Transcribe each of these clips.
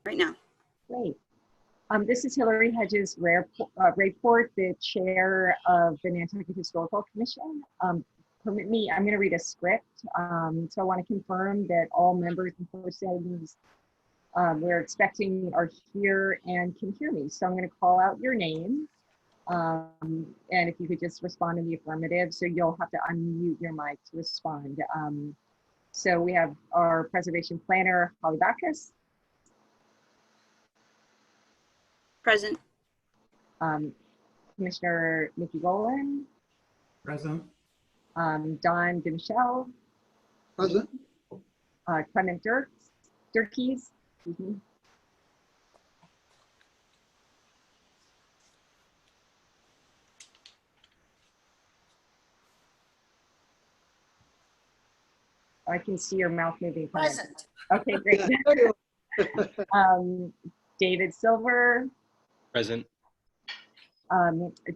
right now. Great. This is Hillary Rayport, the chair of the Nantucket Historical Commission. Permit me, I'm going to read a script. So I want to confirm that all members and persons we're expecting are here and can hear me. So I'm going to call out your name. And if you could just respond in the affirmative, so you'll have to unmute your mic to respond. So we have our preservation planner, Holly Bacchus. Present. Commissioner Nikki Rowland. Present. Don DeMichelle. Present. Clement Durkees. Excuse me. I can see your mouth moving. Present. Okay, great. David Silver. Present.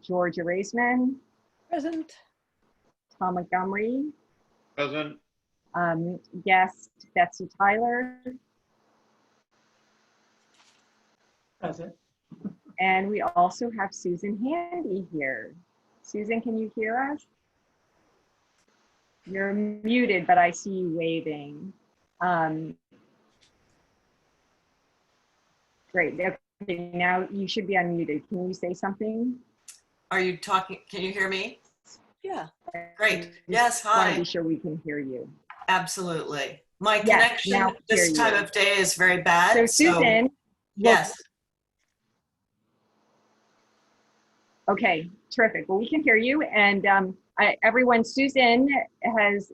Georgia Raisman. Present. Tom Montgomery. Present. Guest Betsy Tyler. Present. And we also have Susan Handy here. Susan, can you hear us? You're muted, but I see you waving. Great. Okay, now you should be unmuted. Can you say something? Are you talking? Can you hear me? Yeah. Great. Yes, I want to hi. be sure we can hear you. Absolutely. My Yes, now connection this hear time you. of day is very bad. So Susan. Yes. Okay, terrific. Well, we can hear you. And everyone, Susan has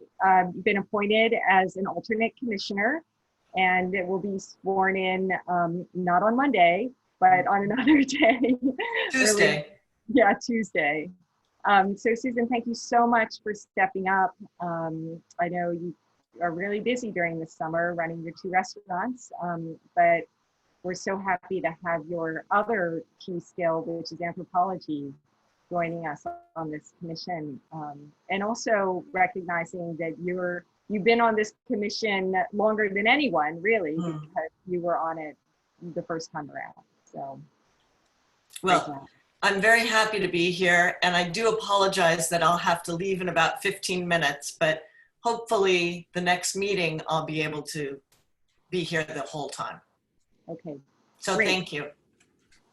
been appointed as an alternate commissioner, and it will be sworn in not on Monday, but on another day. Tuesday. Yeah, Tuesday. So Susan, thank you so much for stepping up. I know you are really busy during the summer running your 2 restaurants, but we're so happy to have your other key skill, which is anthropology, joining us on this commission. And also recognizing that you've been on this commission longer than anyone, really, because you were on it the first time around. So, Well, I'm very happy to be here, and I do apologize that I'll have to leave in about 15 minutes, but hopefully the next meeting I'll be able to be here the whole time. okay. So Great. Thank you.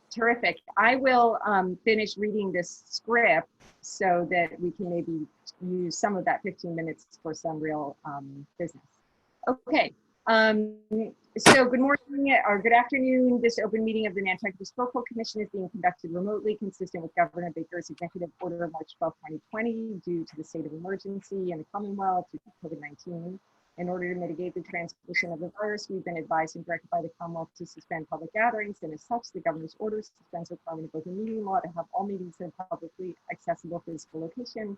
Terrific. I will finish reading this script so that we can maybe use some of that 15 minutes for some real business. Okay. So good morning or good afternoon. This open meeting of the Nantucket Historical Commission is being conducted remotely, consistent with Governor Baker's Executive Order of March 12, 2020, due to the state of emergency in the Commonwealth due to COVID-19. In order to mitigate the transmission of the virus, we've been advised and directed by the Commonwealth to suspend public gatherings, and as such, the governor's order suspends the requirement of open meeting law to have all meetings in a publicly accessible physical location.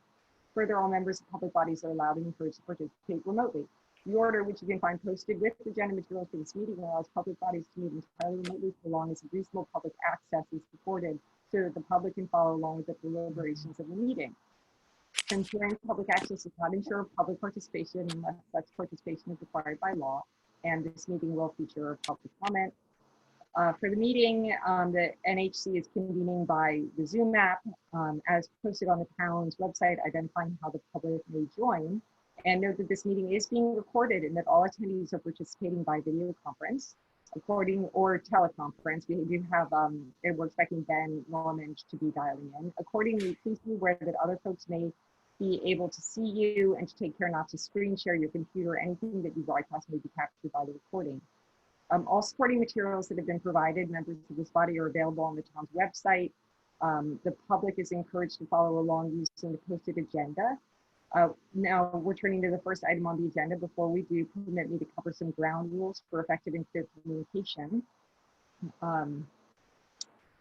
Further, all members of public bodies are allowed and encouraged to participate remotely. The order, which you can find posted with the agenda materials for this meeting, allows public bodies to meet entirely remotely so long as reasonable public access is supported, so that the public can follow along with the deliberations of the meeting. Ensuring public access does not ensure public participation unless such participation is required by law, and this meeting will feature public comment. For the meeting, the NHC is convening by the Zoom app, as posted on the town's website, identifying how the public may join. And note that this meeting is being recorded and that all attendees are participating by video conference, or teleconference. We do have, we're expecting Ben Norman to be dialing in. Accordingly, please be aware that other folks may be able to see you, and to take care not to screen share your computer. Anything that you broadcast may be captured by the recording. All supporting materials that have been provided, members of this body, are available on the town's website. The public is encouraged to follow along using the posted agenda. Now we're turning to the first item on the agenda. Before we do, permit me to cover some ground rules for effective and clear communication.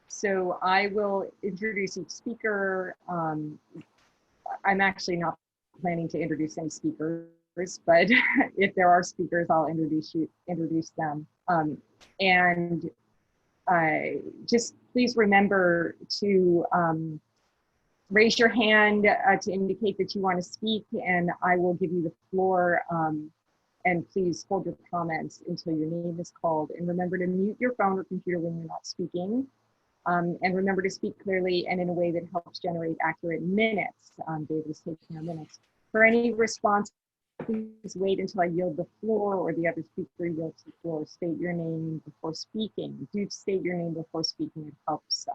So I will introduce each speaker. I'm actually not planning to introduce any speakers, but if there are speakers, I'll introduce them. And just please remember to raise your hand to indicate that you want to speak, and I will give you the floor And please hold your comments until your name is called. And remember to mute your phone or computer when you're not speaking. And remember to speak clearly and in a way that helps generate accurate minutes. David is taking our minutes. For any response, please wait until I yield the floor or the other speaker yields the floor. State your name before speaking. Do state your name before speaking. It helps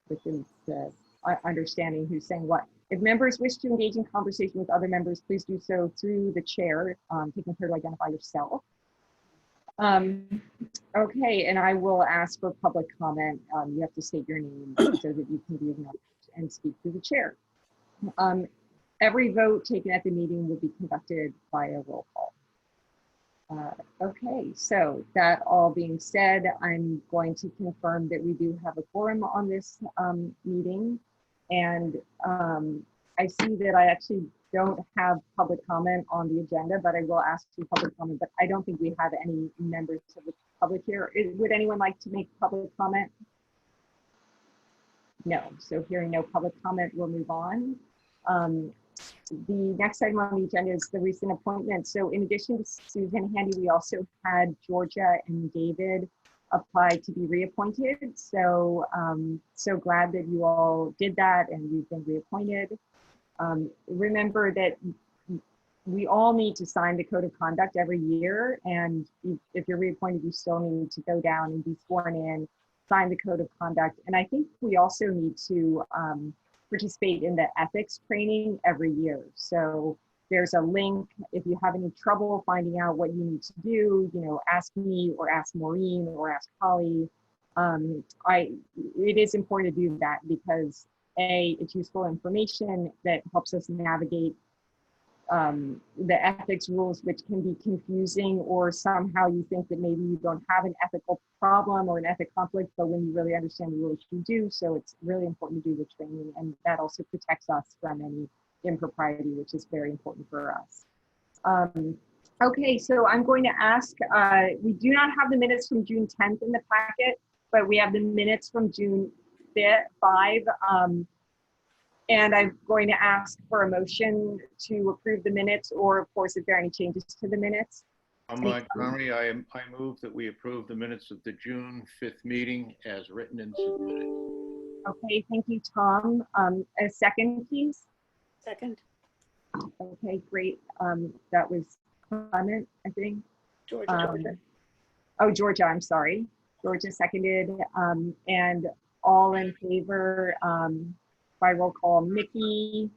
with the understanding who's saying what. If members wish to engage in conversation with other members, please do so through the chair, taking care to identify yourself. Okay, and I will ask for public comment. You have to state your name so that you can be acknowledged and speak through the chair. Every vote taken at the meeting will be conducted by a roll call. Okay, so that all being said, I'm going to confirm that we do have a quorum on this meeting. And I see that I actually don't have public comment on the agenda, but I will ask for public comment, but I don't think we have any members of the public here. Would anyone like to make public comment? No, so hearing no public comment, we'll move on. The next item on the agenda is the recent appointment. So in addition to Susan Handy, we also had Georgia and David apply to be reappointed. So so glad that you all did that and you've been reappointed. Remember that we all need to sign the code of conduct every year. And if you're reappointed, you still need to go down and be sworn in, sign the code of conduct. And I think we also need to participate in the ethics training every year. So there's a link. If you have any trouble finding out what you need to do, you know, ask me or ask Maureen or ask Holly. It is important to do that because it's useful information that helps us navigate the ethics rules, which can be confusing, or somehow you think that maybe you don't have an ethical problem or an ethic conflict, but when you really understand the rules, you do. So it's really important to do the training, and that also protects us from any impropriety, which is very important for us. Okay, so I'm going to ask, we do not have the minutes from June 10th in the packet, but we have the minutes from June 5. And I'm going to ask for a motion to approve the minutes, or of course, if there are any changes to the minutes. Montgomery, I move that we approve the minutes of the June 5th meeting as written and submitted. Okay, thank you, Tom. A second, please. Second. Okay, great. That was Clement, I think. Georgia. Oh, Georgia, I'm sorry. Georgia seconded. And all in favor, by roll call, Mickey.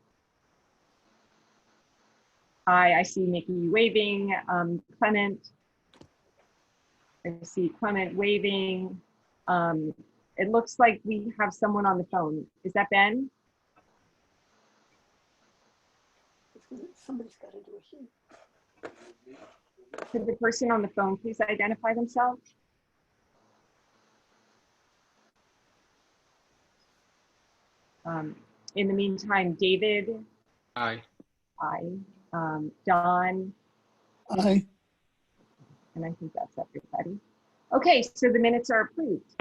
I see Mickey waving. Clement. I see Clement waving. It looks like we have someone on the phone. Is that Ben? Somebody's got to do it here. Could the person on the phone please identify themselves? In the meantime, David. Aye. Aye. Don. Aye. And I think that's everybody. Okay, so the minutes are approved.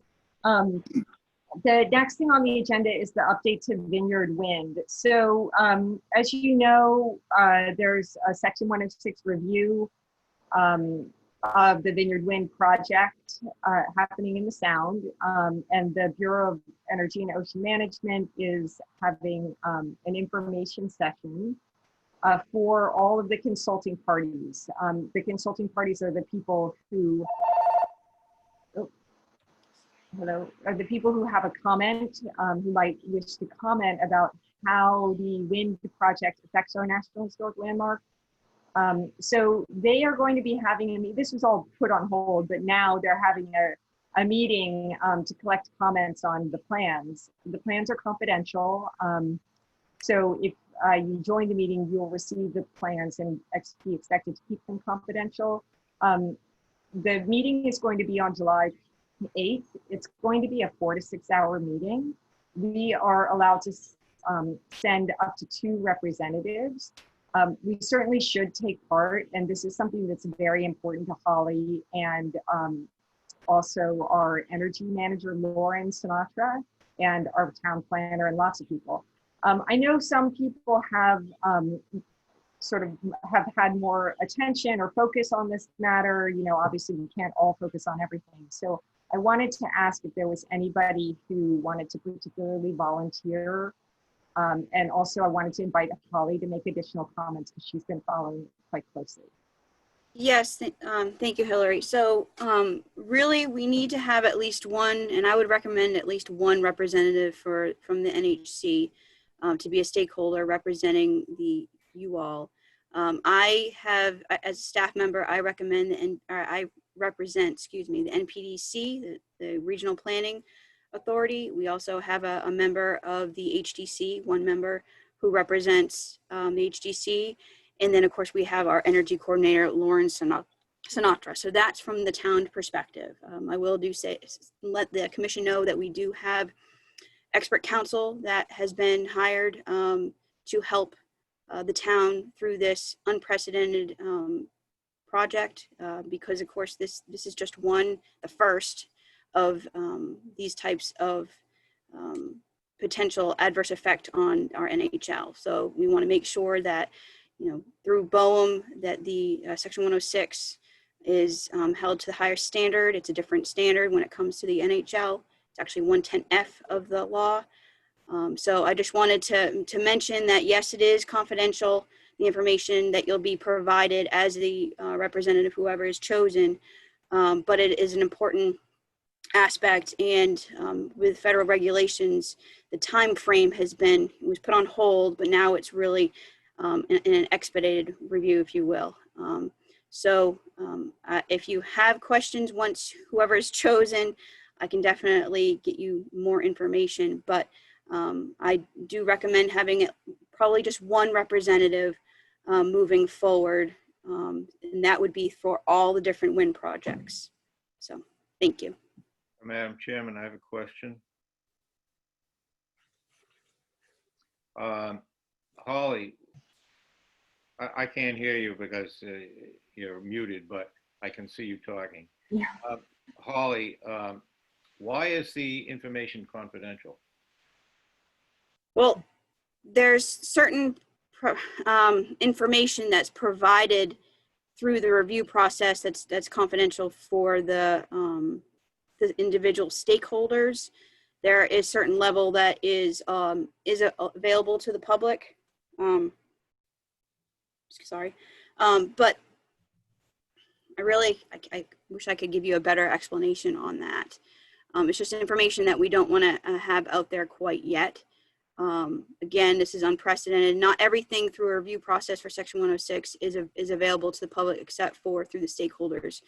The next thing on the agenda is the update to Vineyard Wind. So as you know, there's a Section 106 review of the Vineyard Wind project happening in the Sound. And the Bureau of Energy and Ocean Management is having an information session for all of the consulting parties. The consulting parties are the people who, are the people who have a comment, who might wish to comment about how the wind project affects our National Historic Landmark. So they are going to be having, this was all put on hold, but now they're having a meeting to collect comments on the plans. The plans are confidential. So if you join the meeting, you'll receive the plans and be expected to keep them confidential. The meeting is going to be on July 8th. It's going to be a 4 to 6 hour meeting. We are allowed to send up to 2 representatives. We certainly should take part, and this is something that's very important to Holly and also our energy manager, Lauren Sinatra, and our town planner and lots of people. I know some people have sort of have had more attention or focus on this matter. You know, obviously we can't all focus on everything. So I wanted to ask if there was anybody who wanted to particularly volunteer. And also I wanted to invite Holly to make additional comments because she's been following it quite closely. Yes, thank you, Hillary. So really, we need to have at least one, and I would recommend at least one representative from the NHC to be a stakeholder representing you all. I have, as a staff member, I recommend I represent, the NPDC, the Regional Planning Authority. We also have a member of the HDC, one member who represents the HDC. And then, of course, we have our energy coordinator, Lauren Sinatra. So that's from the town perspective. I will let the commission know that we do have expert counsel that has been hired to help the town through this unprecedented project because, of course, this is just the first of these types of potential adverse effect on our NHL. So we want to make sure that through BOEM, that the Section 106 is held to the higher standard. It's a different standard when it comes to the NHL. It's actually 110F of the law. So I just wanted to mention that, yes, it is confidential, the information that you'll be provided as the representative, whoever is chosen, but it is an important aspect. And with federal regulations, the time frame was put on hold, but now it's really in an expedited review, if you will. If you have questions, once whoever is chosen, I can definitely get you more information, but I do recommend having probably just one representative moving forward, and that would be for all the different wind projects. So, thank you. Madam Chairman, I have a question. Holly, I can't hear you because you're muted, but I can see you talking. Yeah. Holly, why is the information confidential? Well, there's certain information that's provided through the review process that's confidential for the individual stakeholders. There is certain level that is available to the public. But I wish I could give you a better explanation on that. It's just information that we don't want to have out there quite yet. Again, this is unprecedented. Not everything through a review process for Section 106 is available to the public except for through the stakeholders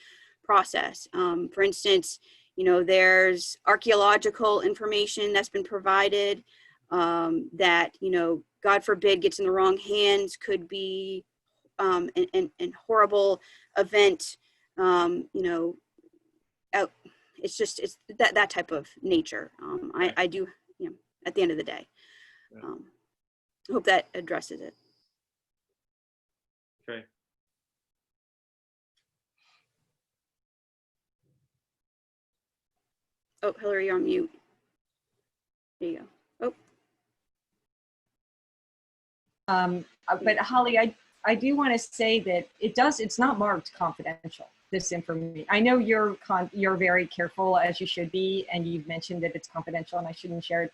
process. For instance, there's archaeological information that's been provided that, God forbid, gets in the wrong hands, could be an horrible event, it's that type of nature. I do, at the end of the day. I hope that addresses it. Okay. Oh, Hillary, you're on mute. There you go. Oh. But Holly, I do want to say that it's not marked confidential, this information. I know you're very careful, as you should be, and you've mentioned that it's confidential and I shouldn't share it,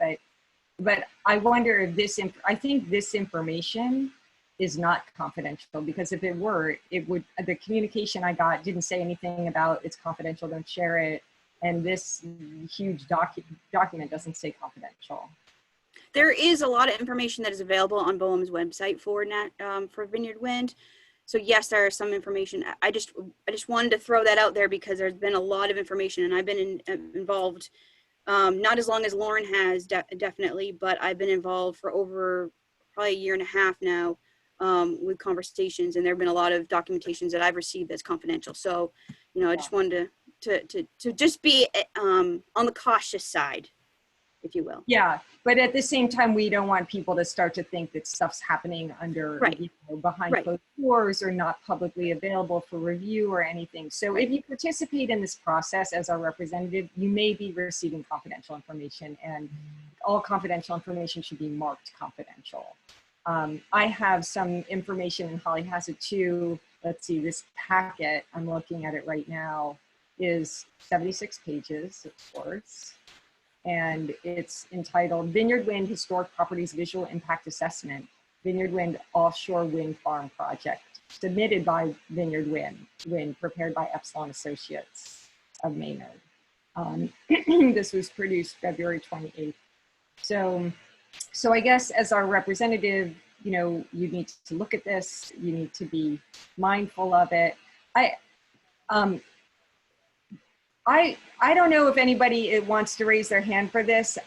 but I wonder if I think this information is not confidential, because if it were, the communication I got didn't say anything about it's confidential, don't share it. And this huge document doesn't say confidential. There is a lot of information that is available on BOEM's website for Vineyard Wind. So yes, there is some information. I just wanted to throw that out there because there's been a lot of information, and I've been involved, not as long as Lauren has, definitely, but I've been involved for over probably a year and a half now with conversations, and there have been a lot of documentations that I've received that's confidential. So, I just wanted to just be on the cautious side, if you will. Yeah, but at the same time, we don't want people to start to think that stuff's happening under, behind closed doors or not publicly available for review or anything. So if you participate in this process as our representative, you may be receiving confidential information, and all confidential information should be marked confidential. I have some information, and Holly has it too. Let's see, this packet, I'm looking at it right now, is 76 pages, of course. And it's entitled Vineyard Wind Historic Properties Visual Impact Assessment, Vineyard Wind Offshore Wind Farm Project, submitted by Vineyard Wind, prepared by Epsilon Associates of Maynard. This was produced February 28th. So I guess as our representative, you know, you need to look at this, you need to be mindful of it. I don't know if anybody wants to raise their hand for this.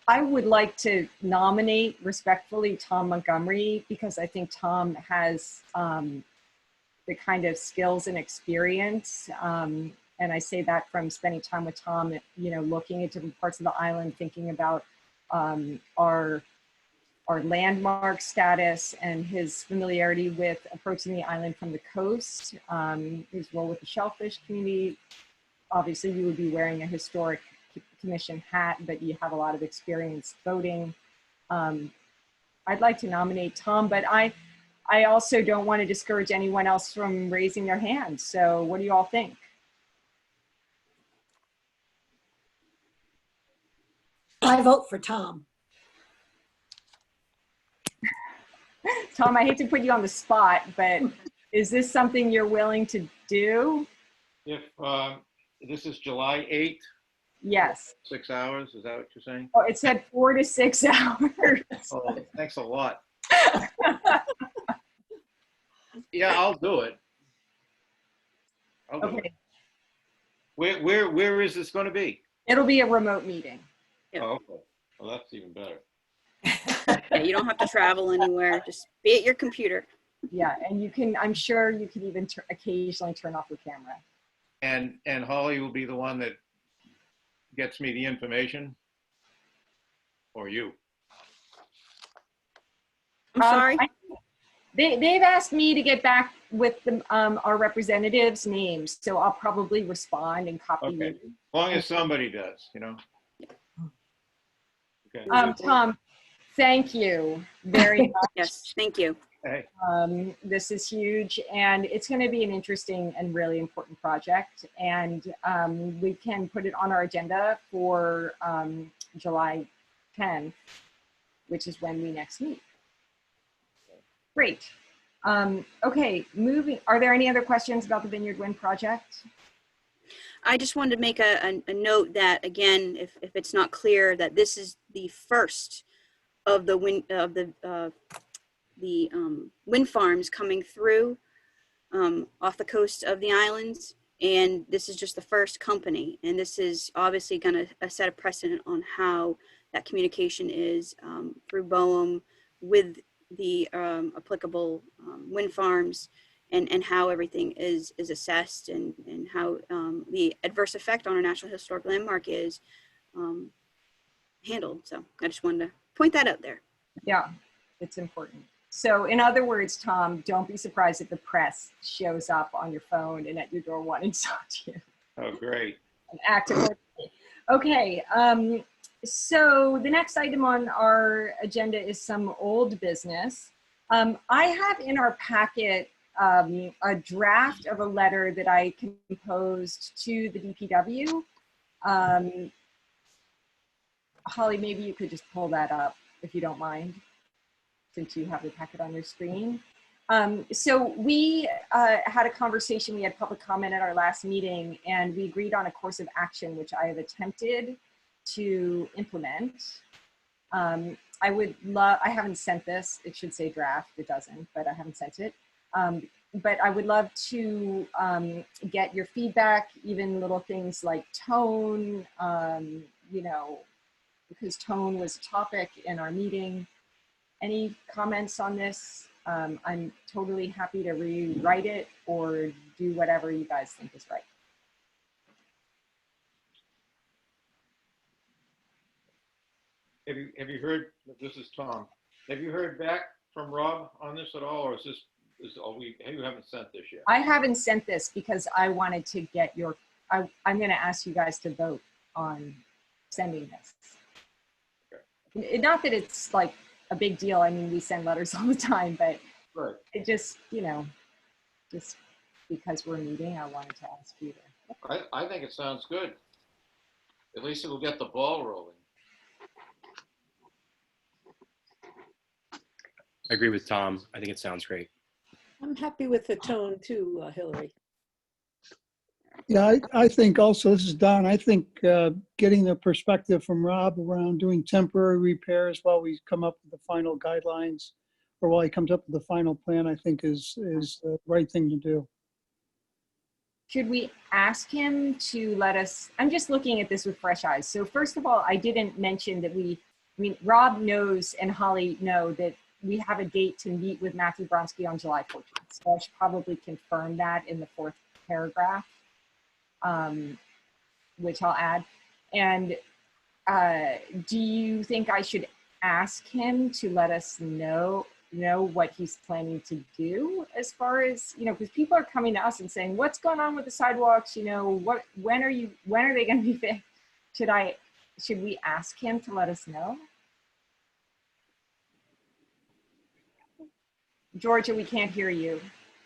I would like to nominate respectfully Tom Montgomery, because I think Tom has the kind of skills and experience. And I say that from spending time with Tom, you know, looking at different parts of the island, thinking about our landmark status and his familiarity with approaching the island from the coast, his role with the shellfish community. Obviously, you would be wearing a historic commission hat, but you have a lot of experience voting. I'd like to nominate Tom, but I also don't want to discourage anyone else from raising their hand. So what do you all think? I vote for Tom. Tom, I hate to put you on the spot, but is this something you're willing to do? If this is July 8th, Yes. 6 hours, is that what you're saying? Oh, it said 4 to 6 hours. Oh, thanks a lot. Yeah, I'll do it. I'll do Okay. it. Where is this going to be? It'll be a remote meeting. Yeah. Oh, okay. Well, that's even better. Yeah, you don't have to travel anywhere. Just be at your computer. Yeah, and you can, I'm sure you can even occasionally turn off your camera. And Holly will be the one that gets me the information, or you? I'm sorry. They've asked me to get back with our representatives' names, so I'll probably respond and copy Okay. you. As long as somebody does, you know? Okay. Tom, thank you very much. Yes, thank you. Hey, This is huge, and it's going to be an interesting and really important project. And we can put it on our agenda for July 10th, which is when we next meet. Great. Okay, moving. Are there any other questions about the Vineyard Wind project? I just wanted to make a note that, again, if it's not clear, that this is the first of the wind farms coming through off the coast of the islands, and this is just the first company, and this is obviously going to set a precedent on how that communication is through BOEM with the applicable wind farms, and how everything is assessed, and how the adverse effect on our National Historic Landmark is handled. So I just wanted to point that out there. Yeah, it's important. So in other words, Tom, don't be surprised if the press shows up on your phone and at your door wanting to talk to you. oh, great. An active. Okay, so the next item on our agenda is some old business. I have in our packet a draft of a letter that I composed to the DPW. Holly, maybe you could just pull that up if you don't mind, since you have the packet on your screen. So we had a conversation, we had public comment at our last meeting, and we agreed on a course of action, which I have attempted to implement. I haven't sent this, it should say draft, it doesn't, but I haven't sent it. But I would love to get your feedback, even little things like tone, you know, because tone was a topic in our meeting. Any comments on this? I'm totally happy to rewrite it or do whatever you guys think is right. Have you heard, this is Tom, have you heard back from Rob on this at all, or you haven't sent this yet? I haven't sent this because I wanted to get your, I'm going to ask you guys to vote on sending this. Okay. Not that it's like a big deal. I mean, we send letters all the time, but Right. it just, just because we're meeting, I wanted to ask you to. I think it sounds good. At least it'll get the ball rolling. I agree with Tom. I think it sounds great. I'm happy with the tone too, Hillary. Yeah, I think also, this is Don, I think getting the perspective from Rob around doing temporary repairs while we come up with the final guidelines, or while he comes up with the final plan, I think is the right thing to do. Should we ask him to let us, I'm just looking at this with fresh eyes. So first of all, I didn't mention that Rob knows and Holly know that we have a date to meet with Matthew Bronski on July 14th. So I should probably confirm that in the 4th paragraph, which I'll add. And do you think I should ask him to let us know what he's planning to do as far as, because people are coming to us and saying, what's going on with the sidewalks? When are they going to be fixed? Should we ask him to let us know? Georgia, we can't hear you.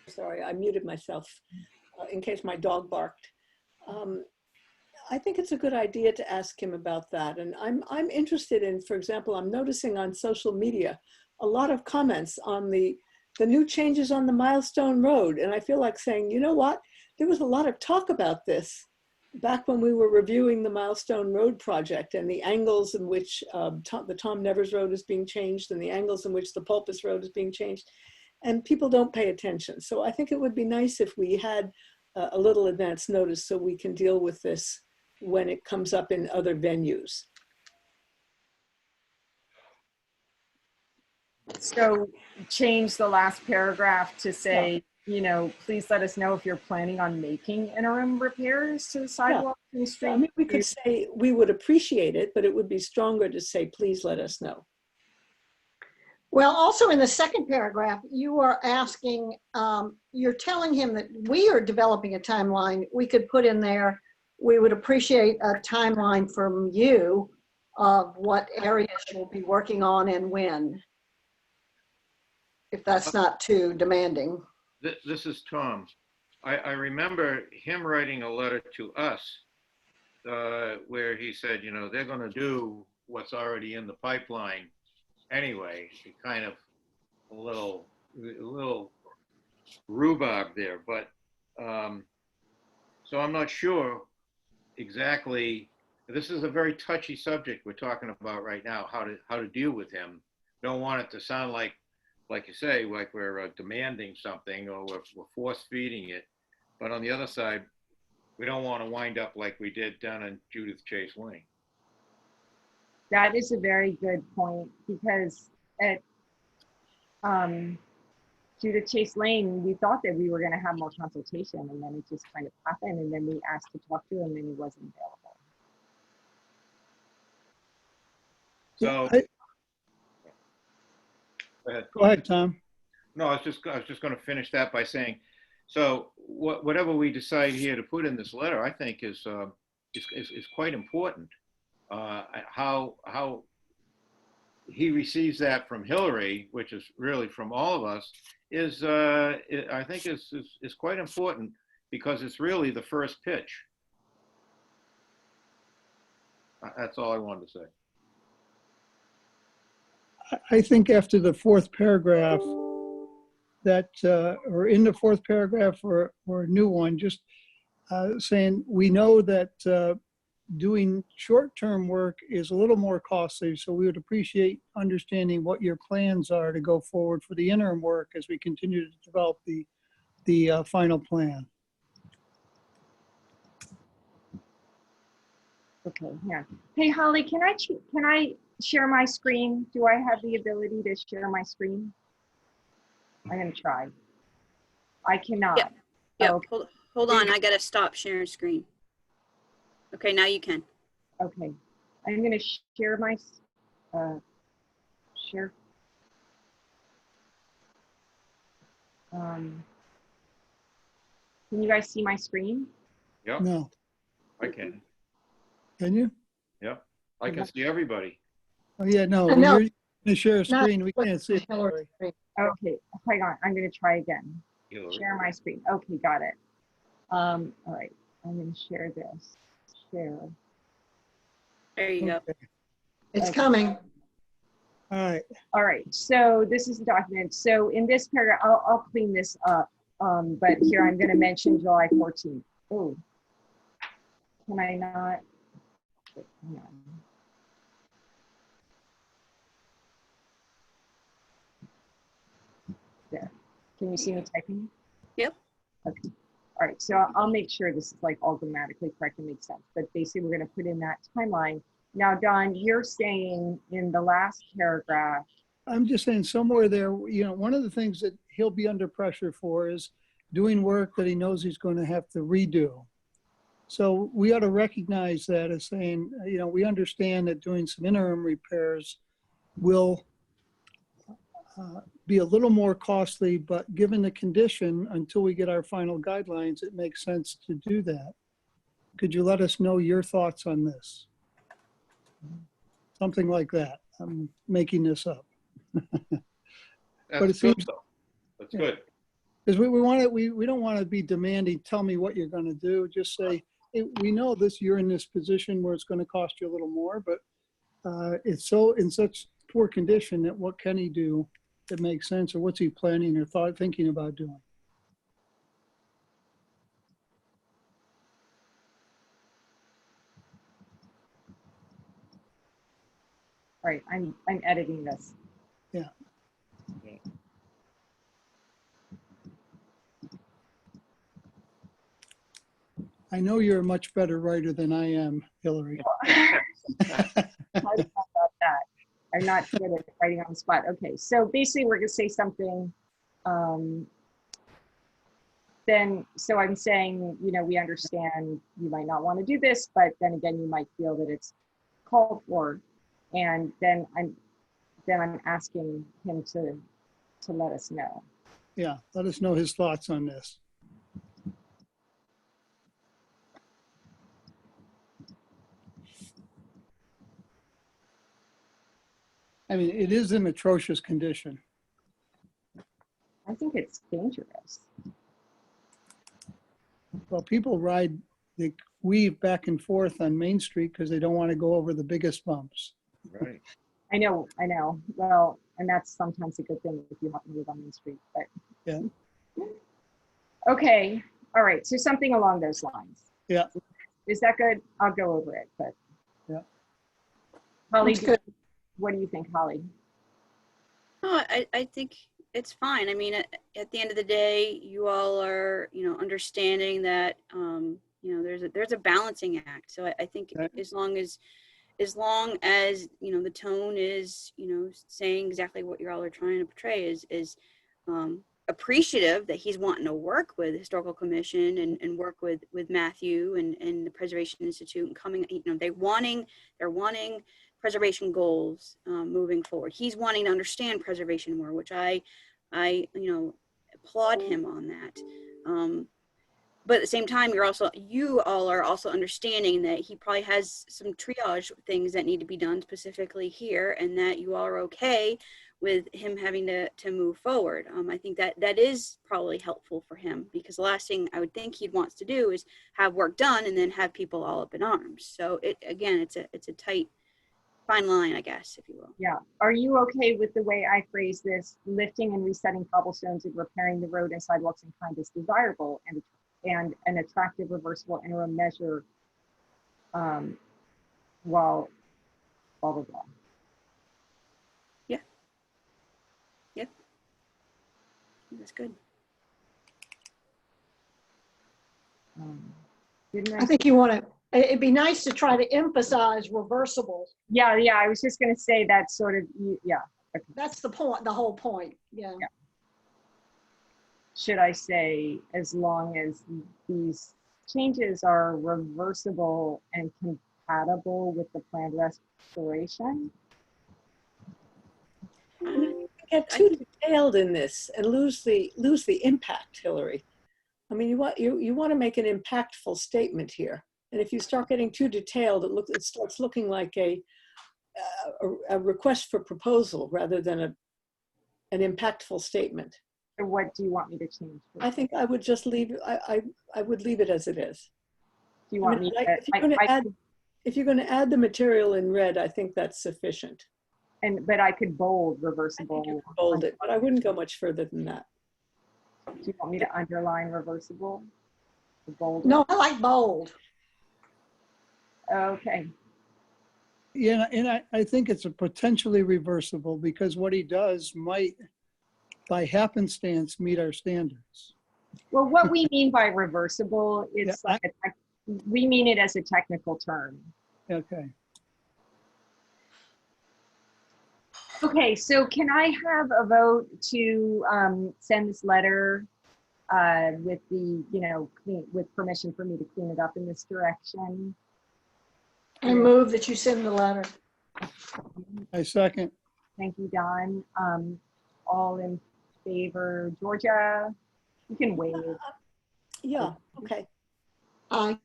Sorry, I muted myself in case my dog barked. I think it's a good idea to ask him about that. And I'm interested in, for example, I'm noticing on social media a lot of comments on the new changes on the Milestone Road. And I feel like saying, you know what? There was a lot of talk about this back when we were reviewing the Milestone Road project and the angles in which the Tom Nevers Road is being changed and the angles in which the Pulpus Road is being changed. And people don't pay attention. So I think it would be nice if we had a little advance notice so we can deal with this when it comes up in other venues. So change the last paragraph to say, please let us know if you're planning on making interim repairs to the sidewalk and Yeah, street. I mean, we could say we would appreciate it, but it would be stronger to say, please let us know. Well, also in the second paragraph, you are asking, you're telling him that we are developing a timeline. We could put in there, we would appreciate a timeline from you of what areas you'll be working on and when, if that's not too demanding. This is Tom. I remember him writing a letter to us where he said, they're going to do what's already in the pipeline anyway. Kind of a little rhubarb there, but so I'm not sure exactly. This is a very touchy subject we're talking about right now. How to deal with him. Don't want it to sound like you say, like we're demanding something or we're force feeding it. But on the other side, we don't want to wind up like we did down in Judith Chase Lane. That is a very good point, because at Judith Chase Lane, we thought that we were going to have more consultation, and then it just kind of happened, and then we asked to talk to him, and he wasn't available. So, go ahead. Go ahead, Tom. No, I was just going to finish that by saying, so whatever we decide here to put in this letter, I think is quite important. How he receives that from Hillary, which is really from all of us, I think is quite important, because it's really the first pitch. That's all I wanted to say. I think after the 4th paragraph, that, or in the 4th paragraph or a new one, just saying, we know that doing short-term work is a little more costly, so we would appreciate understanding what your plans are to go forward for the interim work as we continue to develop the final plan. Okay, yeah. Hey, Holly, can I share my screen? Do I have the ability to share my screen? I'm gonna try. I cannot. Yep. Yep. Okay. Hold on, I gotta stop sharing screen. Okay, now you can. Okay, I'm gonna share my, share. Can you guys see my screen? Yep, No, I can. can you? Yep, I can see everybody. Oh, yeah, no. No. Can you share a Not screen? We can't see it. Hillary. Hillary. Okay, hang on. I'm going to try again. Hillary. Share my screen. Okay, got it. All right, I'm going to share this. Share. There you go. Okay. It's coming. All right. All right, so this is the document. So in this paragraph, I'll clean this up. But here I'm going to mention July 14th. Oh, can I not? Hang on. There. Can you see me typing? Yep. Okay. All right, so I'll make sure this is like all grammatically correct and makes sense. But basically, we're going to put in that timeline. Now, Don, you're saying in the last paragraph. I'm just saying somewhere there, you know, one of the things that he'll be under pressure for is doing work that he knows he's going to have to redo. So we ought to recognize that as saying, you know, we understand that doing some interim repairs will be a little more costly, but given the condition, until we get our final guidelines, it makes sense to do that. Could you let us know your thoughts on this? Something like that. I'm making this up. That's But it good, seems- though. That's good. Because we don't want to be demanding, tell me what you're going to do. Just say, hey, we know this, you're in this position where it's going to cost you a little more, but it's so in such poor condition that what can he do that makes sense, or what's he planning or thinking about doing? All right, I'm editing this. Yeah. I know you're a much better writer than I am, Hillary. Sorry about that. I'm not good at writing on the spot. Okay, so basically we're gonna say something. Then, so I'm saying, you know, we understand you might not want to do this, but then again, you might feel that it's called for, and then I'm asking him to let us know. Yeah, let us know his thoughts on this. I mean, it is in atrocious condition. I think it's dangerous. Well, people they weave back and forth on Main Street because they don't want to go over the biggest bumps. Right. I know. Well, and that's sometimes a good thing if you happen to live on Main Street, but. Yeah. Okay, all right, so something along those lines. Yeah. Is that good? I'll go over it, but. Yeah. Holly, That's good. what do you think, Holly? No, I think it's fine. I mean, at the end of the day, you all are, you know, understanding that, you know, there's a balancing act. So I think Right. as long as, you know, the tone is, you know, saying exactly what you all are trying to portray is appreciative that he's wanting to work with the Historical Commission and work with Matthew and the Preservation Institute and coming, you know, they're wanting preservation goals moving forward. He's wanting to understand preservation more, which I you know, applaud him on that. But at the same time, you all are also understanding that he probably has some triage things that need to be done specifically here, and that you all are okay with him having to move forward. I think that is probably helpful for him, because the last thing I would think he'd wants to do is have work done and then have people all up in arms. So again, it's a tight, fine line, I guess, if you will. Yeah, are you okay with the way I phrase this? Lifting and resetting cobblestones and repairing the road and sidewalks in kind is desirable, and an attractive reversible interim measure while blah, blah, blah. Yep. That's good. Didn't I think you want to, it'd be nice to try to emphasize reversible. Yeah, I was just going to say that sort of, yeah. Okay. That's the point, the whole point. Yeah. Should I say, as long as these changes are reversible and compatible with the planned restoration? Get too detailed in this and lose the impact, Hillary. I mean, you want to make an impactful statement here, and if you start getting too detailed, it starts looking like a a request for proposal rather than an impactful statement. So what do you want me to change? I think I would just leave, I would leave it as it is. Do you want me to? If you're going to add the material in red, I think that's sufficient. But I could bold reversible. You can bold it, but I wouldn't go much further than that. Do you want me to underline reversible? Bold? No, I like bold. Okay. Yeah, and I think it's a potentially reversible because what he does might, by happenstance, meet our standards. Well, what we mean by reversible, it's Yeah, like we mean it as a technical term. Okay. Okay, so can I have a vote to send this letter with the, with permission for me to clean it up in this direction? I move that you send the letter. I second. Thank you, Don. All in favor? Georgia, you can wave. Yeah, okay. Aye.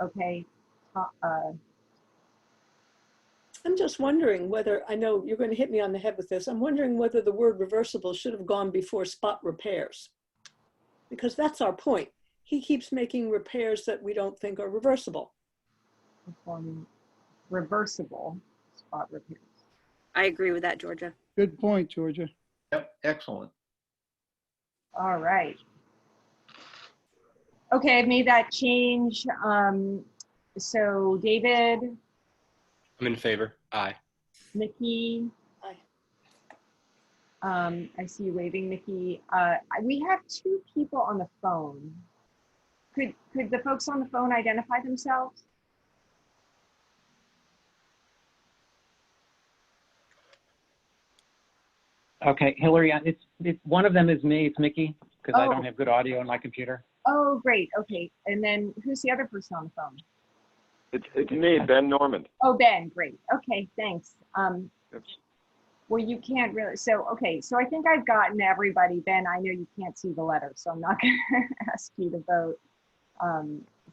Okay. I'm just wondering whether, I know you're going to hit me on the head with this, I'm wondering whether the word reversible should have gone before spot repairs. Because that's our point. He keeps making repairs that we don't think are reversible. Reversible spot repairs. I agree with that, Georgia. Good point, Georgia. Yep, excellent. All right. Okay, I've made that change. So David, I'm in favor. Aye. Nikki. Aye. I see you waving, Nikki. We have two people on the phone. Could the folks on the phone identify themselves? Okay, Hillary, it's one of them is me. It's Mickey because I don't have good audio on my computer. Oh, great. Okay, and then who's the other person on the phone? It's me, Ben Norman. Oh, Ben. Great. Okay, thanks. Well, you can't really. So okay, so I think I've gotten everybody. Ben, I know you can't see the letter, so I'm not going to ask you to vote.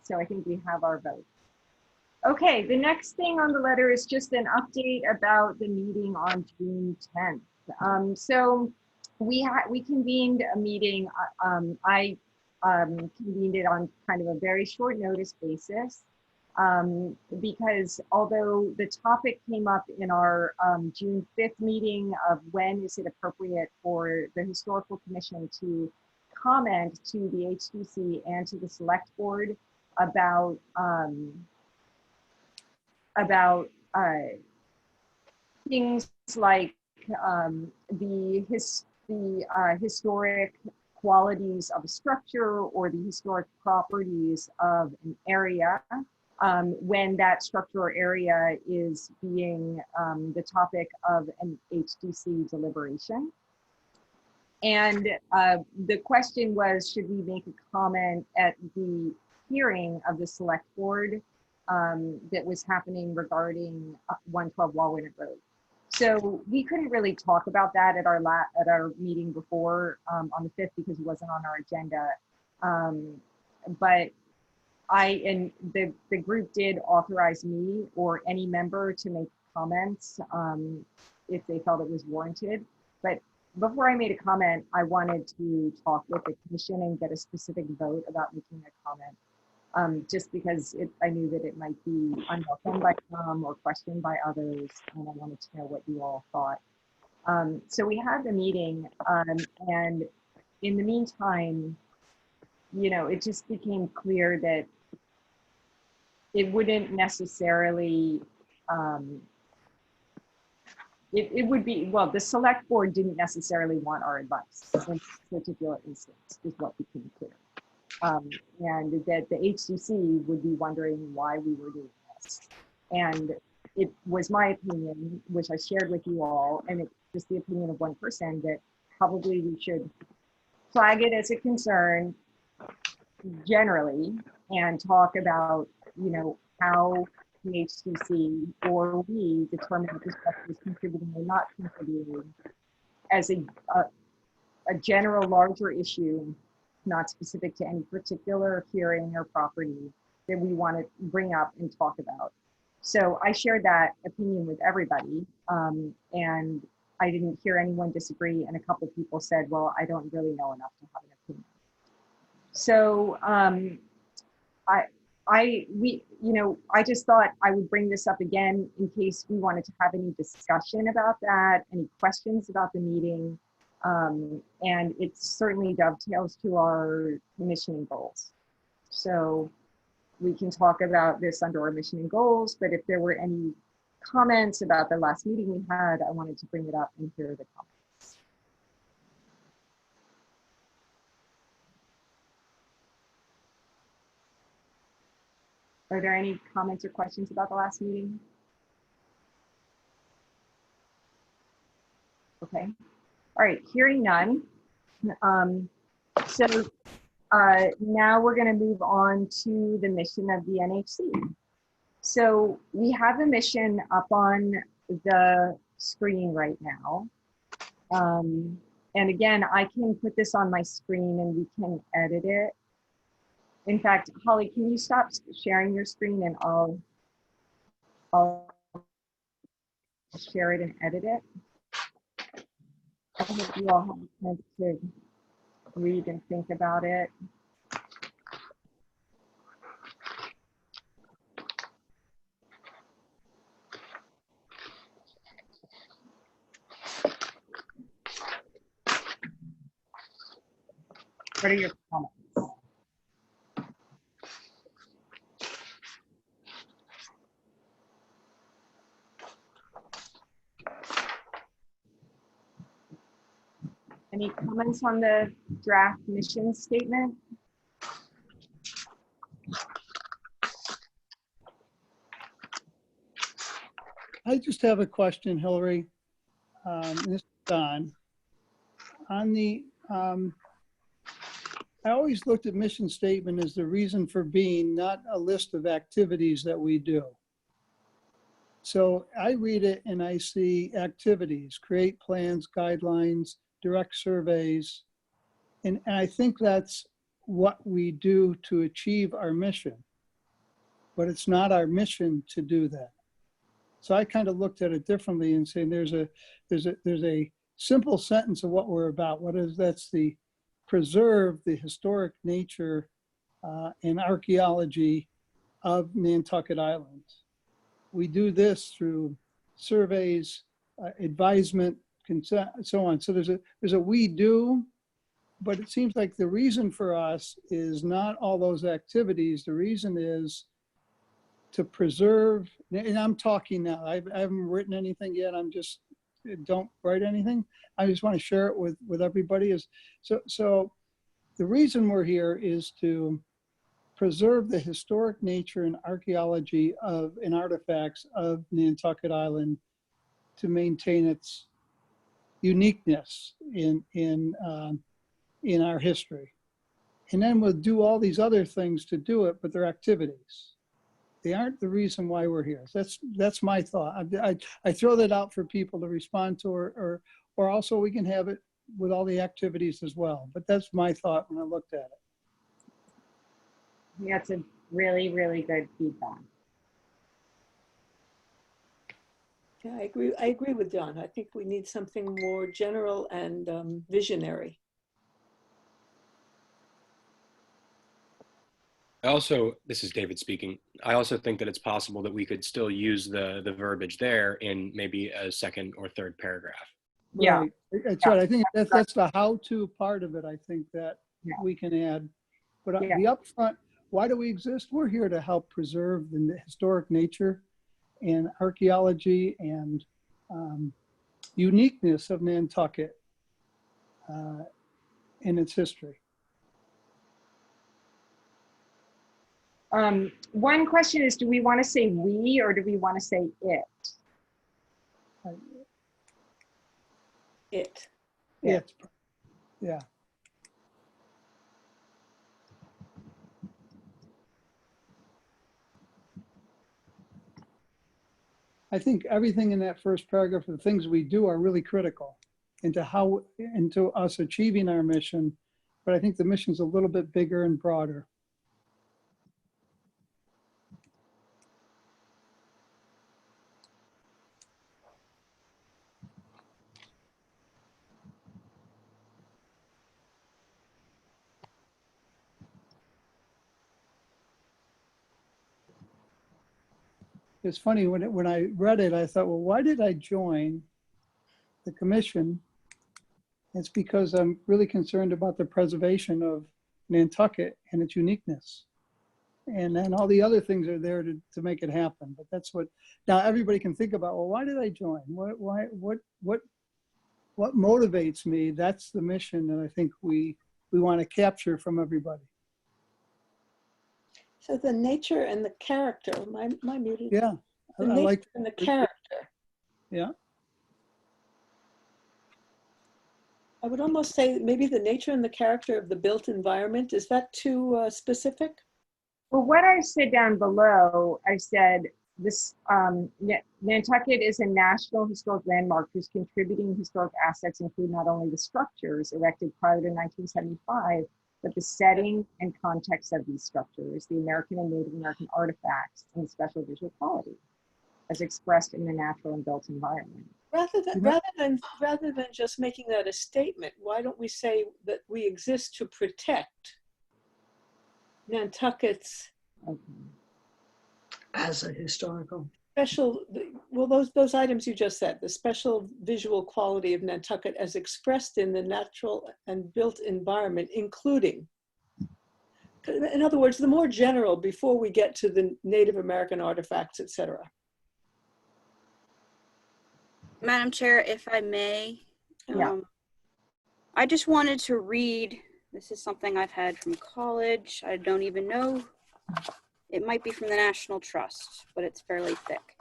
So I think we have our vote. Okay, the next thing on the letter is just an update about the meeting on June 10th. So we convened a meeting. I convened it on kind of a very short notice basis because although the topic came up in our June 5th meeting of when is it appropriate for the Historical Commission to comment to the HDC and to the Select Board about things like the historic qualities of a structure or the historic properties of an area when that structure or area is being the topic of an HDC deliberation. And the question was, should we make a comment at the hearing of the Select Board that was happening regarding 112 Walwinet Road? So we couldn't really talk about that at our meeting before on the 5th because it wasn't on our agenda. But the group did authorize me or any member to make comments if they felt it was warranted. But before I made a comment, I wanted to talk with the commission and get a specific vote about making a comment. Just because I knew that it might be unwelcome by some or questioned by others, and I wanted to know what you all thought. So we had the meeting, and in the meantime, it just became clear that it wouldn't necessarily, it would be, well, the Select Board didn't necessarily want our advice in this particular instance, is what became clear. And that the HDC would be wondering why we were doing this. And it was my opinion, which I shared with you all, and it's just the opinion of one person, that probably we should flag it as a concern generally and talk about, how the HDC or we determine if the structure is contributing or not contributing as a general larger issue, not specific to any particular hearing or property that we want to bring up and talk about. So I shared that opinion with everybody, and I didn't hear anyone disagree. And a couple people said, well, I don't really know enough to have an opinion. So I just thought I would bring this up again in case we wanted to have any discussion about that, any questions about the meeting. And it certainly dovetails to our mission and goals. So we can talk about this under our mission and goals, but if there were any comments about the last meeting we had, I wanted to bring it up and hear the comments. Are there any comments or questions about the last meeting? Okay. All right, hearing none. Now we're going to move on to the mission of the NHC. So we have the mission up on the screen right now. And again, I can put this on my screen and we can edit it. In fact, Holly, can you stop sharing your screen and I'll share it and edit it. I hope you all have a chance to read and think about it. What are your comments? Any comments on the draft mission statement? I just have a question, Hillary. This is Don. On the, I always looked at mission statement as the reason for being, not a list of activities that we do. So I read it and I see activities, create plans, guidelines, direct surveys. And I think that's what we do to achieve our mission. But it's not our mission to do that. So I kind of looked at it differently and saying there's a simple sentence of what we're about. What is that's the preserve the historic nature and archaeology of Nantucket Island. We do this through surveys, advisement, consent, so on. So there's a we do, but it seems like the reason for us is not all those activities. The reason is to preserve, and I'm talking now, I haven't written anything yet. I'm just, don't write anything. I just want to share it with everybody. Is so the reason we're here is to preserve the historic nature and archaeology of and artifacts of Nantucket Island to maintain its uniqueness in our history. And then we'll do all these other things to do it, but they're activities. They aren't the reason why we're here. That's my thought. I throw that out for people to respond to, or also we can have it with all the activities as well. But that's my thought when I looked at it. That's a really, really good feedback. Yeah, I agree with John. I think we need something more general and visionary. This is David speaking. I also think that it's possible that we could still use the verbiage there in maybe a second or third paragraph. Yeah. Right. That's right. I think that's the how-to part of it, I think, that we can add. But the upfront, why do we exist? We're here to help preserve the historic nature and archaeology and uniqueness of Nantucket and its history. One question is, do we want to say we or do we want to say it? It. It. Yeah. I think everything in that first paragraph of the things we do are really critical into us achieving our mission. But I think the mission's a little bit bigger and broader. it's funny, when I read it, I thought, well, why did I join the commission? It's because I'm really concerned about the preservation of Nantucket and its uniqueness. And then all the other things are there to make it happen. But that's what, now everybody can think about, well, why did I join? What motivates me? That's the mission that I think we want to capture from everybody. So the nature and the character, my muted. Yeah, The I nature like, and the character. yeah. I would almost say maybe the nature and the character of the built environment. Is that too specific? Well, what I said down below, I said this Nantucket is a national historic landmark whose contributing historic assets include not only the structures erected prior to 1975, but the setting and context of these structures, the American and Native American artifacts, and special visual quality, as expressed in the natural and built environment. Rather than just making that a statement, why don't we say that we exist to protect Nantucket's As a historical. special, well, those items you just said, the special visual quality of Nantucket as expressed in the natural and built environment, including, in other words, the more general before we get to the Native American artifacts, et cetera. Madam Chair, if I may, Yeah. I just wanted to read, this is something I've had from college. I don't even know. It might be from the National Trust, but it's fairly thick.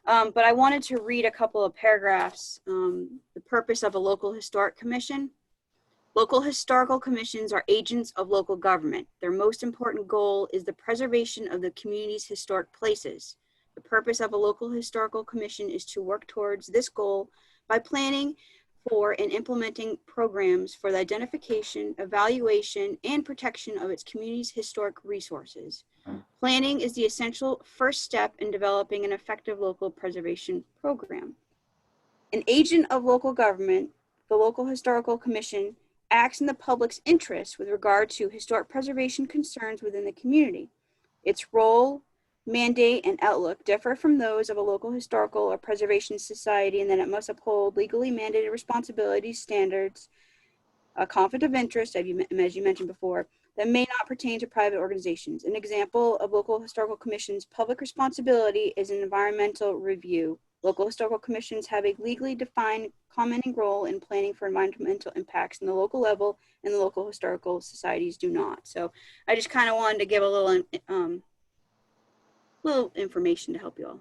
But I wanted to read a couple of paragraphs. The purpose of a local historic commission. Local historical commissions are agents of local government. Their most important goal is the preservation of the community's historic places. The purpose of a local historical commission is to work towards this goal by planning for and implementing programs for the identification, evaluation, and protection of its community's historic resources. Planning is the essential first step in developing an effective local preservation program. An agent of local government, the local historical commission acts in the public's interest with regard to historic preservation concerns within the community. Its role, mandate, and outlook differ from those of a local historical or preservation society in that it must uphold legally mandated responsibilities, standards, a conflict of interest, as you mentioned before, that may not pertain to private organizations. An example of local historical commission's public responsibility is an environmental review. Local historical commissions have a legally defined commenting role in planning for environmental impacts in the local level, and the local historical societies do not. So I just kind of wanted to give a little information to help you all.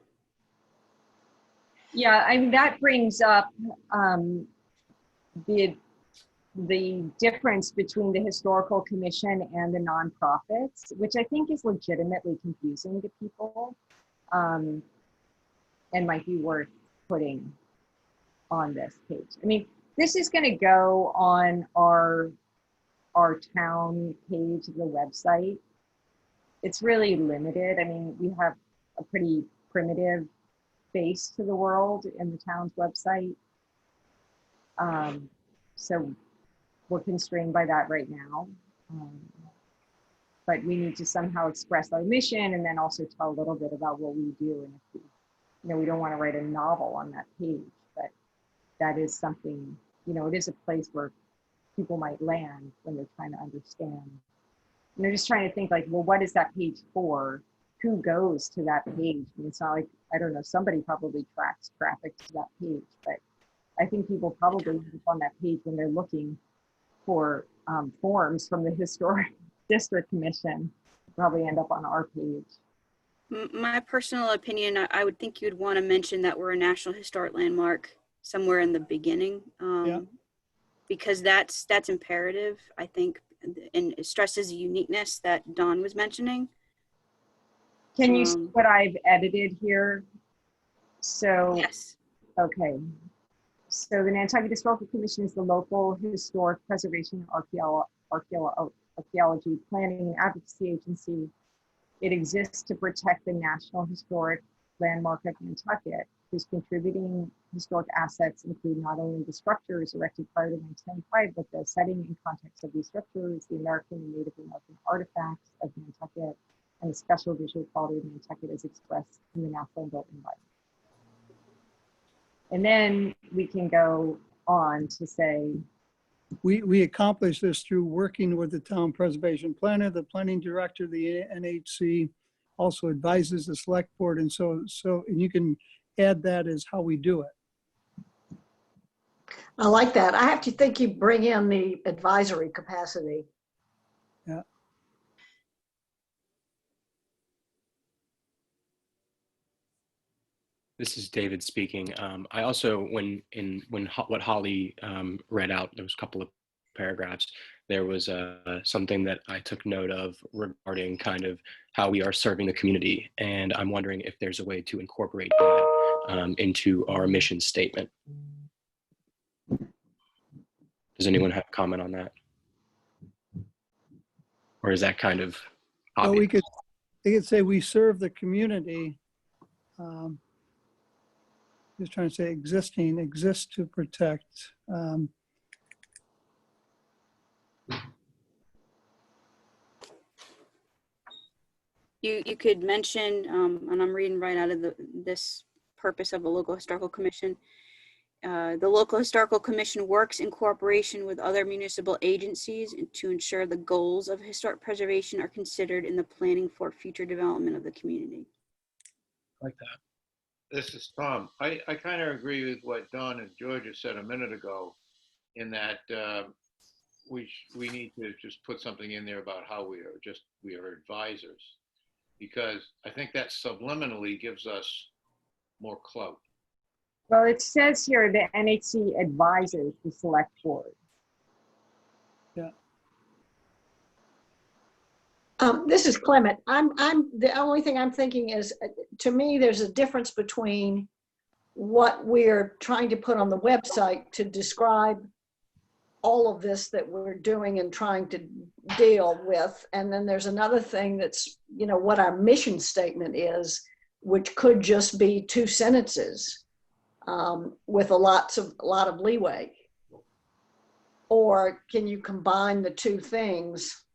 Yeah, I mean, that brings up the difference between the historical commission and the nonprofits, which I think is legitimately confusing to people, and might be worth putting on this page. I mean, this is going to go on our town page of the website. It's really limited. I mean, we have a pretty primitive face to the world in the town's website. So we're constrained by that right now. But we need to somehow express our mission and then also tell a little bit about what we do. And if we don't want to write a novel on that page, but that is something, it is a place where people might land when they're trying to understand. And they're just trying to think like, well, what is that page for? Who goes to that page? I mean, it's not like, I don't know, somebody probably tracks traffic to that page, but I think people probably look on that page when they're looking for forms from the Historic District Commission, probably end up on our page. My personal opinion, I would think you'd want to mention that we're a National Historic Landmark somewhere in the beginning, because that's imperative, I think, and it stresses the uniqueness that Dawn was mentioning. Can you see what I've edited here? So, yes. Okay. So the Nantucket Historical Commission is the local historic preservation archaeology planning and advocacy agency. It exists to protect the National Historic Landmark of Nantucket, whose contributing historic assets include not only the structures erected prior to 1975, but the setting and context of these structures, the American and Native American artifacts of Nantucket, and the special visual quality of Nantucket is expressed in the natural and built environment. And then we can go on to say, We accomplish this through working with the town preservation planner, the planning director, the NHC, also advises the select board. And so and you can add that as how we do it. I like that. I have to think you bring in the advisory capacity. Yeah. This is David speaking. I also, what Holly read out, there was a couple of paragraphs, there was something that I took note of regarding kind of how we are serving the community. And I'm wondering if there's a way to incorporate that into our mission statement. Does anyone have a comment on that? Or is that kind of obvious? Well, they could say we serve the community. Just trying to say exist to protect. You could mention, and I'm reading right out of this purpose of the local historical commission. The local historical commission works in cooperation with other municipal agencies to ensure the goals of historic preservation are considered in the planning for future development of the community. Like that. This is Tom. I kind of agree with what Don and Georgia said a minute ago, in that we need to just put something in there about how we are advisors, because I think that subliminally gives us more clout. well, it says here the NHC advises the select board. Yeah. This is Clement. I'm the only thing I'm thinking is, to me, there's a difference between what we're trying to put on the website to describe all of this that we're doing and trying to deal with. And then there's another thing that's, what our mission statement is, which could just be 2 sentences with a lot of leeway. Or can you combine the 2 things?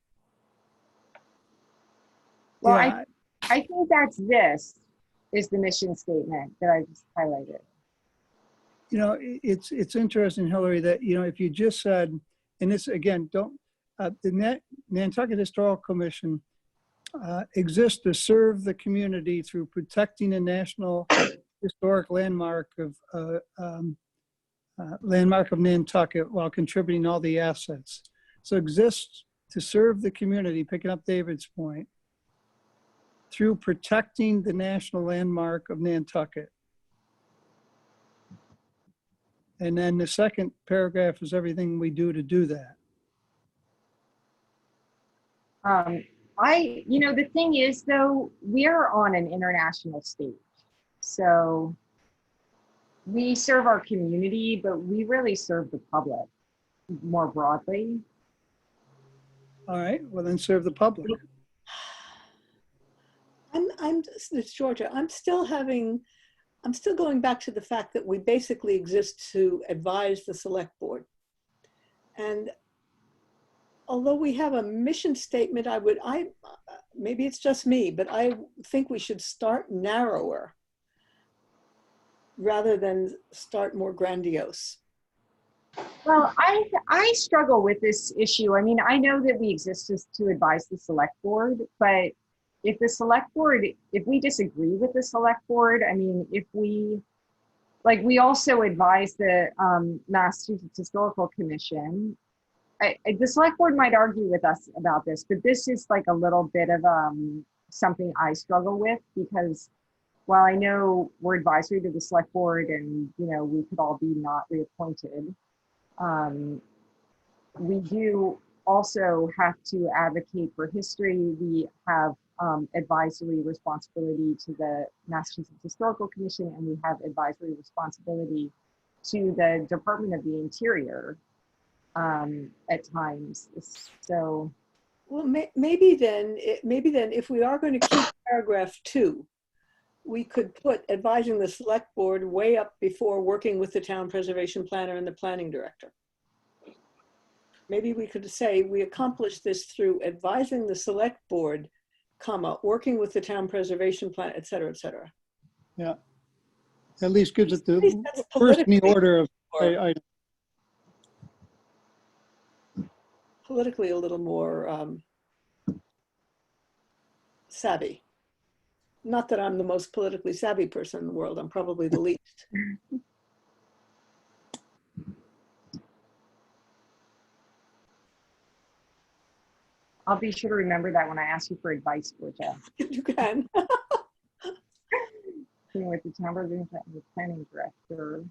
Well, Yeah. I think this is the mission statement that I just highlighted. It's interesting, Hillary, that, if you just said, and this again, the Nantucket Historical Commission exists to serve the community through protecting a national historic landmark of Nantucket while contributing all the assets. So exists to serve the community, picking up David's point, through protecting the national landmark of Nantucket. And then the second paragraph is everything we do to do that. The thing is, though, we're on an international stage. So we serve our community, but we really serve the public more broadly. All right, well then serve the public. It's Georgia. I'm still going back to the fact that we basically exist to advise the select board. And although we have a mission statement, maybe it's just me, but I think we should start narrower rather than start more grandiose. Well, I struggle with this issue. I mean, I know that we exist to advise the select board, but if the select board, if we disagree with the select board, I mean, we also advise the Massachusetts Historical Commission. The select board might argue with us about this, but this is like a little bit of something I struggle with, because while I know we're advisory to the select board and, we could all be not reappointed, we do also have to advocate for history. We have advisory responsibility to the Massachusetts Historical Commission, and we have advisory responsibility to the Department of the Interior at times. So, well, maybe then if we are going to keep paragraph 2, we could put advising the select board way up before working with the town preservation planner and the planning director. Maybe we could say we accomplish this through advising the select board, comma, working with the town preservation plan, et cetera, et cetera. Yeah. At least gives it At least the that's first in the politically order of, or- I, politically a little more savvy. Not that I'm the most politically savvy person in the world, I'm probably the least. I'll be sure to remember that when I ask you for advice, Georgia. You can. With the town president and the planning director.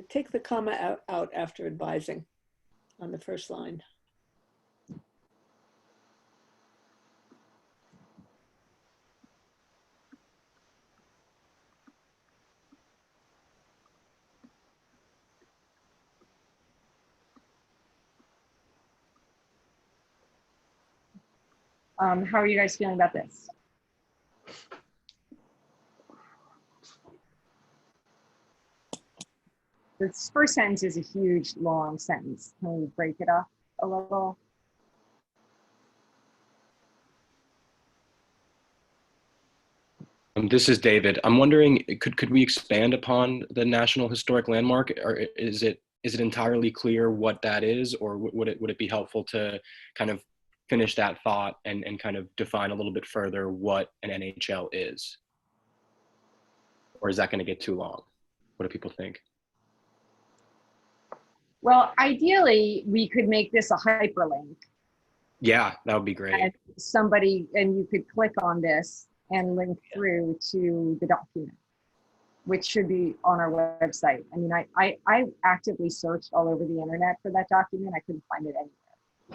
Take the comma out after advising on the first line. How are you guys feeling about this? This first sentence is a huge, long sentence. Can we break it up a little? This is David. I'm wondering, could we expand upon the National Historic Landmark, or is it entirely clear what that is, or would it be helpful to kind of finish that thought and kind of define a little bit further what an NHL is? Or is that going to get too long? What do people think? Well, ideally, we could make this a hyperlink. Yeah, that would be great. And you could click on this and link through to the document, which should be on our website. I mean, I actively searched all over the internet for that document. I couldn't find it anywhere.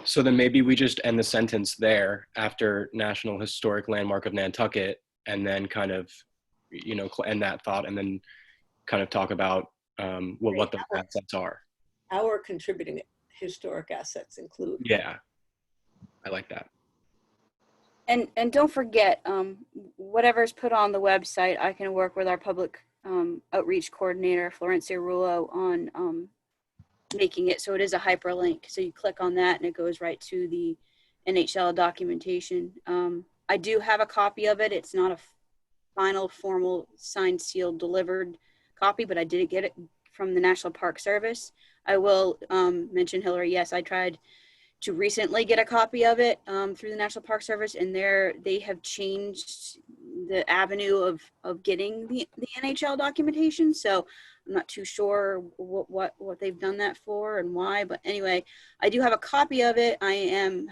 So then maybe we just end the sentence there after National Historic Landmark of Nantucket, and then kind of, end that thought, and then kind of talk about what the assets are. Our contributing historic assets include. Yeah, I like that. And don't forget, whatever's put on the website, I can work with our public outreach coordinator, Florencia Rulo, on making it so it is a hyperlink. So you click on that and it goes right to the NHL documentation. I do have a copy of it. It's not a final, formal, signed, sealed, delivered copy, but I did get it from the National Park Service. I will mention, Hillary, yes, I tried to recently get a copy of it through the National Park Service, and they have changed the avenue of getting the NHL documentation. So I'm not too sure what they've done that for and why, but anyway, I do have a copy of it. I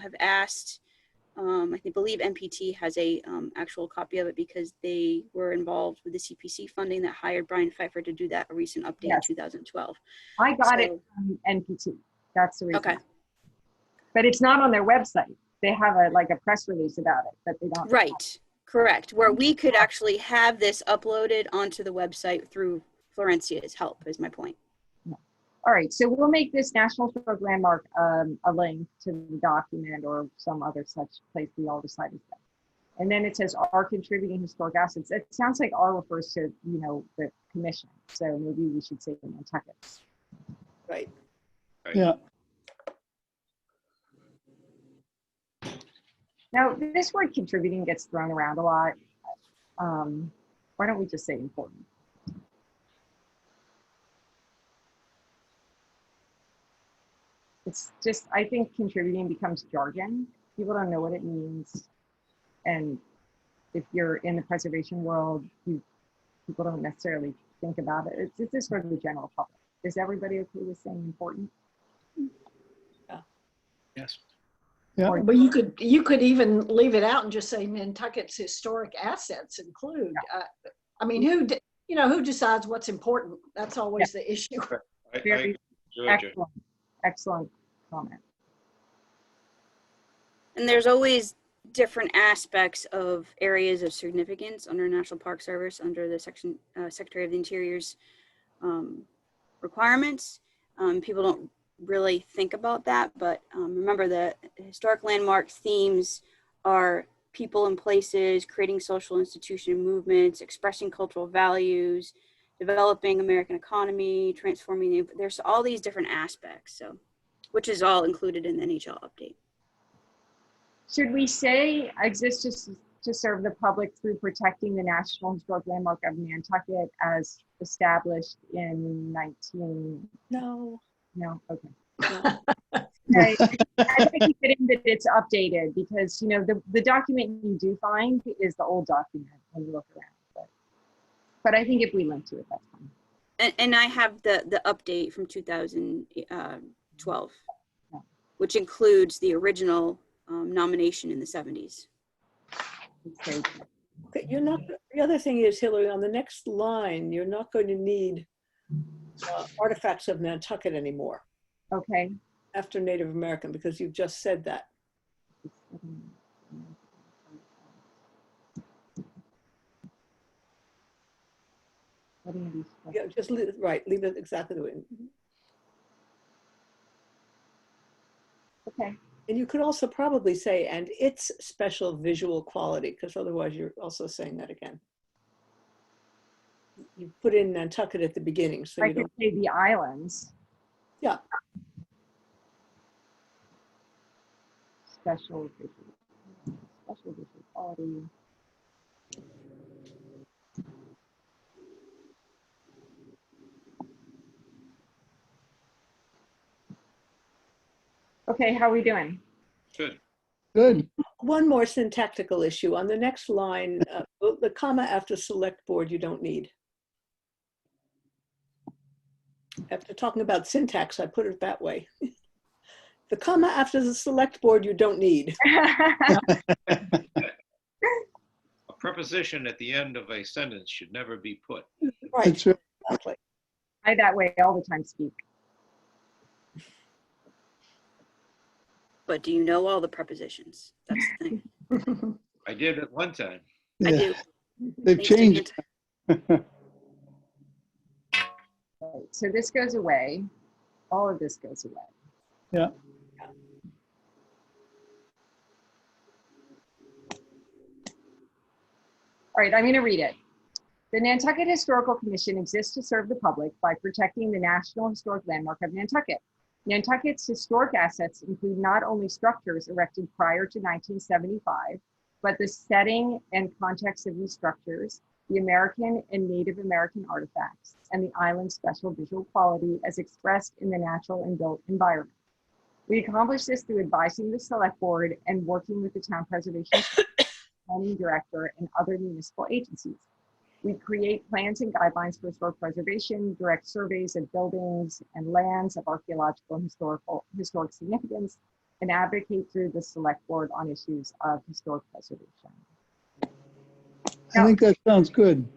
have asked, I believe NPT has a actual copy of it because they were involved with the CPC funding that hired Brian Pfeiffer to do that, a recent update in 2012. I got it from NPT. That's the reason. Okay. But it's not on their website. They have a press release about it, but they don't. Right, correct. Where we could actually have this uploaded onto the website through Florencia's help is my point. All right, so we'll make this National Historic Landmark a link to the document or some other such place we all decided that. And then it says our contributing historic assets. It sounds like R refers to, the commission. So maybe we should say Nantucket. Right. yeah. Now, this word contributing gets thrown around a lot. Why don't we just say important? It's just, I think contributing becomes jargon. People don't know what it means. And if you're in the preservation world, people don't necessarily think about it. It's just for the general public. Is everybody okay with saying important? Yeah. Yes. Yeah. But you could even leave it out and just say Nantucket's historic assets include. I mean, who decides what's important? That's always the issue. Very Georgia. excellent comment. And there's always different aspects of areas of significance under National Park Service, under the Secretary of the Interior's requirements. People don't really think about that, but remember the historic landmark themes are people and places, creating social institution movements, expressing cultural values, developing American economy, transforming there's all these different aspects, so which is all included in the NHL update. Should we say exists to serve the public through protecting the National Historic Landmark of Nantucket as established in 19? No. No, okay. No. Okay. I think keep it in that it's updated because, you know, the document you do find is the old document when you look around. But I think if we link to it, that's fine. And I have the update from 2012, which includes the original nomination in the 70s. Okay. Okay, you're not, the other thing is, Hillary, on the next line, you're not going to need artifacts of Nantucket anymore. Okay. After Native American, because you've just said that. Yeah, just leave it, right, leave it exactly the way. Okay. And you could also probably say, and its special visual quality, because otherwise you're also saying that again. You put in Nantucket at the beginning, so I you could don't. say the islands. Yeah. Special visual quality. Okay, how are we doing? Good. Good. One more syntactical issue. On the next line, the comma after select board you don't need. After talking about syntax, I put it that way. The comma after the select board you don't need. A preposition at the end of a sentence should never be put. Right. That's right. Exactly. I that way all the time speak. But do you know all the prepositions? That's the thing. I did at one time. I Yeah. do. They've Thanks to changed. Right, so this goes away. All of this goes away. Yeah. All right, I'm going to read it. The Nantucket Historical Commission exists to serve the public by protecting the National Historic Landmark of Nantucket. Nantucket's historic assets include not only structures erected prior to 1975, but the setting and context of these structures, the American and Native American artifacts, and the island's special visual quality as expressed in the natural and built environment. We accomplish this through advising the Select Board and working with the Town Preservation Planning Director and other municipal agencies. We create plans and guidelines for historic preservation, direct surveys of buildings and lands of archaeological and historic significance, and advocate through the Select Board on issues of historic preservation. I think that sounds good.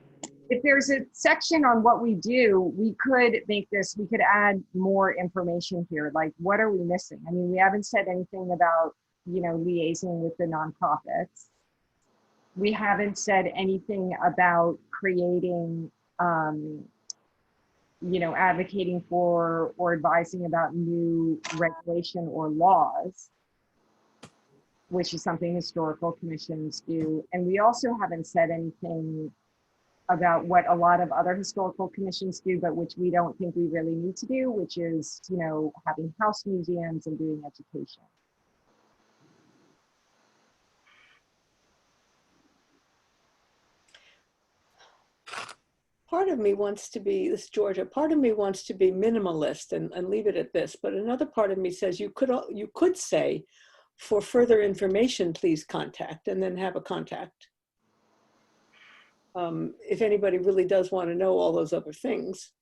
If there's a section on what we do, we could make this, we could add more information here. Like, what are we missing? I mean, we haven't said anything about, you know, liaising with the nonprofits. We haven't said anything about creating, you know, advocating for or advising about new regulation or laws, which is something historical commissions do. And we also haven't said anything about what a lot of other historical commissions do, but which we don't think we really need to do, which is, you know, having house museums and doing education. Part of me wants to be, this is Georgia, part of me wants to be minimalist and leave it at this, but another part of me says you could say, for further information, please contact, and then have a contact. If anybody really does want to know all those other things.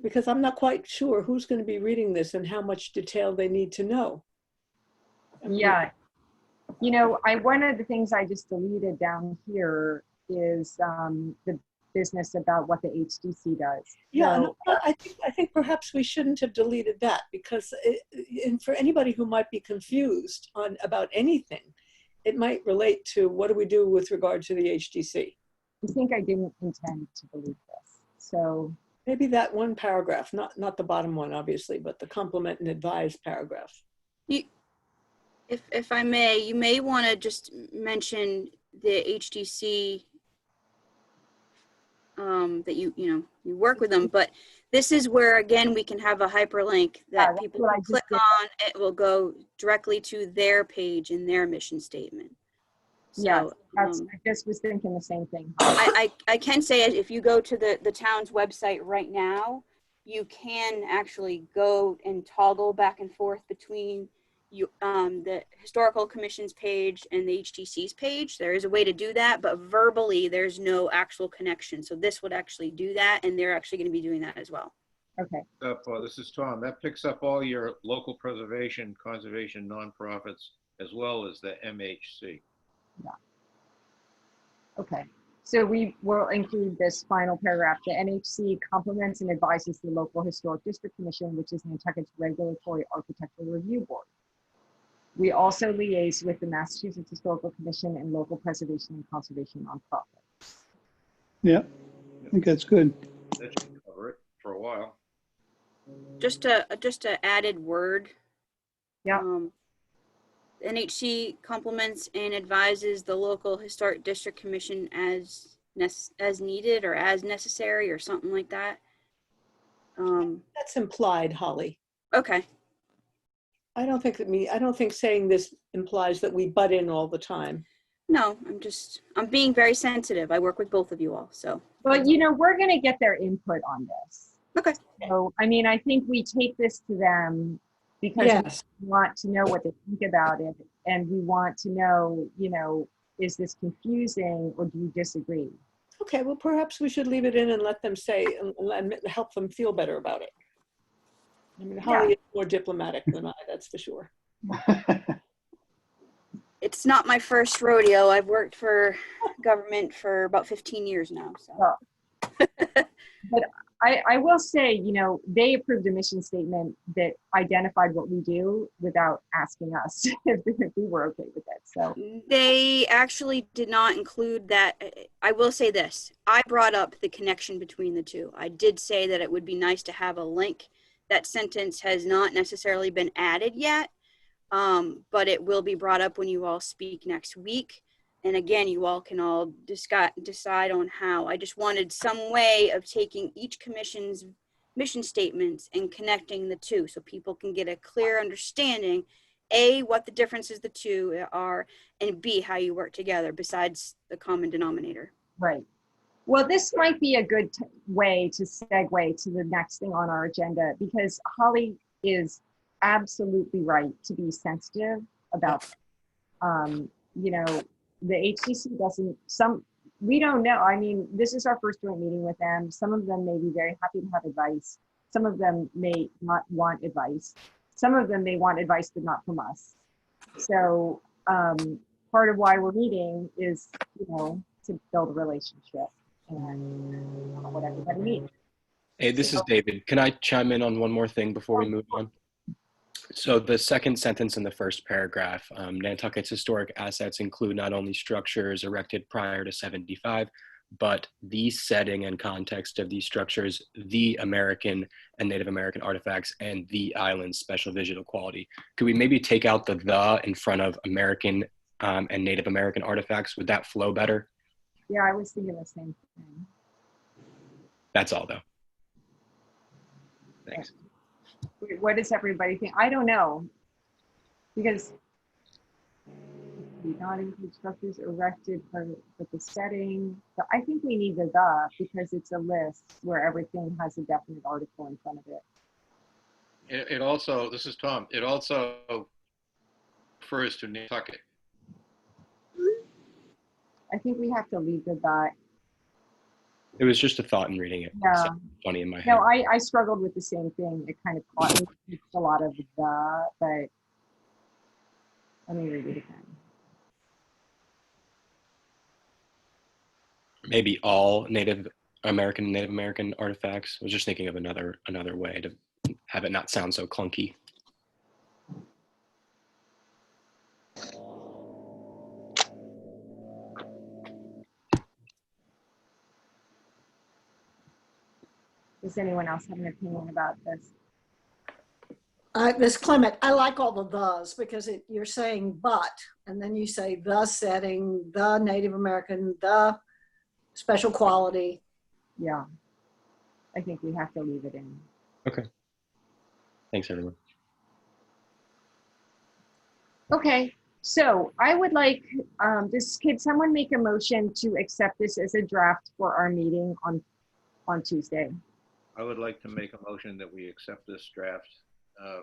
Because I'm not quite sure who's going to be reading this and how much detail they need to know. Yeah, you know, one of the things I just deleted down here is the business about what the HDC does. Yeah, So, no, I think perhaps we shouldn't have deleted that, because and for anybody who might be confused about anything, it might relate to what do we do with regard to the HDC. I think I didn't intend to delete this. So maybe that one paragraph, not the bottom one, obviously, but the complement and advise paragraph. If I may, you may want to just mention the HDC that you work with them, but this is where, again, we can have a hyperlink that that's people what I can just click did. on. It will go directly to their page in their mission statement. Yes, So I just was thinking the same thing. I can say, if you go to the town's website right now, you can actually go and toggle back and forth between the Historical Commission's page and the HTC's page. There is a way to do that, but verbally there's no actual connection. So this would actually do that, and they're actually going to be doing that as well. Okay. This is Tom. That picks up all your local preservation, conservation nonprofits, as well as the MHC. Yeah. Okay. So we will include this final paragraph. The NHC complements and advises the local historic district commission, which is Nantucket's regulatory architectural review board. We also liaise with the Massachusetts Historical Commission and local preservation and conservation nonprofits. Yeah, I think that's good. That should cover it for a while. Just a added word. Yeah. NHC complements and advises the local historic district commission as needed or as necessary or something like that. That's implied, Holly. Okay. I don't think saying this implies that we butt in all the time. No, I'm being very sensitive. I work with both of you all, so. Well, we're going to get their input on this. Okay. So, I mean, I think we take this to them because Yes. we want to know what they think about it. And we want to know, is this confusing or do you disagree? Okay, well, perhaps we should leave it in and let them say, and help them feel better about it. I mean, Holly is more diplomatic than I, that's for sure. It's not my first rodeo. I've worked for government for about 15 years now, so. But I will say, they approved a mission statement that identified what we do without asking us if we were okay with it. So they actually did not include that. I will say this. I brought up the connection between the two. I did say that it would be nice to have a link. That sentence has not necessarily been added yet, but it will be brought up when you all speak next week. And again, you all can all decide on how. I just wanted some way of taking each commission's mission statements and connecting the two so people can get a clear understanding, A, what the differences the two are, and B, how you work together besides the common denominator. Right. Well, this might be a good way to segue to the next thing on our agenda, because Holly is absolutely right to be sensitive about, the HCC we don't know. I mean, this is our first joint meeting with them. Some of them may be very happy to have advice. Some of them may not want advice. Some of them may want advice, but not from us. So part of why we're meeting is, to build a relationship and what everybody needs. Hey, this is David. Can I chime in on one more thing before we move on? So the second sentence in the first paragraph, Nantucket's historic assets include not only structures erected prior to 75, but the setting and context of these structures, the American and Native American artifacts, and the island's special visual quality. Could we maybe take out the in front of American and Native American artifacts? Would that flow better? Yeah, I was thinking the same thing. That's all though. Thanks. What does everybody think? I don't know, because not include structures erected for the setting. So I think we need the because it's a list where everything has a definite article in front of it. It also, this is Tom, it also refers to Nantucket. I think we have to leave the. It was just a thought in reading it. Yeah. It's funny in my head. No, I struggled with the same thing. It kind of caught me. It's a lot of but let me read it again. Maybe all Native American artifacts. I was just thinking of another way to have it not sound so clunky. Does anyone else have an opinion about this? Ms. Clement, I like all the thes because you're saying but, and then you say the setting, the Native American, the special quality. Yeah, I think we have to leave it in. Okay. Thanks, everyone. Okay, so I would like, could someone make a motion to accept this as a draft for our meeting on Tuesday? I would like to make a motion that we accept this draft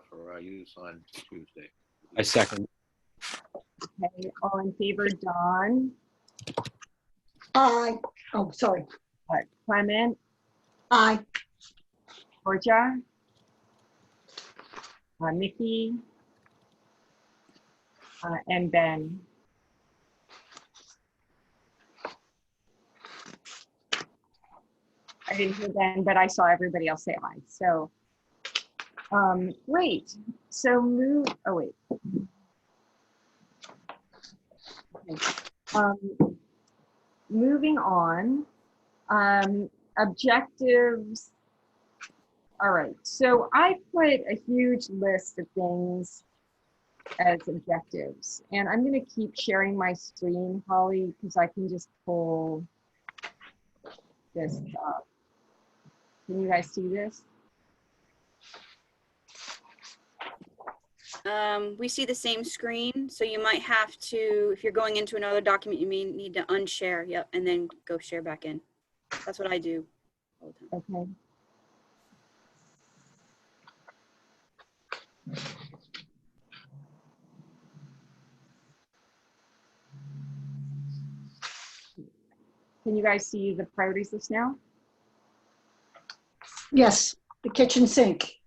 for our use on Tuesday. I second. Okay, all in favor, Don, Aye. Oh, sorry. Clement, Aye. Georgia, Nikki, and Ben. I didn't hear Ben, but I saw everybody else say aye. So, great. So oh wait. Okay. Moving on, objectives. All right, so I put a huge list of things as objectives, and I'm gonna keep sharing my screen, Holly, because I can just pull this up. Can you guys see this? We see the same screen, so you might have to, if you're going into another document, you may need to unshare, yep, and then go share back in. That's what I do all the time. Okay. Can you guys see the priorities list now? Yes, the kitchen sink.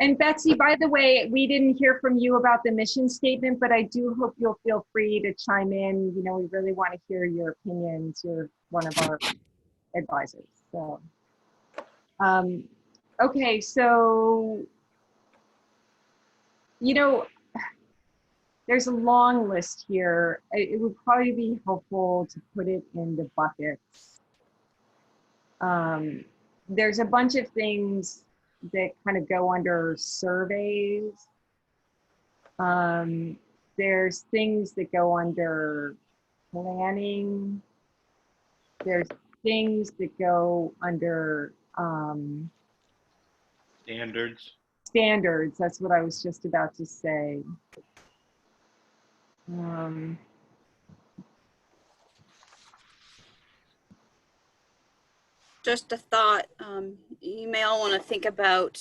And Betsy, by the way, we didn't hear from you about the mission statement, but I do hope you'll feel free to chime in. You know, we really want to hear your opinions. You're one of our advisors. So, okay, so, you know, there's a long list here. It would probably be helpful to put it into buckets. There's a bunch of things that kind of go under surveys. There's things that go under planning. There's things that go under Standards. Standards, that's what I was just about to say. Just a thought, you may all want to think about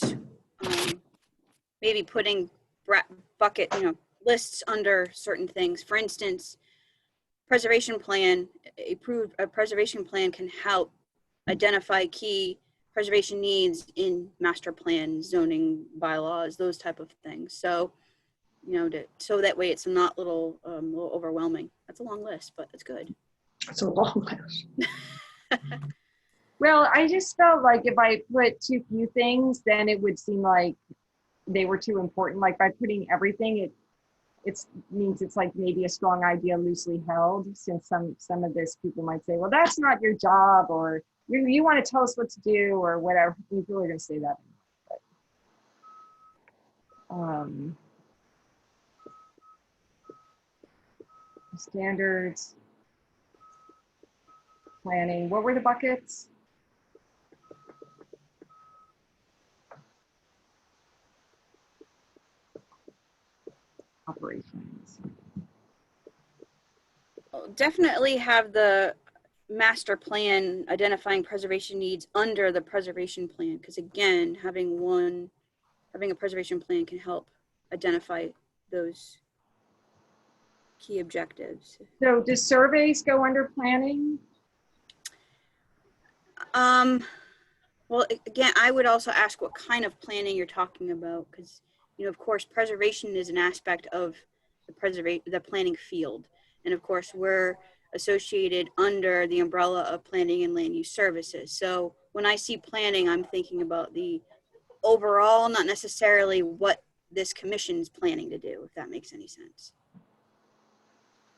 maybe putting bucket, lists under certain things. For instance, preservation plan, a preservation plan can help identify key preservation needs in master plan, zoning bylaws, those type of things. So, so that way it's not little overwhelming. That's a long list, but it's good. It's a long list. Well, I just felt like if I put too few things, then it would seem like they were too important. Like by putting everything, it means it's like maybe a strong idea loosely held, since some of this people might say, well, that's not your job, or you want to tell us what to do, or whatever. People are going to say that. But, standards, planning. What were the buckets? Operations. Definitely have the master plan identifying preservation needs under the preservation plan, because again, having a preservation plan can help identify those key objectives. So do surveys go under planning? Well, again, I would also ask what kind of planning you're talking about, because of course, preservation is an aspect of the planning field. And of course, we're associated under the umbrella of planning and land use services. So when I see planning, I'm thinking about the overall, not necessarily what this commission's planning to do, if that makes any sense.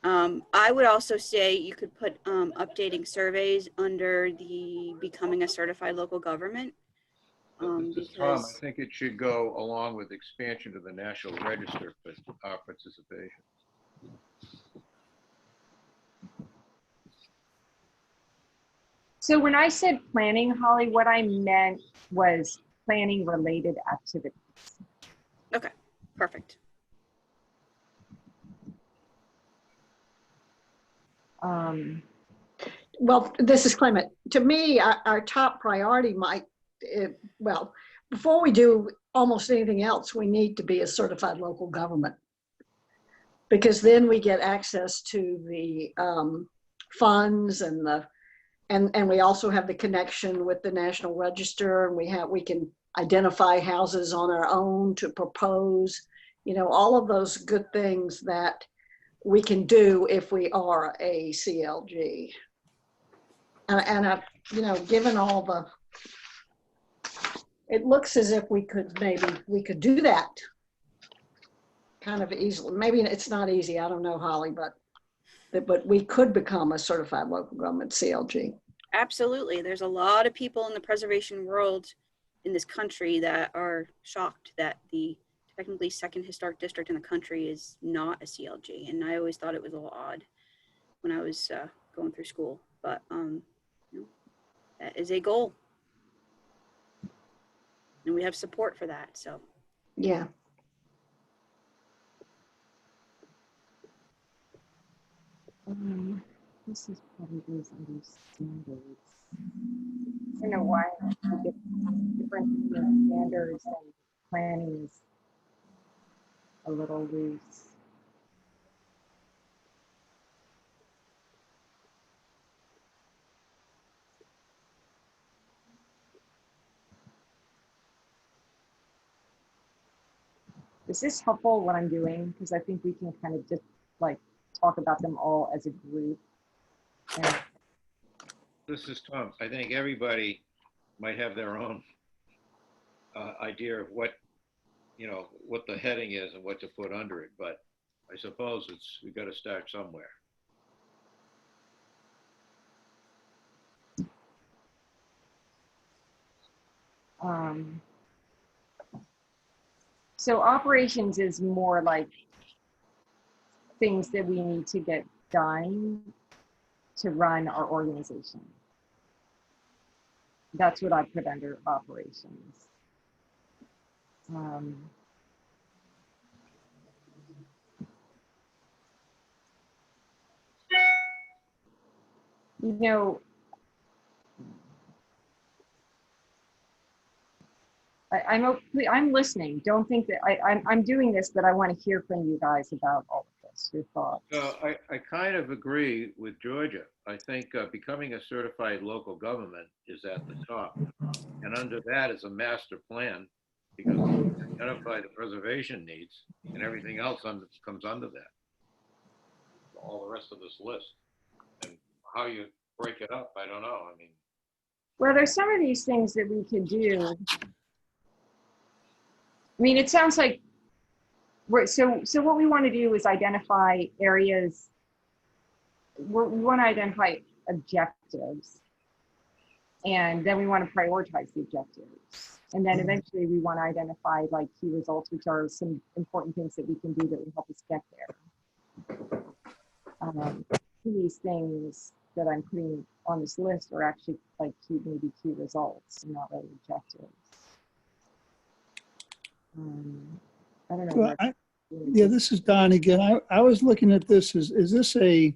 I would also say you could put updating surveys under the becoming a certified local government. This is Tom. I think it should go along with expansion to the National Register for our participation. So when I said planning, Holly, what I meant was planning related activities. Okay, perfect. Well, this is Clement. To me, our top priority might, well, before we do almost anything else, we need to be a certified local government. Because then we get access to the funds and we also have the connection with the National Register, and we can identify houses on our own to propose, you know, all of those good things that we can do if we are a CLG. And you know, given all the, it looks as if we could do that kind of easily. Maybe it's not easy, I don't know, Holly, but we could become a certified local government CLG. Absolutely. There's a lot of people in the preservation world in this country that are shocked that the technically second historic district in the country is not a CLG. And I always thought it was a little odd when I was going through school, but you know, that is a goal. And we have support for that, so. Yeah. This is probably those other standards. I don't know why we get different standards and planning is a little loose. Is this helpful what I'm doing? Because I think we can kind of just like talk about them all as a group. And This is Tom. I think everybody might have their own idea of what, you know, what the heading is and what to put under it. But I suppose we've got to start somewhere. So operations is more like things that we need to get done to run our organization. That's what I put under operations. You know, I'm listening. Don't think that I'm doing this, but I want to hear from you guys about all of this, your thoughts. I kind of agree with Georgia. I think becoming a certified local government is at the top. And under that is a master plan, because we identify the preservation needs and everything else comes under that. All the rest of this list. And how you break it up, I don't know. I mean, well, there's some of these things that we could do. I mean, it sounds like so what we want to do is identify areas. We want to identify objectives, and then we want to prioritize the objectives, and then eventually we want to identify like key results, which are some important things that we can do that will help us get there. These things that I'm putting on this list are actually like maybe key results, and not really objectives. I don't know. Well, yeah, this is Don again. I was looking at this. Is this a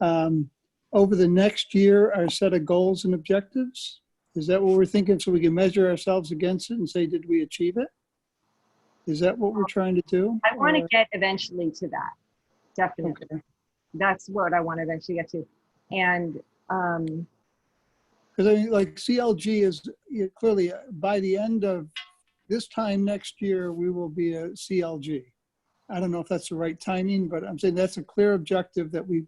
over the next year our set of goals and objectives? Is that what we're thinking, so we can measure ourselves against it and say, did we achieve it? Is that what we're trying to do? I want to get eventually to that. Definitely. Okay. That's what I want to eventually get to. And because I mean, like CLG is clearly by the end of this time next year, we will be a CLG. I don't know if that's the right timing, but I'm saying that's a clear objective that we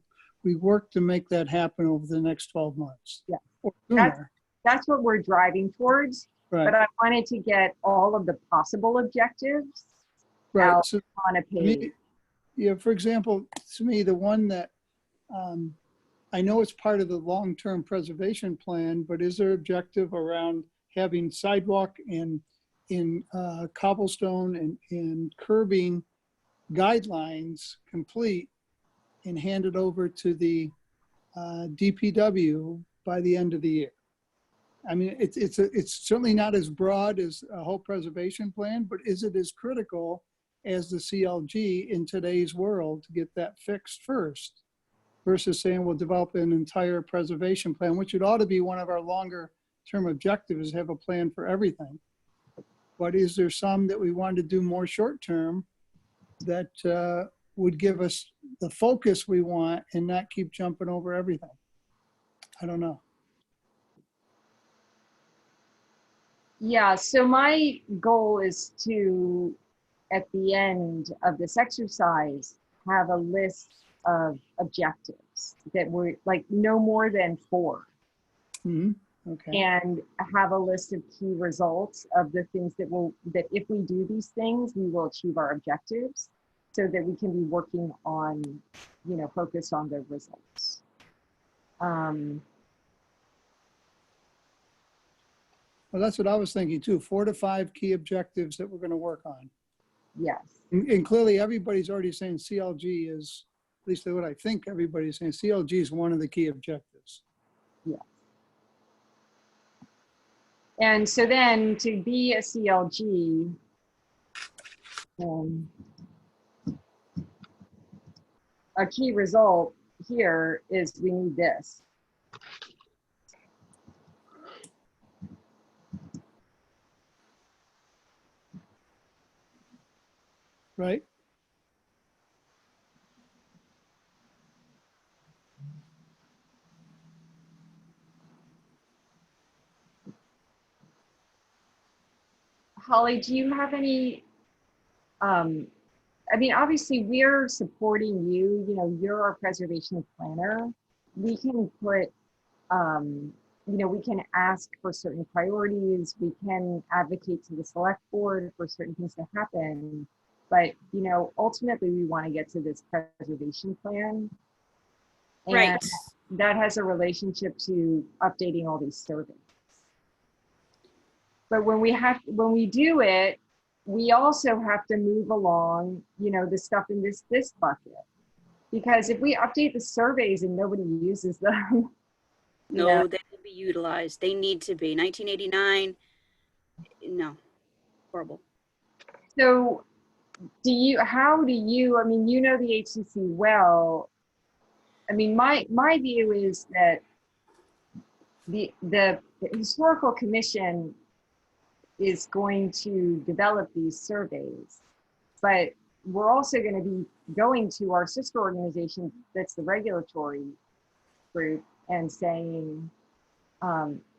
work to make that happen over the next 12 months. Yeah, or sooner. That's what we're driving towards. Right. But I wanted to get all of the possible objectives out so on a page. Yeah, for example, to me, the one that I know it's part of the long-term preservation plan, but is there objective around having sidewalk and in cobblestone and curbing guidelines complete and handed over to the DPW by the end of the year. I mean, it's certainly not as broad as a whole preservation plan, but is it as critical as the CLG in today's world to get that fixed first versus saying we'll develop an entire preservation plan, which it ought to be one of our longer term objectives, have a plan for everything. But is there some that we want to do more short term that would give us the focus we want and not keep jumping over everything? I don't know. Yeah, so my goal is to, at the end of this exercise, have a list of objectives that were like no more than 4. Mm-hmm. Okay. And have a list of key results of the things that if we do these things, we will achieve our objectives, so that we can be working on, focus on the results. Well, that's what I was thinking too. 4 to 5 key objectives that we're going to work on. Yes. And clearly everybody's already saying CLG is, at least what I think everybody's saying, CLG is one of the key objectives. Yeah. And so then to be a CLG, a key result here is we need this. Right? Holly, do you have any, I mean, obviously we're supporting you, you're our preservation planner. We can put, we can ask for certain priorities. We can advocate to the select board for certain things to happen. But, ultimately we want to get to this preservation plan. And Right. that has a relationship to updating all these surveys. But when we do it, we also have to move along, the stuff in this bucket. Because if we update the surveys and nobody uses them. No, they will be utilized. They need to be. 1989, no, horrible. So how do you, I mean, the HCC well. I mean, my view is that the historical commission is going to develop these surveys, but we're also going to be going to our sister organization that's the regulatory group and saying,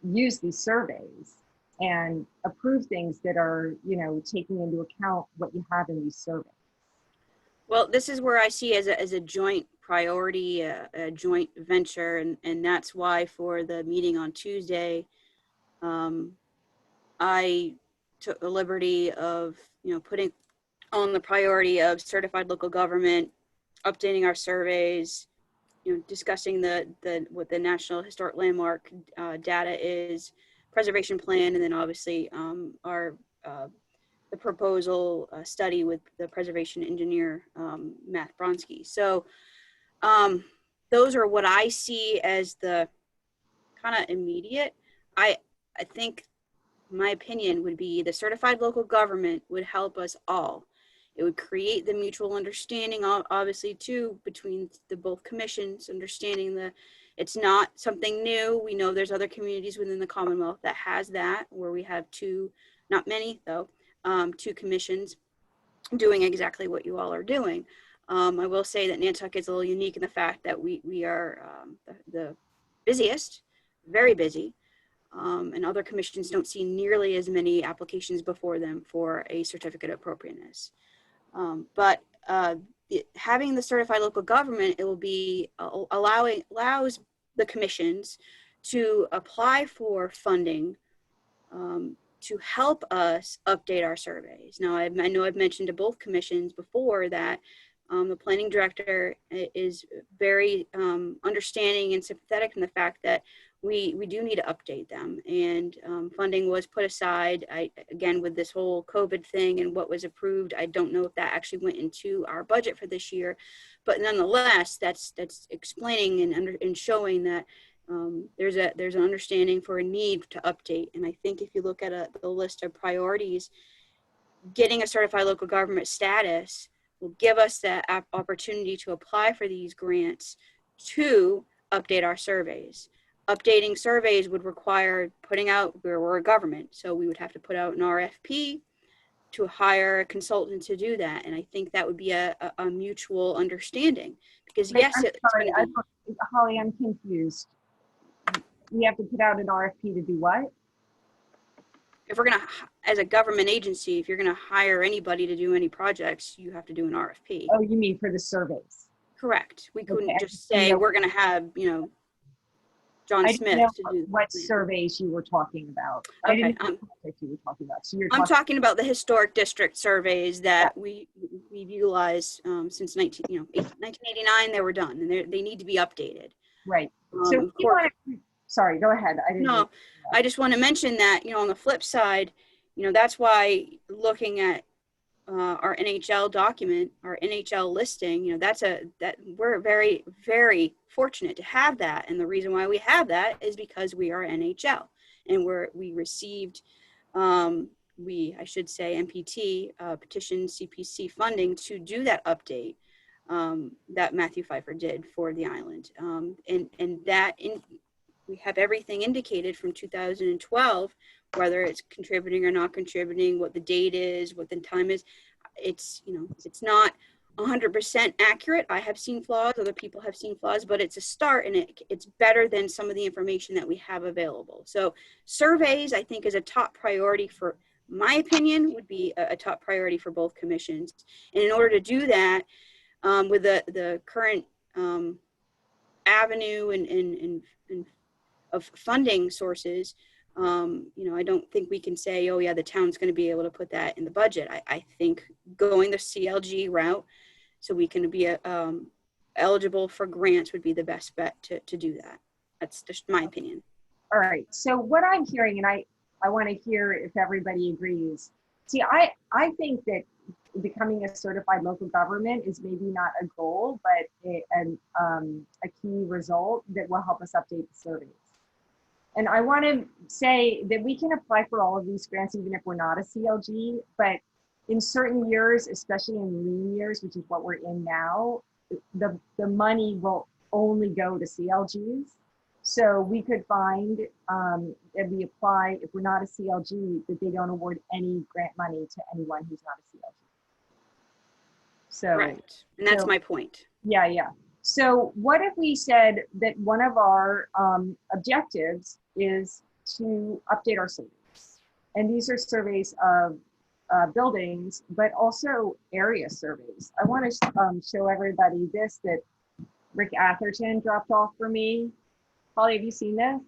use these surveys and approve things that are, taking into account what you have in these surveys. Well, this is where I see as a joint priority, a joint venture, and that's why for the meeting on Tuesday, I took the liberty of, putting on the priority of certified local government, updating our surveys, discussing what the National Historic Landmark data is, preservation plan, and then obviously the proposal study with the preservation engineer, Matt Bronsky. So those are what I see as the kind of immediate. I think my opinion would be the certified local government would help us all. It would create the mutual understanding, obviously, too, between the both commissions, understanding it's not something new. We know there's other communities within the Commonwealth that has that, where we have 2, not many though, 2 commissions doing exactly what you all are doing. I will say that Nantucket's a little unique in the fact that we are the busiest, very busy. And other commissions don't see nearly as many applications before them for a certificate of appropriateness. But having the certified local government, it will be allows the commissions to apply for funding to help us update our surveys. Now, I know I've mentioned to both commissions before that the planning director is very understanding and sympathetic in the fact that we do need to update them, and funding was put aside. Again, with this whole COVID thing and what was approved, I don't know if that actually went into our budget for this year, but nonetheless, that's explaining and showing that There's an understanding for a need to update. And I think if you look at the list of priorities, getting a certified local government status will give us that opportunity to apply for these grants to update our surveys. Updating surveys would require putting out, we're a government, so we would have to put out an RFP to hire a consultant to do that. And I think that would be a mutual understanding, because Wait, yes, I'm it's sorry, going to be, Holly, I'm confused. We have to put out an RFP to do what? if we're going to, as a government agency, if you're going to hire anybody to do any projects, you have to do an RFP. Oh, you mean for the surveys? Correct. We couldn't Okay. just say we're going to have, John I didn't Smith know to do what the- surveys you were talking about. I Okay, didn't know what projects you were talking about. So you're I'm talking about the historic district surveys that we've utilized since 1989. They were done, and they need to be updated. right. So Of course, sorry, go ahead. I didn't no, know. I just want to mention that, on the flip side, that's why looking at our NHL document, our NHL listing, that we're very, very fortunate to have that. And the reason why we have that is because we are NHL, and we received, I should say MPT, petition CPC funding to do that update that Matthew Pfeiffer did for the island. We have everything indicated from 2012, whether it's contributing or not contributing, what the date is, what the time is. It's not 100% accurate. I have seen flaws, other people have seen flaws, but it's a start, and it's better than some of the information that we have available. So surveys, I think, is a top priority for, my opinion, would be a top priority for both commissions. And in order to do that, with the current avenue and of funding sources, I don't think we can say, oh yeah, the town's going to be able to put that in the budget. I think going the CLG route, so we can be eligible for grants, would be the best bet to do that. That's just my opinion. All right. So what I'm hearing, and I want to hear if everybody agrees. See, I think that becoming a certified local government is maybe not a goal, but a key result that will help us update the surveys. And I want to say that we can apply for all of these grants even if we're not a CLG, but in certain years, especially in lean years, which is what we're in now, the money will only go to CLGs. So we could find that we apply, if we're not a CLG, that they don't award any grant money to anyone who's not a CLG. So, right. And that's my point. Yeah. So what if we said that one of our objectives is to update our surveys? And these are surveys of buildings, but also area surveys. I want to show everybody this that Rick Atherton dropped off for me. Holly, have you seen this?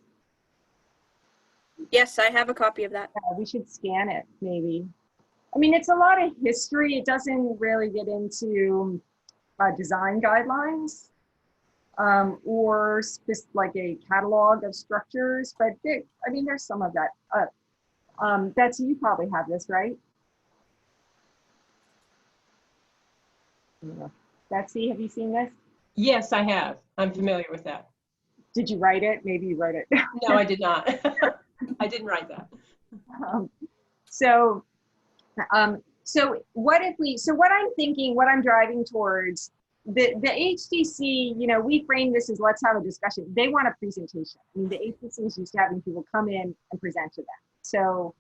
Yes, I have a copy of that. We should scan it, maybe. I mean, it's a lot of history. It doesn't really get into design guidelines or like a catalog of structures, but there's some of that. Betsy, you probably have this, right? Betsy, have you seen this? Yes, I have. I'm familiar with that. Did you write it? Maybe you wrote it. No, I did not. I didn't write that. So what I'm thinking, what I'm driving towards, the HDC, we frame this as let's have a discussion. They want a presentation. I mean, the HDC is used to having people come in and present to them. So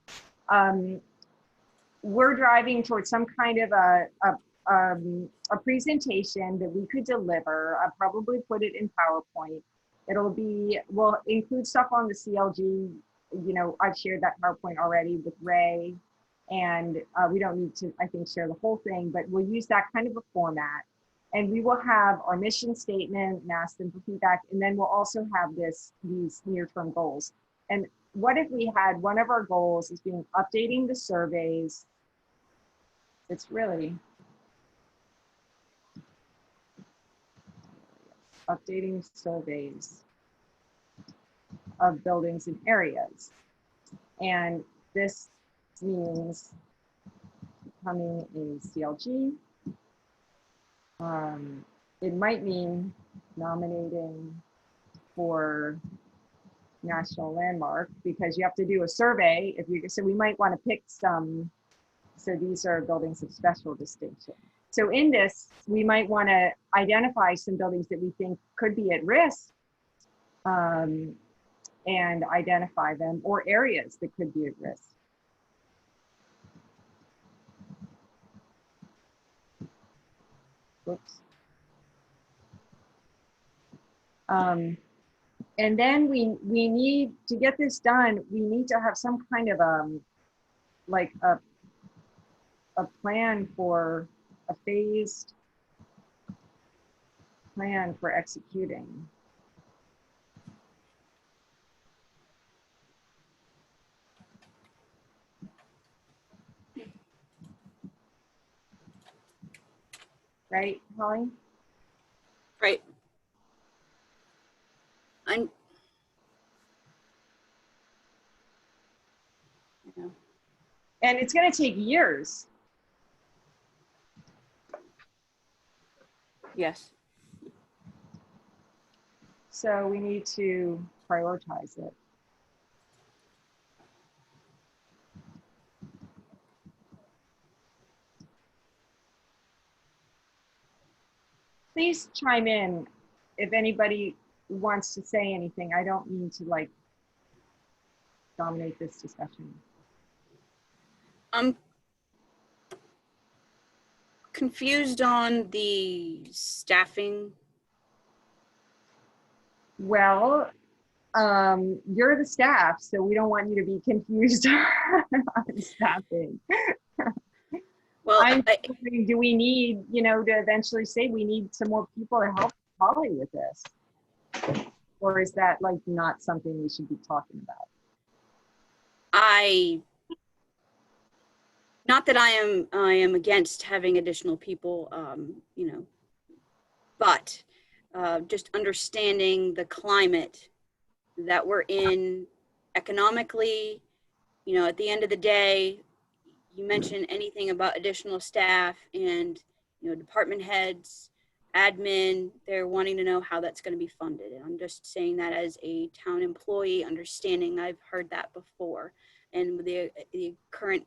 we're driving towards some kind of a presentation that we could deliver. I'll probably put it in PowerPoint. We'll include stuff on the CLG. I've shared that PowerPoint already with Ray, and we don't need to, I think, share the whole thing, but we'll use that kind of a format. And we will have our mission statement and ask them for feedback. And then we'll also have these near-term goals. And what if we had one of our goals is being updating the surveys? It's really updating surveys of buildings and areas. And this means becoming a CLG. It might mean nominating for national landmark because you have to do a survey if you, so we might want to pick some, so these are buildings of special distinction. So in this, we might want to identify some buildings that we think could be at risk and identify them, or areas that could be at risk. Whoops. And then we need to get this done. We need to have some kind of like a plan for a phased plan for executing. Right, Holly? Right. Yeah. And it's going to take years. Yes. So we need to prioritize it. Please chime in if anybody wants to say anything. I don't mean to like dominate this discussion. I'm confused on the staffing. Well, you're the staff, so we don't want you to be confused on staffing. Well, I'm wondering, do we need, you know, to eventually say we need some more people to help Holly with this? Or is that like not something we should be talking about? Not that I am against having additional people, you know, but just understanding the climate that we're in economically, you know, at the end of the day, you mention anything about additional staff and, you know, department heads, admin, they're wanting to know how that's going to be funded. And I'm just saying that as a town employee, understanding I've heard that before. And with the current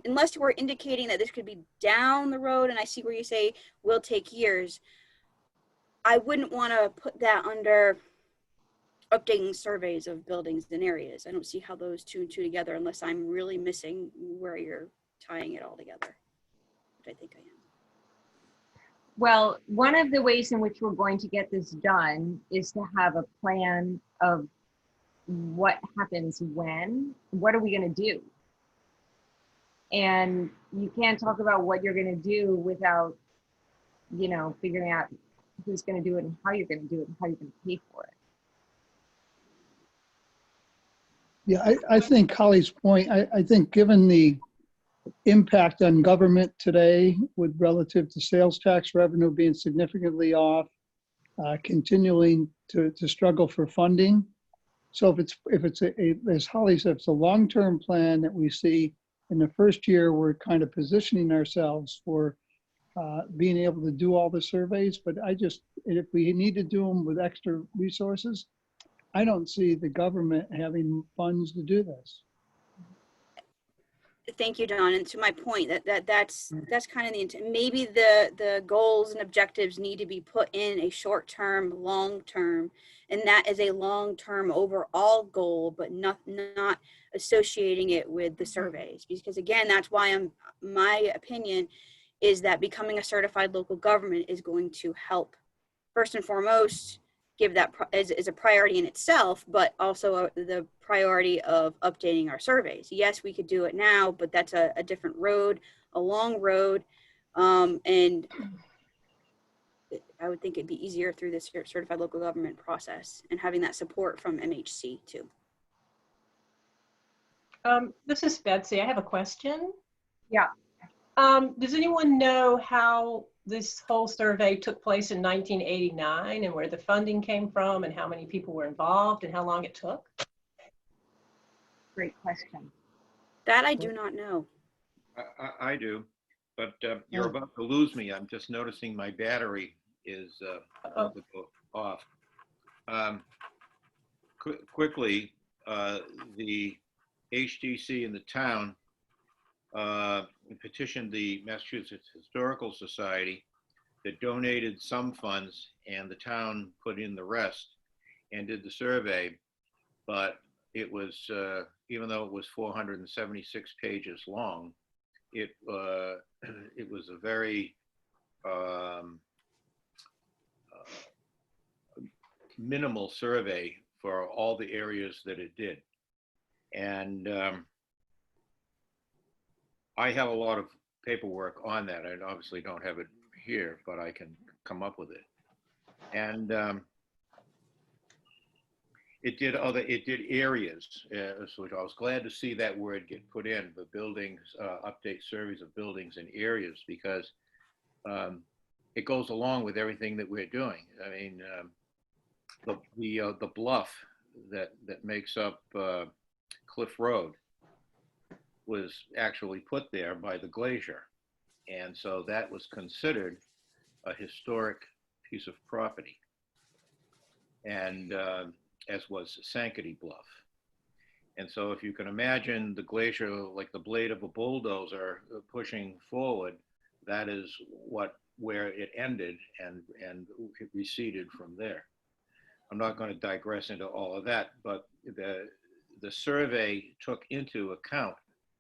unless we're indicating that this could be down the road, and I see where you say will take years, I wouldn't want to put that under updating surveys of buildings and areas. I don't see how those two and two together unless I'm really missing where you're tying it all together, which I think I am. Well, one of the ways in which we're going to get this done is to have a plan of what happens when, what are we going to do? And you can't talk about what you're going to do without, you know, figuring out who's going to do it and how you're going to do it and how you're going to pay for it. Yeah, I think Holly's point, I think given the impact on government today with relative to sales tax revenue being significantly off, continuing to struggle for funding. So if it's as Holly said, it's a long-term plan that we see in the first year, we're kind of positioning ourselves for being able to do all the surveys, but if we need to do them with extra resources, I don't see the government having funds to do this. Thank you, Don. And to my point, that's kind of the intent. Maybe the goals and objectives need to be put in a short-term, long-term, and that is a long-term overall goal, but not associating it with the surveys. Because again, that's why my opinion is that becoming a certified local government is going to help, first and foremost, give that as a priority in itself, but also the priority of updating our surveys. Yes, we could do it now, but that's a different road, a long road. And I would think it'd be easier through this certified local government process and having that support from MHC too. This is Betsy. I have a question. Yeah. Does anyone know how this whole survey took place in 1989 and where the funding came from and how many people were involved and how long it took? Great question. That I do not know. I do, but you're about to lose me. I'm just noticing my battery is off. quickly, the HDC and the town petitioned the Massachusetts Historical Society that donated some funds, and the town put in the rest and did the survey. But it was, even though it was 476 pages long, it was a very minimal survey for all the areas that it did. And I have a lot of paperwork on that. I obviously don't have it here, but I can come up with it. And it did areas, so I was glad to see that word get put in, the buildings, update surveys of buildings and areas, because it goes along with everything that we're doing. I mean, the bluff that makes up Cliff Road was actually put there by the glacier. And so that was considered a historic piece of property. And as was Sankaty Bluff. And so if you can imagine the glacier like the blade of a bulldozer pushing forward, that is where it ended, and it receded from there. I'm not going to digress into all of that, but the survey took into account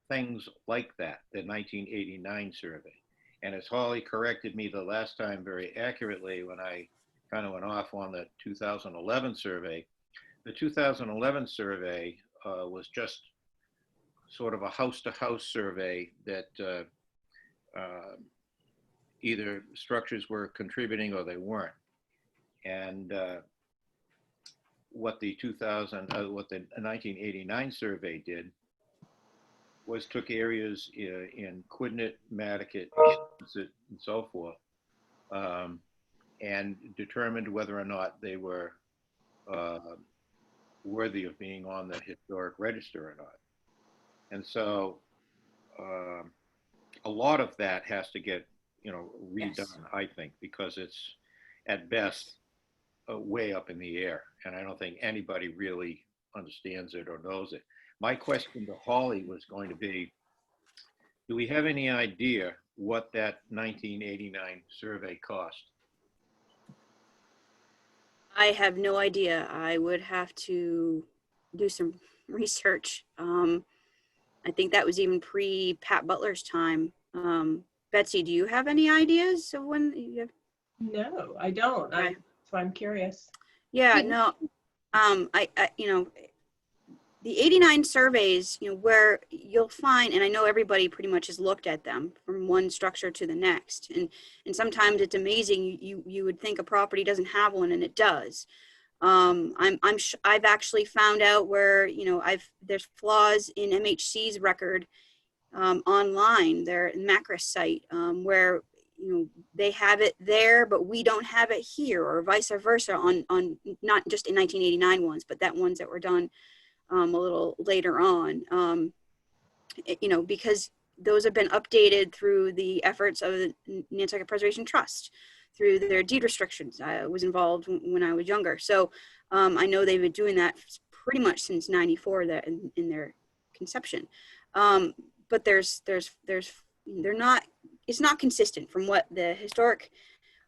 things like that, the 1989 survey. And as Holly corrected me the last time very accurately when I kind of went off on the 2011 survey, the 2011 survey was just sort of a house-to-house survey that either structures were contributing or they weren't. And what the 1989 survey did was took areas in Quidnet, Nantucket, and so forth, and determined whether or not they were worthy of being on the historic register or not. And so a lot of that has to get, redone, yes, I think, because it's at best way up in the air. And I don't think anybody really understands it or knows it. My question to Holly was going to be, do we have any idea what that 1989 survey cost? I have no idea. I would have to do some research. I think that was even pre Pat Butler's time. Betsy, do you have any ideas of when you have? No, I don't. Okay. So I'm curious. Yeah, no, I the 89 surveys, where you'll find, and I know everybody pretty much has looked at them from one structure to the next. And sometimes it's amazing. You would think a property doesn't have one, and it does. I've actually found out where, there's flaws in MHC's record online, their Macris site, where, they have it there, but we don't have it here, or vice versa on not just in 1989 ones, but that ones that were done a little later on, because those have been updated through the efforts of the Nantucket Preservation Trust, through their deed restrictions. I was involved when I was younger. So I know they've been doing that pretty much since '94 that in their conception. But it's not consistent from what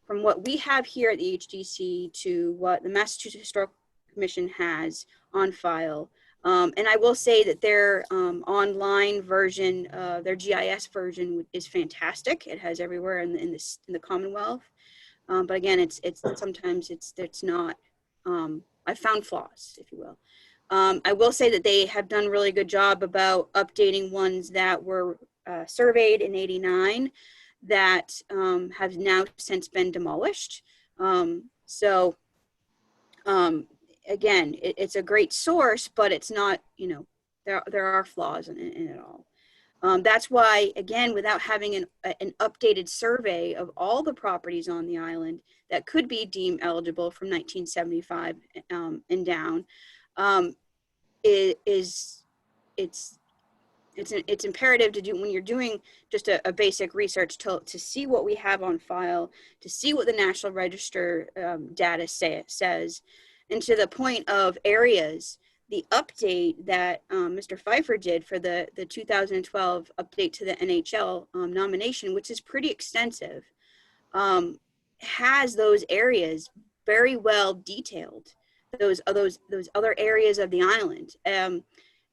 from what we have here at the HDC to what the Massachusetts Historical Commission has on file. And I will say that their online version, their GIS version, is fantastic. It has everywhere in the Commonwealth. But again, it's sometimes it's not. I found flaws, if you will. I will say that they have done a really good job about updating ones that were surveyed in '89 that have now since been demolished. Again, it's a great source, but it's not, there are flaws in it all. That's why, again, without having an updated survey of all the properties on the island that could be deemed eligible from 1975 and down, it's imperative to do, when you're doing just a basic research, to see what we have on file, to see what the National Register data says, And to the point of areas, the update that Mr. Pfeiffer did for the 2012 update to the NHL nomination, which is pretty extensive, has those areas very well detailed. Those other areas of the island,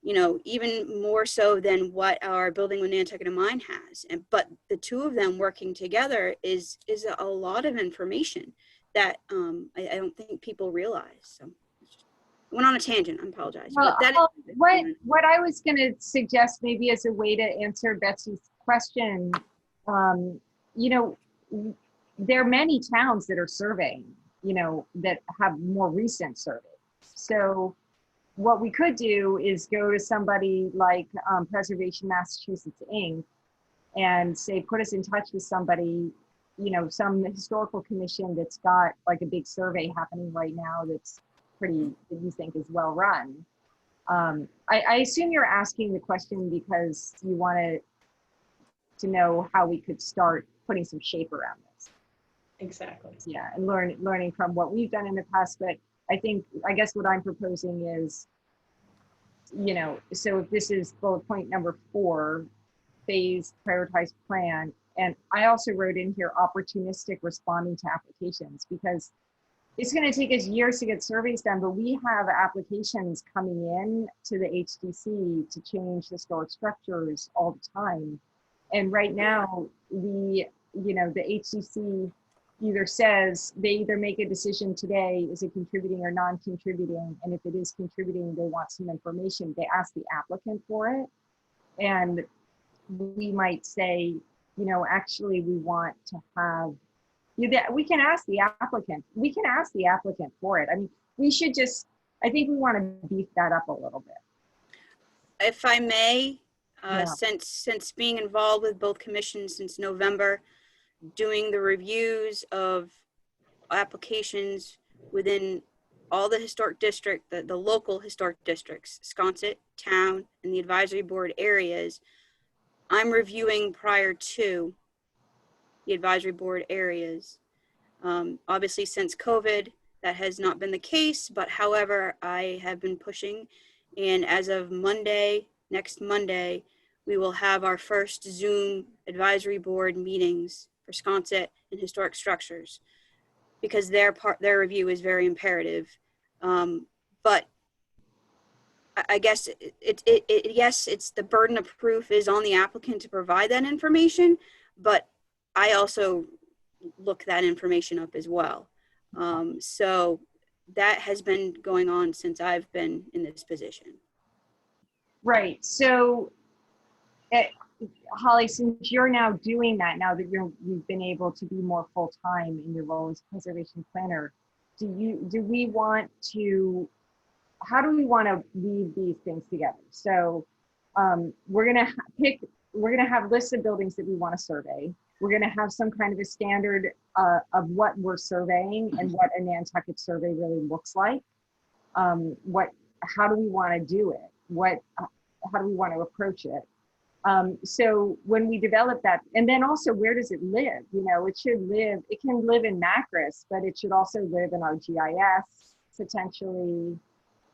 you know, even more so than what our Building with Nantucket in Mind has. But the two of them working together is a lot of information that I don't think people realize. So I went on a tangent. I apologize. Well, But that what I was going to suggest maybe as a way to answer Betsy's question, you know, there are many towns that are surveying, you know, that have more recent surveys. So what we could do is go to somebody like Preservation Massachusetts Inc. and say, put us in touch with somebody, you know, some historical commission that's got like a big survey happening right now that's pretty, that you think is well run. I assume you're asking the question because you wanted to know how we could start putting some shape around this. Exactly. Yeah, and learning from what we've done in the past. But I guess what I'm proposing is, you know, so if this is bullet point number 4, phased prioritized plan, and I also wrote in here opportunistic responding to applications, because it's going to take us years to get surveys done, but we have applications coming in to the HDC to change historic structures all the time. And right now, you know, the HDC either says, they either make a decision today, is it contributing or non-contributing? And if it is contributing, they want some information. They ask the applicant for it. And we might say, you know, actually we want to have, we can ask the applicant. We can ask the applicant for it. I mean, we should just, I think we want to beef that up a little bit. if I may, Yeah. since being involved with both commissions since November, doing the reviews of applications within all the historic district, the local historic districts, Sconset, Town, and the advisory board areas, I'm reviewing prior to the advisory board areas. Obviously, since COVID, that has not been the case, but however, I have been pushing, and as of Monday, next Monday, we will have our first Zoom advisory board meetings for Sconset and historic structures, because their review is very imperative. But I guess yes, it's the burden of proof is on the applicant to provide that information, but I also look that information up as well. So that has been going on since I've been in this position. Right. So, Holly, since you're now doing that, now that you've been able to be more full-time in your role as preservation planner, do we want to, how do we want to weave these things together? So we're going to have lists of buildings that we want to survey. We're going to have some kind of a standard of what we're surveying and what a Nantucket survey really looks like. How do we want to do it? How do we want to approach it? So when we develop that, and then also where does it live? You know, it can live in Macris, but it should also live in our GIS potentially.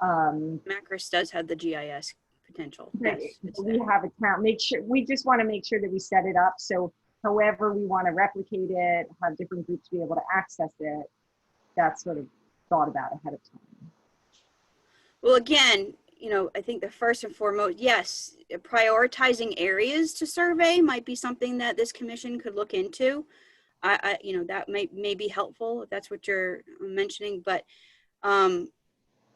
Macris does have the GIS potential. Right. Yes, We have a count. We just want to make sure that we set it up so however we want to replicate it, have different groups be able to access it. That's sort of thought about ahead of time. Well, again, you know, I think the first and foremost, yes, prioritizing areas to survey might be something that this commission could look into. You know, that may be helpful if that's what you're mentioning. But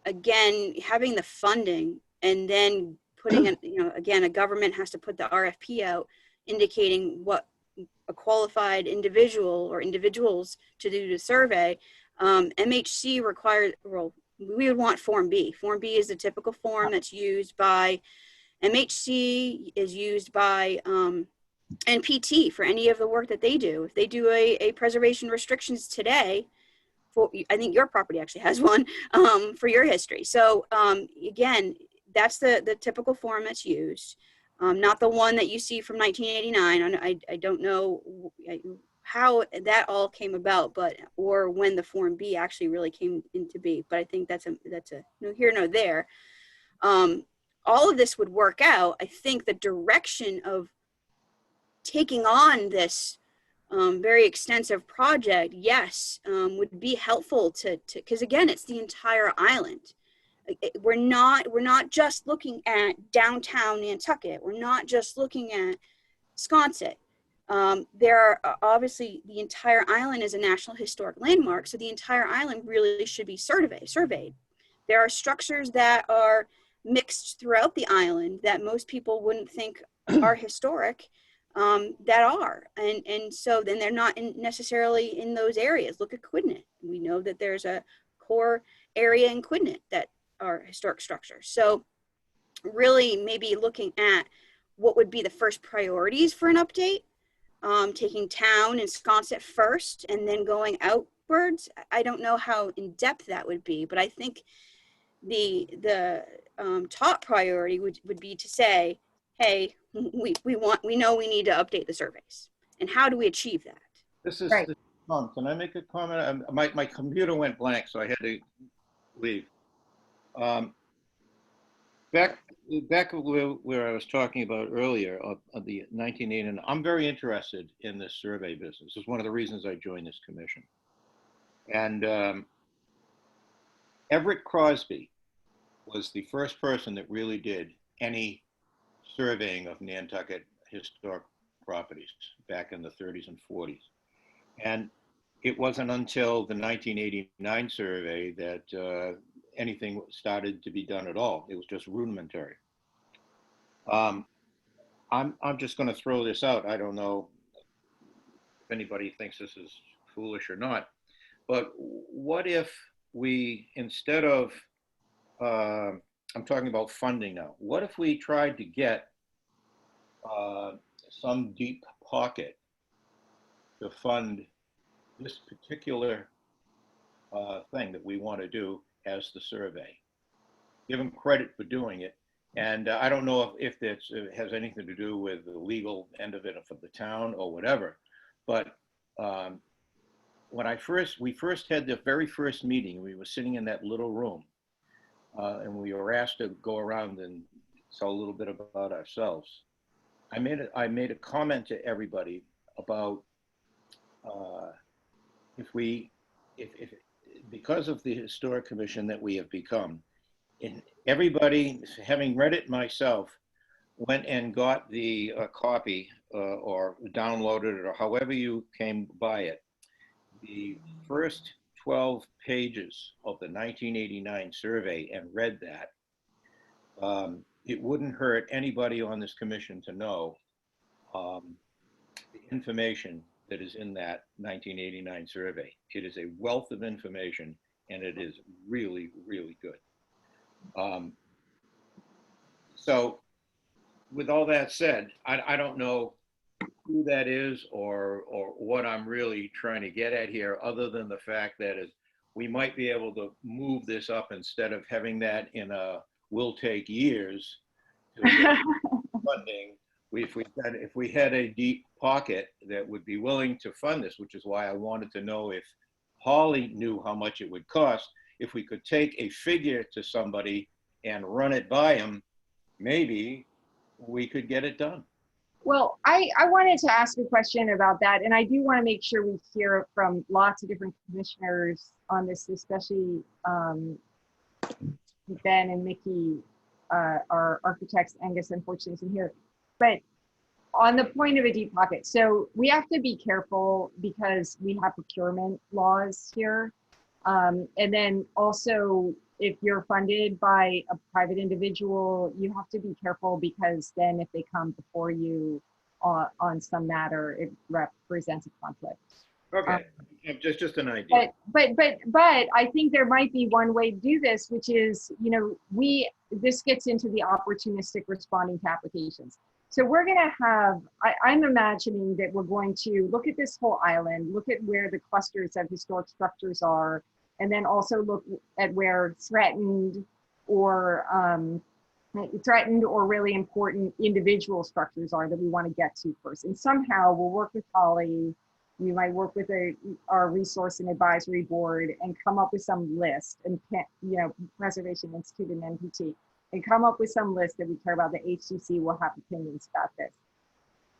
again, having the funding and then putting in, you know, again, a government has to put the RFP out indicating what a qualified individual or individuals to do the survey. MHC requires, well, we would want Form B. Form B is the typical form that's used by MHC, is used by NPT for any of the work that they do. If they do a preservation restrictions today, I think your property actually has one for your history. So again, that's the typical form that's used, not the one that you see from 1989. I don't know how that all came about, or when the Form B actually really came into be. But I think that's a no here, no there. All of this would work out. I think the direction of taking on this very extensive project, yes, would be helpful to because again, it's the entire island. We're not just looking at downtown Nantucket. We're not just looking at Sconset. There are obviously the entire island is a National Historic Landmark, so the entire island really should be surveyed. There are structures that are mixed throughout the island that most people wouldn't think are historic, that are, and so then they're not necessarily in those areas. Look at Quidnet. We know that there's a core area in Quidnet that are historic structures. So really maybe looking at what would be the first priorities for an update, taking town and Sconset first and then going outwards. I don't know how in depth that would be, but I think the top priority would be to say, hey, we know we need to update the surveys, and how do we achieve that? This is, Right. Can I make a comment? My computer went blank, so I had to leave. Back where I was talking about earlier of the 1980, and I'm very interested in this survey business. It's one of the reasons I joined this commission. And Everett Crosby was the first person that really did any surveying of Nantucket historic properties back in the 30s and 40s. And it wasn't until the 1989 survey that anything started to be done at all. It was just rudimentary. I'm just going to throw this out. I don't know if anybody thinks this is foolish or not, but what if we, instead of, I'm talking about funding now, what if we tried to get some deep pocket to fund this particular thing that we want to do as the survey? Give them credit for doing it. And I don't know if it has anything to do with the legal end of it for the town or whatever, but when we first had the very first meeting, we were sitting in that little room and we were asked to go around and tell a little bit about ourselves. I made a comment to everybody about because of the Historic Commission that we have become, and everybody, having read it myself, went and got the copy or downloaded it or however you came by it. The first 12 pages of the 1989 survey and read that, it wouldn't hurt anybody on this commission to know the information that is in that 1989 survey. It is a wealth of information and it is really, really good. So with all that said, I don't know who that is or what I'm really trying to get at here, other than the fact that we might be able to move this up instead of having that in a will take years to get funding. If we had a deep pocket that would be willing to fund this, which is why I wanted to know if Holly knew how much it would cost, if we could take a figure to somebody and run it by them, maybe we could get it done. Well, I wanted to ask a question about that, and I do want to make sure we hear from lots of different commissioners on this, especially Ben and Mickey, our architects. Angus, unfortunately, isn't here. But on the point of a deep pocket, so we have to be careful because we have procurement laws here. And then also, if you're funded by a private individual, you have to be careful because then if they come before you on some matter, it represents a conflict. Okay, just an idea. But I think there might be one way to do this, which is, this gets into the opportunistic responding to applications. So we're going to have, I'm imagining that we're going to look at this whole island, look at where the clusters of historic structures are, and then also look at where threatened or really important individual structures are that we want to get to first. And somehow we'll work with Holly You might work with our resource and advisory board and come up with some list, and Preservation Institute and NPT, and come up with some list that we care about. The HCC will have opinions about this.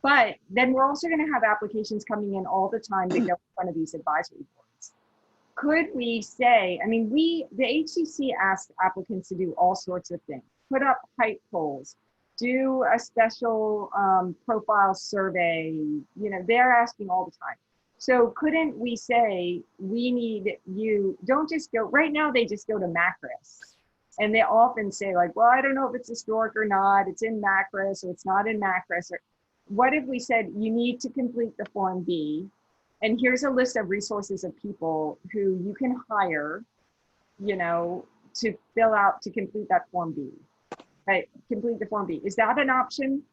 But then we're also going to have applications coming in all the time that go in front of these advisory boards. Could we say, I mean, the HCC asked applicants to do all sorts of things, put up height poles, do a special profile survey, they're asking all the time. So couldn't we say, we need you, don't just go, right now they just go to Macris. And they often say like, well, I don't know if it's historic or not, it's in Macris or it's not in Macris. Or what if we said, you need to complete the Form B, and here's a list of resources of people who you can hire, to fill out, to complete that Form B, right? Complete the Form B. Is that an option?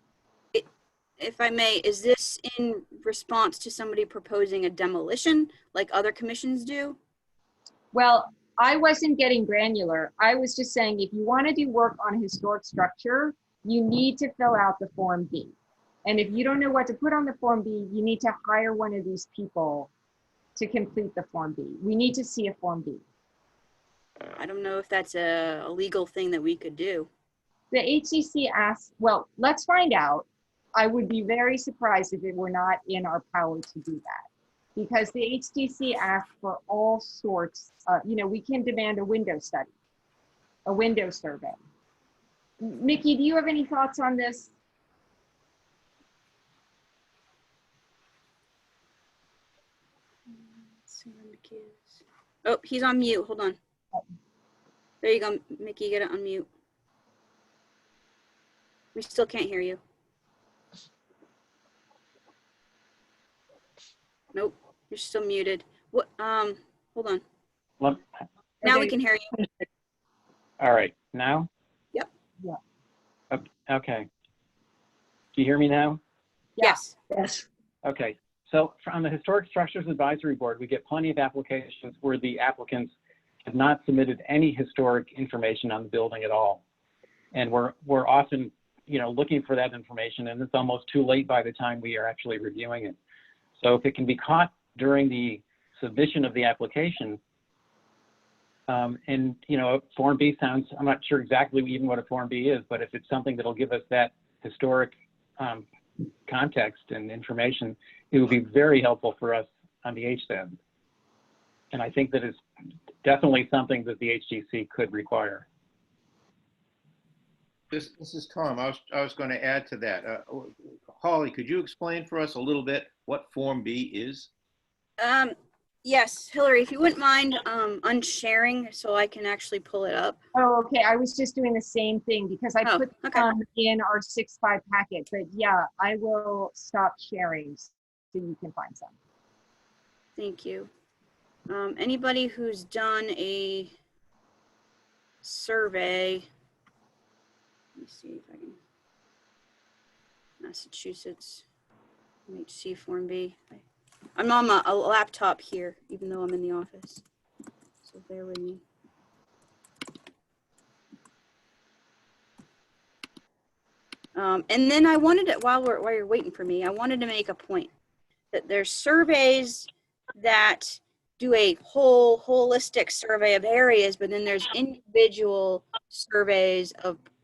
If I may, is this in response to somebody proposing a demolition like other commissions do? Well, I wasn't getting granular. I was just saying, if you want to do work on a historic structure, you need to fill out the Form B. And if you don't know what to put on the Form B, you need to hire one of these people to complete the Form B. We need to see a Form B. I don't know if that's a legal thing that we could do. The HCC asked, well, let's find out. I would be very surprised if it were not in our power to do that, because the HCC asked for all sorts of, we can demand a window study, a window survey. Mickey, do you have any thoughts on this? Oh, he's on mute. Hold on. There you go, Mickey. Get it on mute. We still can't hear you. Nope, you're still muted. What? Hold on. Well, Now we can hear you. all right, now? Yep. Yeah. Okay. Do you hear me now? Yes. Yes. Okay, so from the Historic Structures Advisory Board, we get plenty of applications where the applicants have not submitted any historic information on the building at all. And we're often, looking for that information, and it's almost too late by the time we are actually reviewing it. So if it can be caught during the submission of the application, and Form B sounds, I'm not sure exactly even what a Form B is, but if it's something that'll give us that historic context and information, it would be very helpful for us on the HSED. And I think that is definitely something that the HGC could require. This is Tom. I was going to add to that. Holly, could you explain for us a little bit what Form B is? Yes, Hillary, if you wouldn't mind unsharing so I can actually pull it up. Oh, okay. I was just doing the same thing because I put them in our 6.5 packet. But yeah, I will stop sharing so you can find some. Thank you. Anybody who's done a survey, let me see if I can, Massachusetts, MHC Form B. I'm on a laptop here, even though I'm in the office, so bear with me. And then I wanted to, while you're waiting for me, I wanted to make a point that there's surveys that do a holistic survey of areas, but then there's individual surveys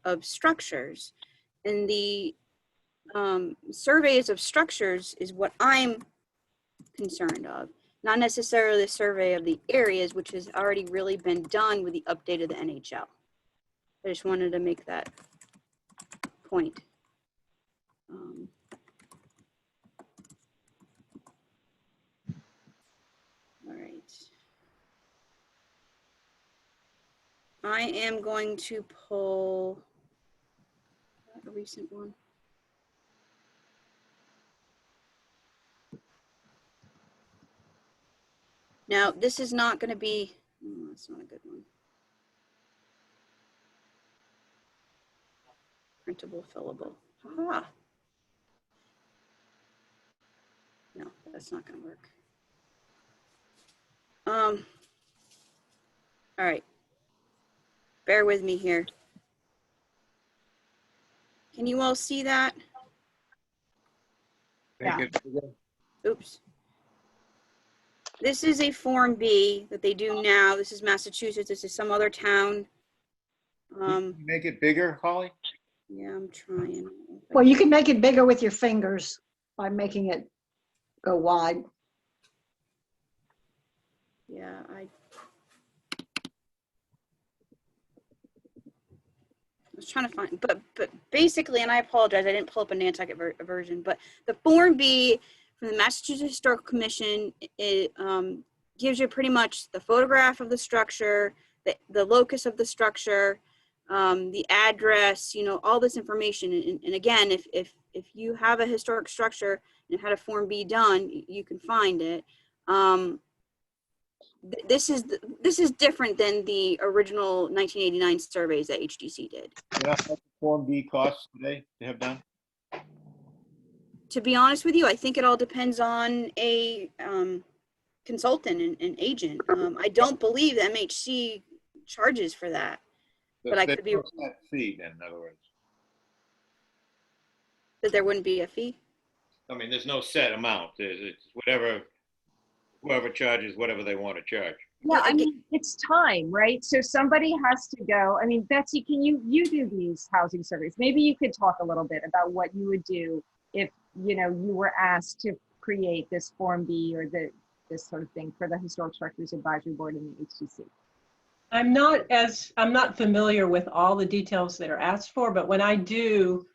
of structures. And the surveys of structures is what I'm concerned of, not necessarily the survey of the areas, which has already really been done with the update of the NHL. I just wanted to make that point. All right. I am going to pull a recent one. Now, this is not going to be, oh, that's not a good one. Printable, fillable. Aha. No, that's not going to work. All right. Bear with me here. Can you all see that? Yeah. Oops. This is a Form B that they do now. This is Massachusetts. This is some other town. Can you make it bigger, Holly? Yeah, I'm trying. Well, you can make it bigger with your fingers by making it go wide. Yeah, I was trying to find, but basically, and I apologize, I didn't pull up a Nantucket version, but the Form B from the Massachusetts Historical Commission, it gives you pretty much the photograph of the structure, the locus of the structure, the address, you know, all this information. And again, if you have a historic structure and had a Form B done, you can find it. This is different than the original 1989 surveys that HDC did. You know how much Form B costs today to have done? To be honest with you, I think it all depends on a consultant and agent. I don't believe the MHC charges for that, but I could be There's no set fee then, in other words. that there wouldn't be a fee. I mean, there's no set amount. It's whatever, whoever charges whatever they want to charge. Yeah, I mean, it's time, right? So somebody has to go. I mean, Betsy, can you do these housing surveys? Maybe you could talk a little bit about what you would do if, you know, you were asked to create this Form B or this sort of thing for the Historic Structures Advisory Board and the HTC. I'm not familiar with all the details that are asked for, but when I do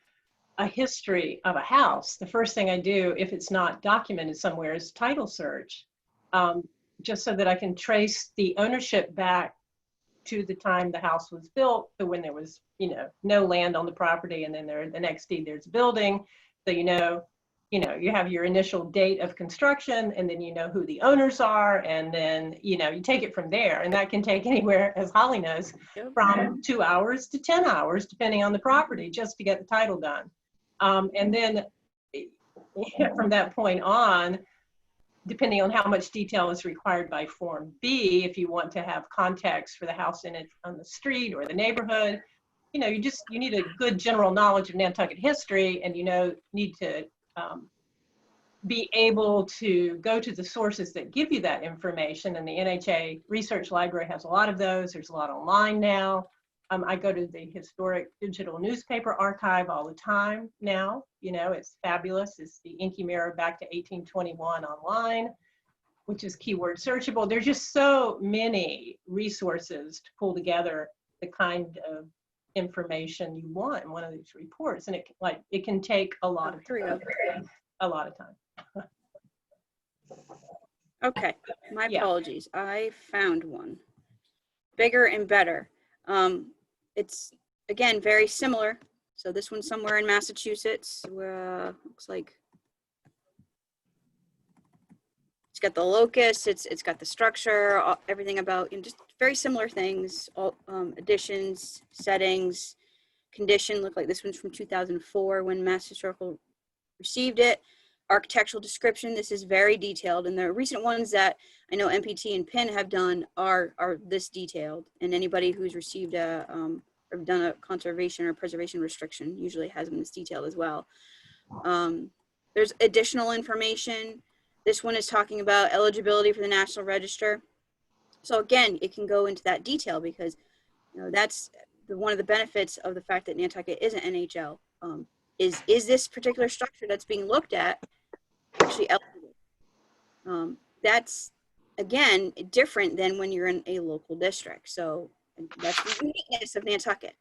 a history of a house, the first thing I do, if it's not documented somewhere, is title search, just so that I can trace the ownership back to the time the house was built, to when there was, you know, no land on the property, and then the next deed there's a building. So you have your initial date of construction, and then you know who the owners are, and then you take it from there. And that can take anywhere, as Holly knows, from 2 hours to 10 hours, depending on the property, just to get the title done. And then from that point on, depending on how much detail is required by Form B, if you want to have context for the house in it on the street or the neighborhood, you need a good general knowledge of Nantucket history, and need to be able to go to the sources that give you that information. And the NHA Research Library has a lot of those. There's a lot online now. I go to the Historic Digital Newspaper Archive all the time now. It's fabulous. It's the Inky Mirror back to 1821 online, which is keyword searchable. There's just so many resources to pull together the kind of information you want in one of these reports. And it can take a lot of time. Okay, my apologies. I found one. Bigger and better. It's, again, very similar. So this one's somewhere in Massachusetts, where looks like it's got the locus, it's got the structure, everything about, just very similar things, all additions, settings, condition. Look like this one's from 2004 when Mass Historical received it. Architectural description, this is very detailed, and the recent ones that I know MPT and PIN have done are this detailed, and anybody who's received or done a conservation or preservation restriction usually has them this detailed as well. There's additional information. This one is talking about eligibility for the National Register. So again, it can go into that detail because that's one of the benefits of the fact that Nantucket is an NHL. Is this particular structure that's being looked at actually eligible? That's, again, different than when you're in a local district. So that's the uniqueness of Nantucket.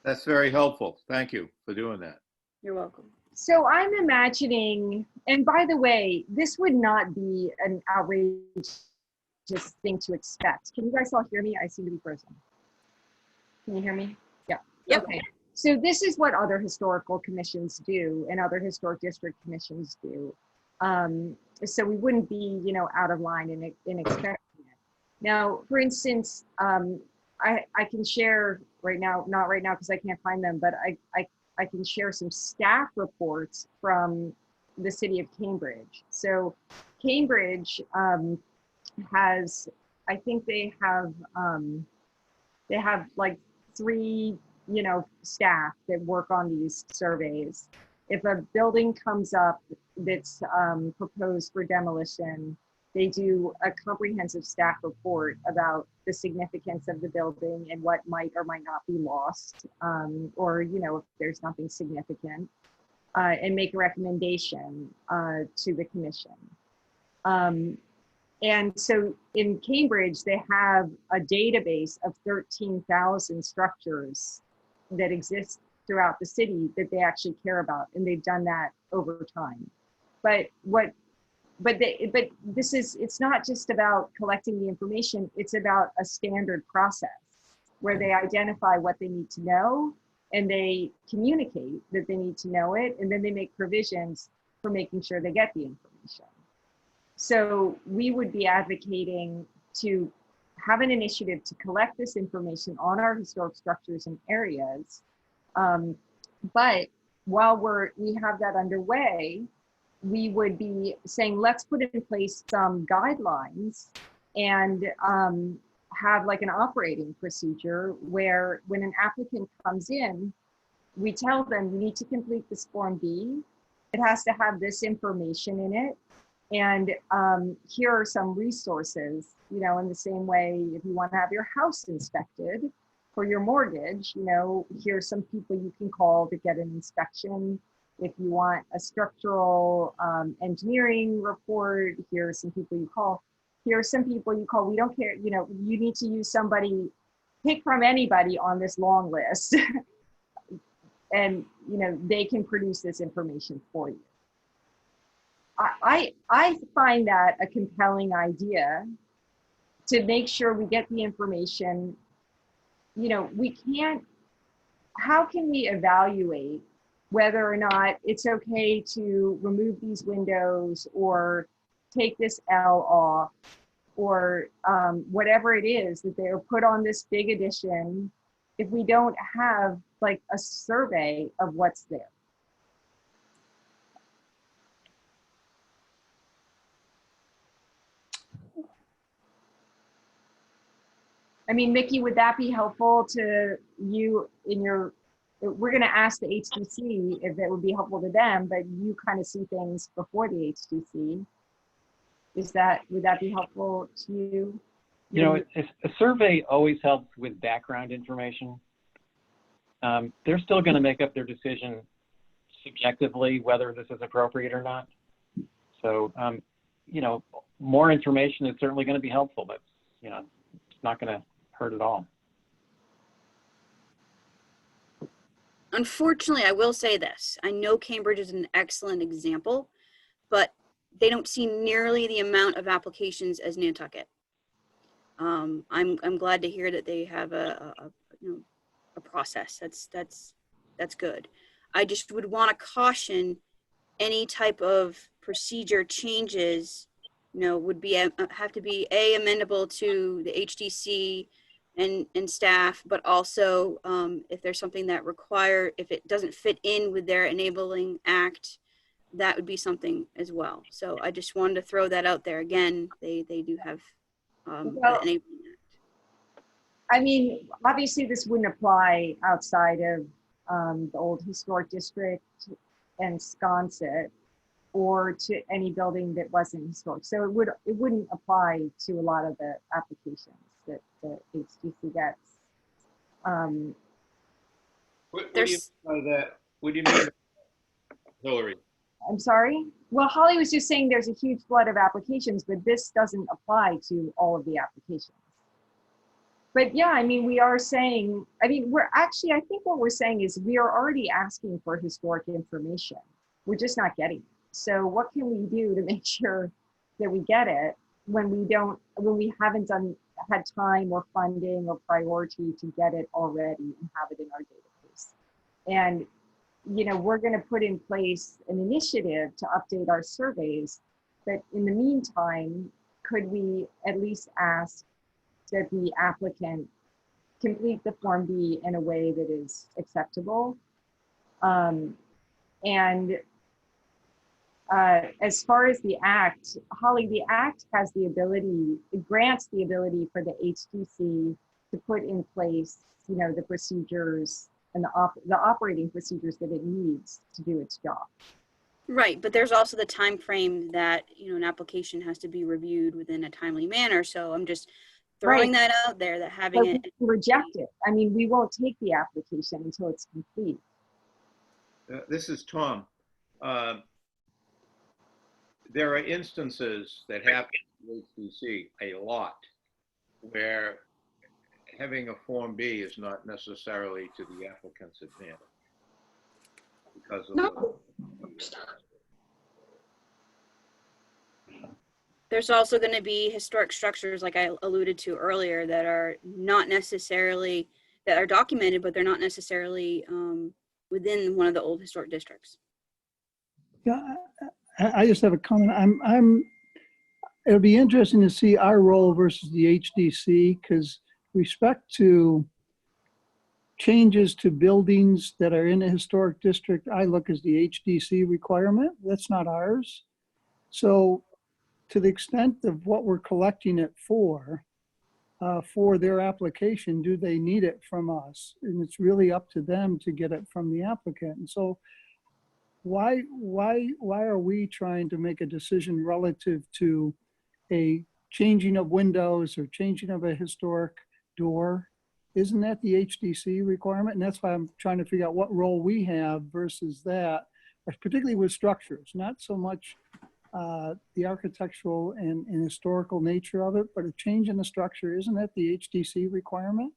That's very helpful. Thank you for doing that. You're welcome. So I'm imagining, and by the way, this would not be an outrageous thing to expect. Can you guys all hear me? I seem to be frozen. Can you hear me? Yeah. Yep. Okay. So this is what other historical commissions do and other historic district commissions do. So we wouldn't be, out of line in expecting it. Now, for instance, I can share right now, not right now because I can't find them, but I can share some staff reports from the city of Cambridge. So Cambridge has, I think they have like 3 staff that work on these surveys. If a building comes up that's proposed for demolition, They do a comprehensive staff report about the significance of the building and what might or might not be lost, or, you know, if there's nothing significant, and make a recommendation to the commission. And so in Cambridge, they have a database of 13,000 structures that exist throughout the city that they actually care about, and they've done that over time. But this is, it's not just about collecting the information, it's about a standard process where they identify what they need to know and they communicate that they need to know it, and then they make provisions for making sure they get the information. So we would be advocating to have an initiative to collect this information on our historic structures and areas. But while we have that underway, we would be saying, let's put in place some guidelines and have like an operating procedure where when an applicant comes in, we tell them you need to complete this Form B. It has to have this information in it. And here are some resources, you know, in the same way, if you want to have your house inspected for your mortgage, you know, here's some people you can call to get an inspection. If you want a structural engineering report, here are some people you call. Here are some people you call. We don't care, you know, you need to use somebody, pick from anybody on this long list. And, you know, they can produce this information for you. I find that a compelling idea to make sure we get the information. You know, we can't, how can we evaluate whether or not it's okay to remove these windows or take this L off or whatever it is that they're put on this big addition if we don't have like a survey of what's there? I mean, Mickey, would that be helpful to you in your, we're going to ask the HDC if it would be helpful to them, but you kind of see things before the HDC. Would that be helpful to you? You know, a survey always helps with background information. They're still going to make up their decision subjectively whether this is appropriate or not. So, you know, more information is certainly going to be helpful, but, you know, it's not going to hurt at all. Unfortunately, I will say this. I know Cambridge is an excellent example, but they don't see nearly the amount of applications as Nantucket. I'm glad to hear that they have a process. That's good. I just would want to caution any type of procedure changes, you know, would be have to be amendable to the HDC and staff, but also if there's something that if it doesn't fit in with their enabling act, that would be something as well. So I just wanted to throw that out there. Again, they do have an enabling act. I mean, obviously this wouldn't apply outside of the old historic district and Sconset or to any building that wasn't historic. So it wouldn't apply to a lot of the applications that the HDC gets. What do you mean by that? What do you mean, Hillary? I'm sorry? Well, Holly was just saying there's a huge flood of applications, but this doesn't apply to all of the applications. But yeah, I mean, we are saying, I mean, I think what we're saying is we are already asking for historic information. We're just not getting it. So what can we do to make sure that we get it when we haven't had time or funding or priority to get it already and have it in our database? And, you know, we're going to put in place an initiative to update our surveys, but in the meantime, could we at least ask that the applicant complete the Form B in a way that is acceptable? As far as the act, Holly, the act has the ability, it grants the ability for the HDC to put in place, you know, the procedures and the operating procedures that it needs to do its job. Right, but there's also the time frame that, an application has to be reviewed within a timely manner. So I'm just throwing that out there, that having But we it. can reject it. I mean, we won't take the application until it's complete. This is Tom. There are instances that happen in HDC a lot where having a Form B is not necessarily to the applicant's advantage because of No. There's also going to be historic structures, like I alluded to earlier, that are not necessarily, that are documented, but they're not necessarily within one of the old historic districts. Yeah, I just have a comment. It'll be interesting to see our role versus the HDC, because respect to changes to buildings that are in a historic district, I look as the HDC requirement. That's not ours. So to the extent of what we're collecting it for their application, do they need it from us? And it's really up to them to get it from the applicant. And so why are we trying to make a decision relative to a changing of windows or changing of a historic door? Isn't that the HDC requirement? And that's why I'm trying to figure out what role we have versus that, particularly with structures, not so much the architectural and historical nature of it, but a change in the structure. Isn't that the HDC requirement?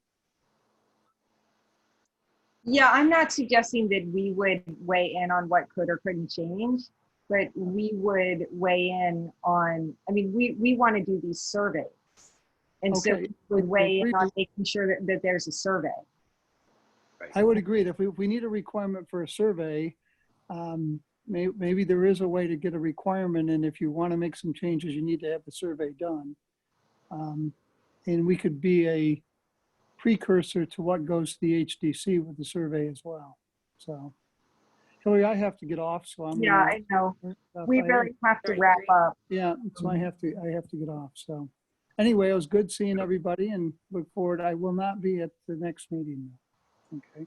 Yeah, I'm not suggesting that we would weigh in on what could or couldn't change, but we would weigh in on, I mean, we want to do these surveys. And so we would weigh in on making sure that there's a survey. I would agree that if we need a requirement for a survey, maybe there is a way to get a requirement, and if you want to make some changes, you need to have the survey done. And we could be a precursor to what goes to the HDC with the survey as well. So, Hillary, I have to get off, so I'm. Yeah, I know. We really have to wrap up. Yeah, so I have to get off. So, anyway, it was good seeing everybody, and look forward. I will not be at the next meeting. Okay.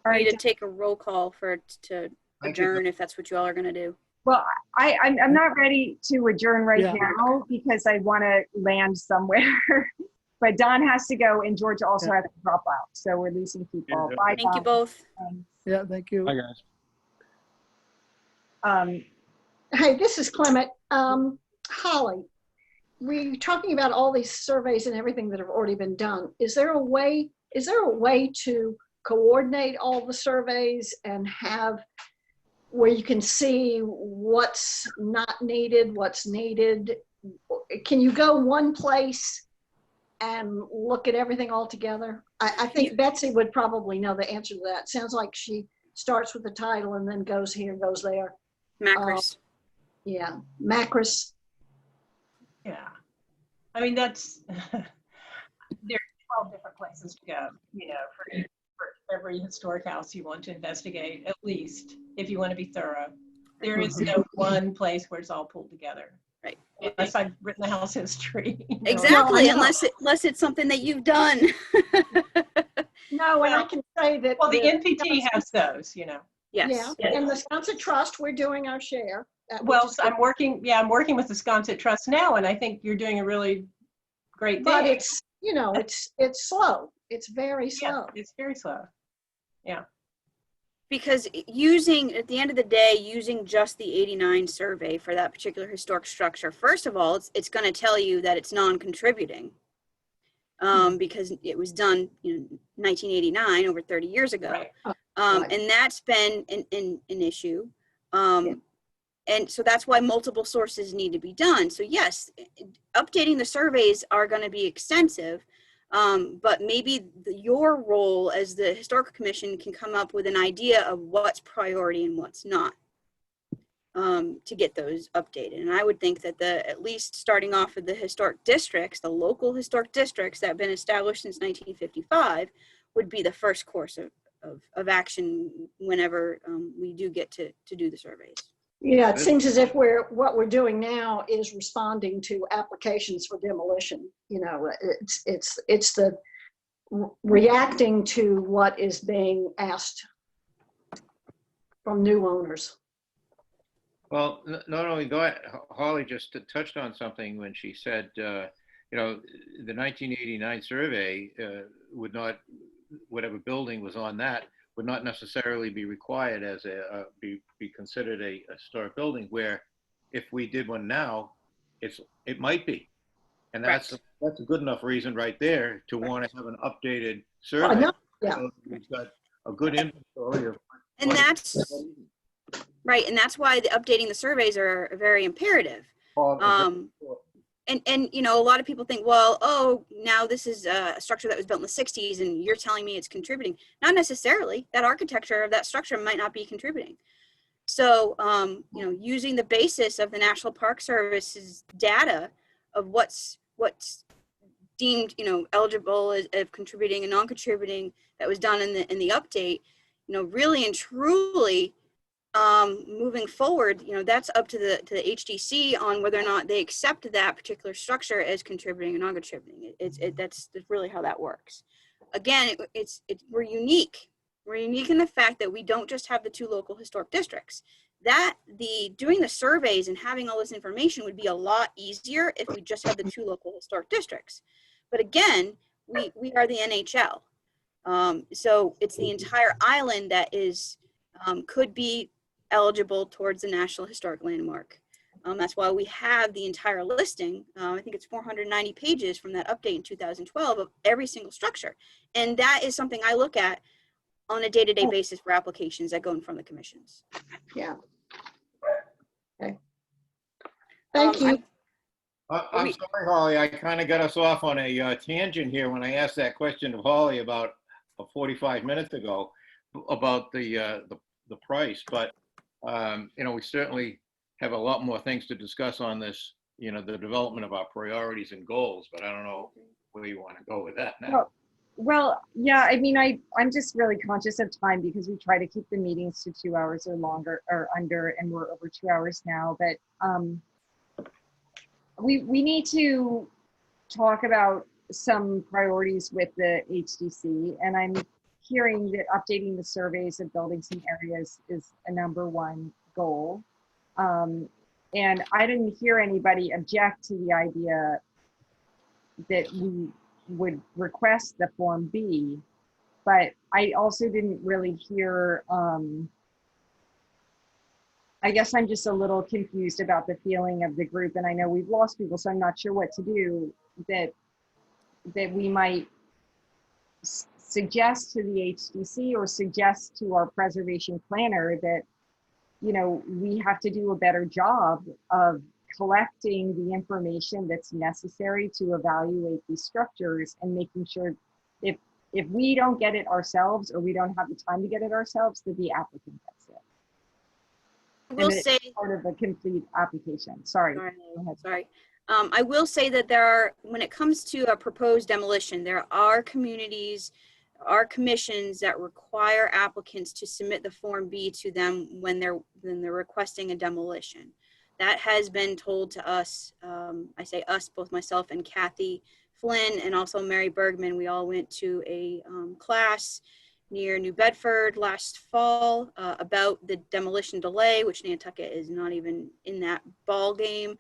All right, to take a roll call to adjourn, if that's what you all are going to do. Well, I'm not ready to adjourn right now because I want to land somewhere. But Don has to go and Georgia also has to drop out. So we're losing people. Bye, Thank you both. Yeah, thank you. Bye, guys. Hey, this is Clement. Holly, we're talking about all these surveys and everything that have already been done. Is there a way to coordinate all the surveys and have where you can see what's not needed, what's needed? Can you go one place and look at everything all together? I think Betsy would probably know the answer to that. Sounds like she starts with the title and then goes here, goes there. Macros. Yeah, Macros. Yeah. I mean, that's, there's 12 different places to go, for every historic house you want to investigate, at least, if you want to be thorough. There is no one place where it's all pulled together. Right. Unless I've written the house history. Exactly, unless it's something that you've done. No, and I can say that. Well, the NPT has those, Yes. Yeah, and the Wisconsin Trust, we're doing our share. Well, I'm working with the Wisconsin Trust now, and I think you're doing a really great thing. But it's, it's slow. It's very slow. Yeah, it's very slow. Yeah. Because at the end of the day, using just the 89 survey for that particular historic structure, first of all, it's going to tell you that it's non-contributing because it was done in 1989, over 30 years ago. Right. And that's been an issue. And so that's why multiple sources need to be done. So yes, updating the surveys are going to be extensive. But maybe your role as the Historical Commission can come up with an idea of what's priority and what's not to get those updated. And I would think that at least starting off with the historic districts, the local historic districts that have been established since 1955 would be the first course of action whenever we do get to do the surveys. Yeah, it seems as if what we're doing now is responding to applications for demolition. It's the reacting to what is being asked from new owners. Well, not only that, Holly just touched on something when she said, you know, the 1989 survey would not, whatever building was on that, would not necessarily be required as be considered a historic building, where if we did one now, it might be. And that's a good enough reason right there to want to have an updated survey. Yeah. So we've got a good inventory of. And that's right. And that's why updating the surveys are very imperative. And you know, a lot of people think, well, oh, now this is a structure that was built in the 60s and you're telling me it's contributing. Not necessarily. That architecture of that structure might not be contributing. So, you know, using the basis of the National Park Service's data of what's deemed, you know, eligible as contributing and non-contributing that was done in the update, you know, really and truly moving forward, you know, that's up to the HDC on whether or not they accept that particular structure as contributing or non-contributing. That's really how that works. Again, we're unique. We're unique in the fact that we don't just have the 2 local historic districts. That doing the surveys and having all this information would be a lot easier if we just had the 2 local historic districts. But again, we are the NHL. So it's the entire island that is could be eligible towards the National Historic Landmark. That's why we have the entire listing. I think it's 490 pages from that update in 2012 of every single structure. And that is something I look at on a day-to-day basis for applications that go in front of the commissions. Yeah. Okay. Thank you. I'm sorry, Holly, I kind of got us off on a tangent here when I asked that question of Holly about 45 minutes ago about the price, but you know, we certainly have a lot more things to discuss on this, you know, the development of our priorities and goals, but I don't know where you want to go with that now. Well, yeah, I mean, I'm just really conscious of time because we try to keep the meetings to 2 hours or longer or under, and we're over 2 hours now, but we need to talk about some priorities with the HDC, and I'm hearing that updating the surveys of buildings and areas is a #1 goal. And I didn't hear anybody object to the idea that we would request the Form B, but I also didn't really hear, I guess I'm just a little confused about the feeling of the group, and I know we've lost people, so I'm not sure what to do, that we might suggest to the HDC or suggest to our preservation planner that, you know, we have to do a better job of collecting the information that's necessary to evaluate these structures and making sure if we don't get it ourselves or we don't have the time to get it ourselves, that the applicant gets it. I will say part of a complete application. Sorry. Sorry. I will say that there are, when it comes to a proposed demolition, there are communities, are commissions that require applicants to submit the Form B to them when they're requesting a demolition. That has been told to us. I say us, both myself and Kathy Flynn, and also Mary Bergman. We all went to a class near New Bedford last fall about the demolition delay, which Nantucket is not even in that ball game.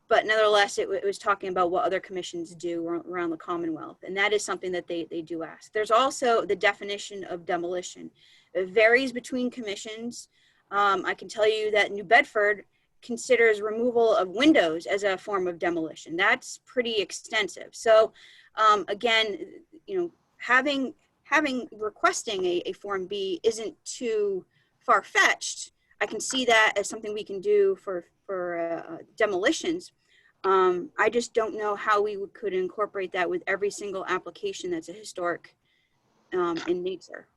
But nevertheless, it was talking about what other commissions do around the Commonwealth. And that is something that they do ask. There's also the definition of demolition. It varies between commissions. I can tell you that New Bedford considers removal of windows as a form of demolition. That's pretty extensive. So again, you know, requesting a Form B isn't too far-fetched. I can see that as something we can do for demolitions. I just don't know how we could incorporate that with every single application that's a historic in nature.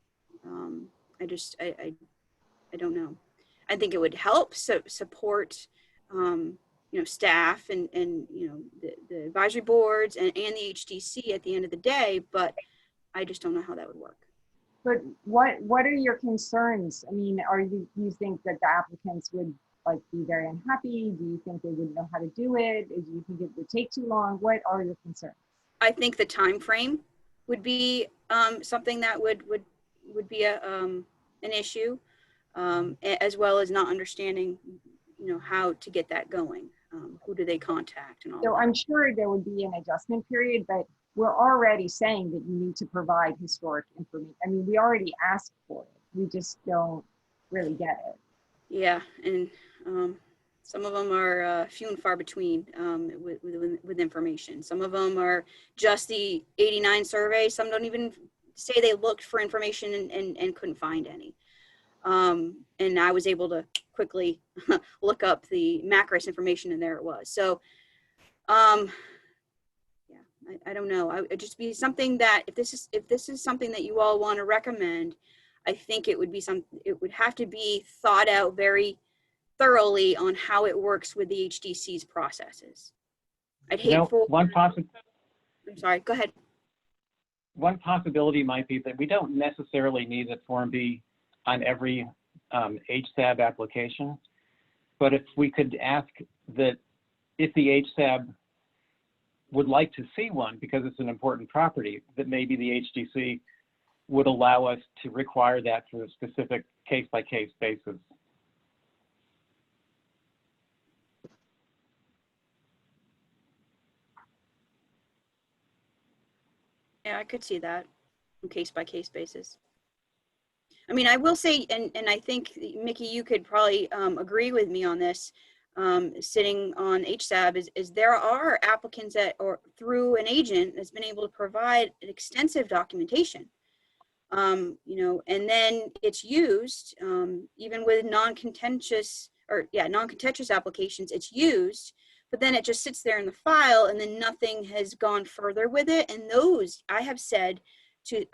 I don't know. I think it would help support, you know, staff and you know, the advisory boards and the HDC at the end of the day, but I just don't know how that would work. But what are your concerns? I mean, you think that the applicants would like be very unhappy? Do you think they wouldn't know how to do it? Do you think it would take too long? What are your concerns? I think the time frame would be something that would be an issue, as well as not understanding, how to get that going. Who do they contact and all So that. I'm sure there would be an adjustment period, but we're already saying that you need to provide historic information. I mean, we already asked for it. We just don't really get it. Yeah, and some of them are few and far between with information. Some of them are just the 89 survey. Some don't even say they looked for information and couldn't find any. And I was able to quickly look up the Macris information, and there it was. So, yeah, I don't know. It'd just be something that if this is something that you all want to recommend, I think it would be it would have to be thought out very thoroughly on how it works with the HDC's processes. I'd hate for. I'm sorry. Go ahead. One possibility might be that we don't necessarily need a Form B on every HSAB application, but if we could ask that if the HSAB would like to see one because it's an important property, that maybe the HDC would allow us to require that for a specific case-by-case basis. Yeah, I could see that on case-by-case basis. I mean, I will say, and I think, Mickey, you could probably agree with me on this, sitting on HSAB, is there are applicants that, or through an agent that's been able to provide extensive documentation, and then it's used, even with non-contentious applications, it's used, but then it just sits there in the file and then nothing has gone further with it. And those, I have said to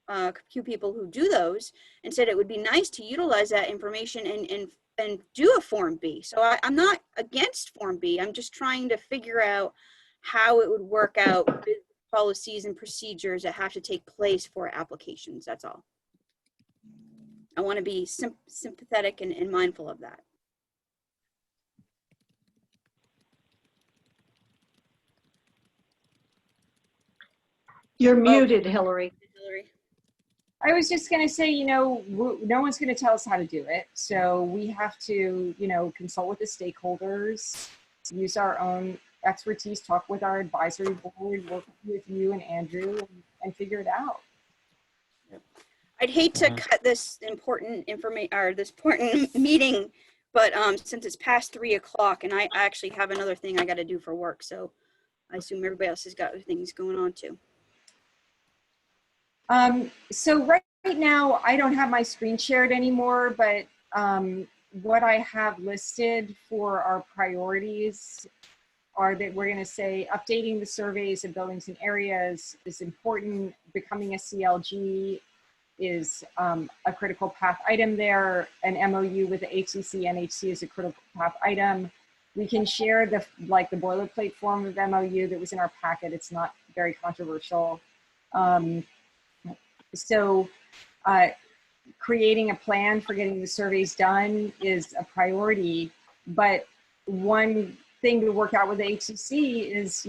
a few people who do those, and said it would be nice to utilize that information and do a Form B. So I'm not against Form B. I'm just trying to figure out how it would work out with policies and procedures that have to take place for applications. That's all. I want to be sympathetic and mindful of that. You're muted, Hillary. I was just going to say, no one's going to tell us how to do it. So we have to, consult with the stakeholders, use our own expertise, talk with our advisory board, work with you and Andrew, and figure it out. I'd hate to cut this important information or this important meeting, but since it's past 3 o'clock and I actually have another thing I got to do for work, so I assume everybody else has got other things going on too. So right now I don't have my screen shared anymore, but what I have listed for our priorities are that we're going to say updating the surveys of buildings and areas is important. Becoming a CLG is a critical path item there. An MOU with the HCC, NHC is a critical path item. We can share the boilerplate form of MOU that was in our packet. It's not very controversial. So creating a plan for getting the surveys done is a priority, but one thing to work out with the HCC is,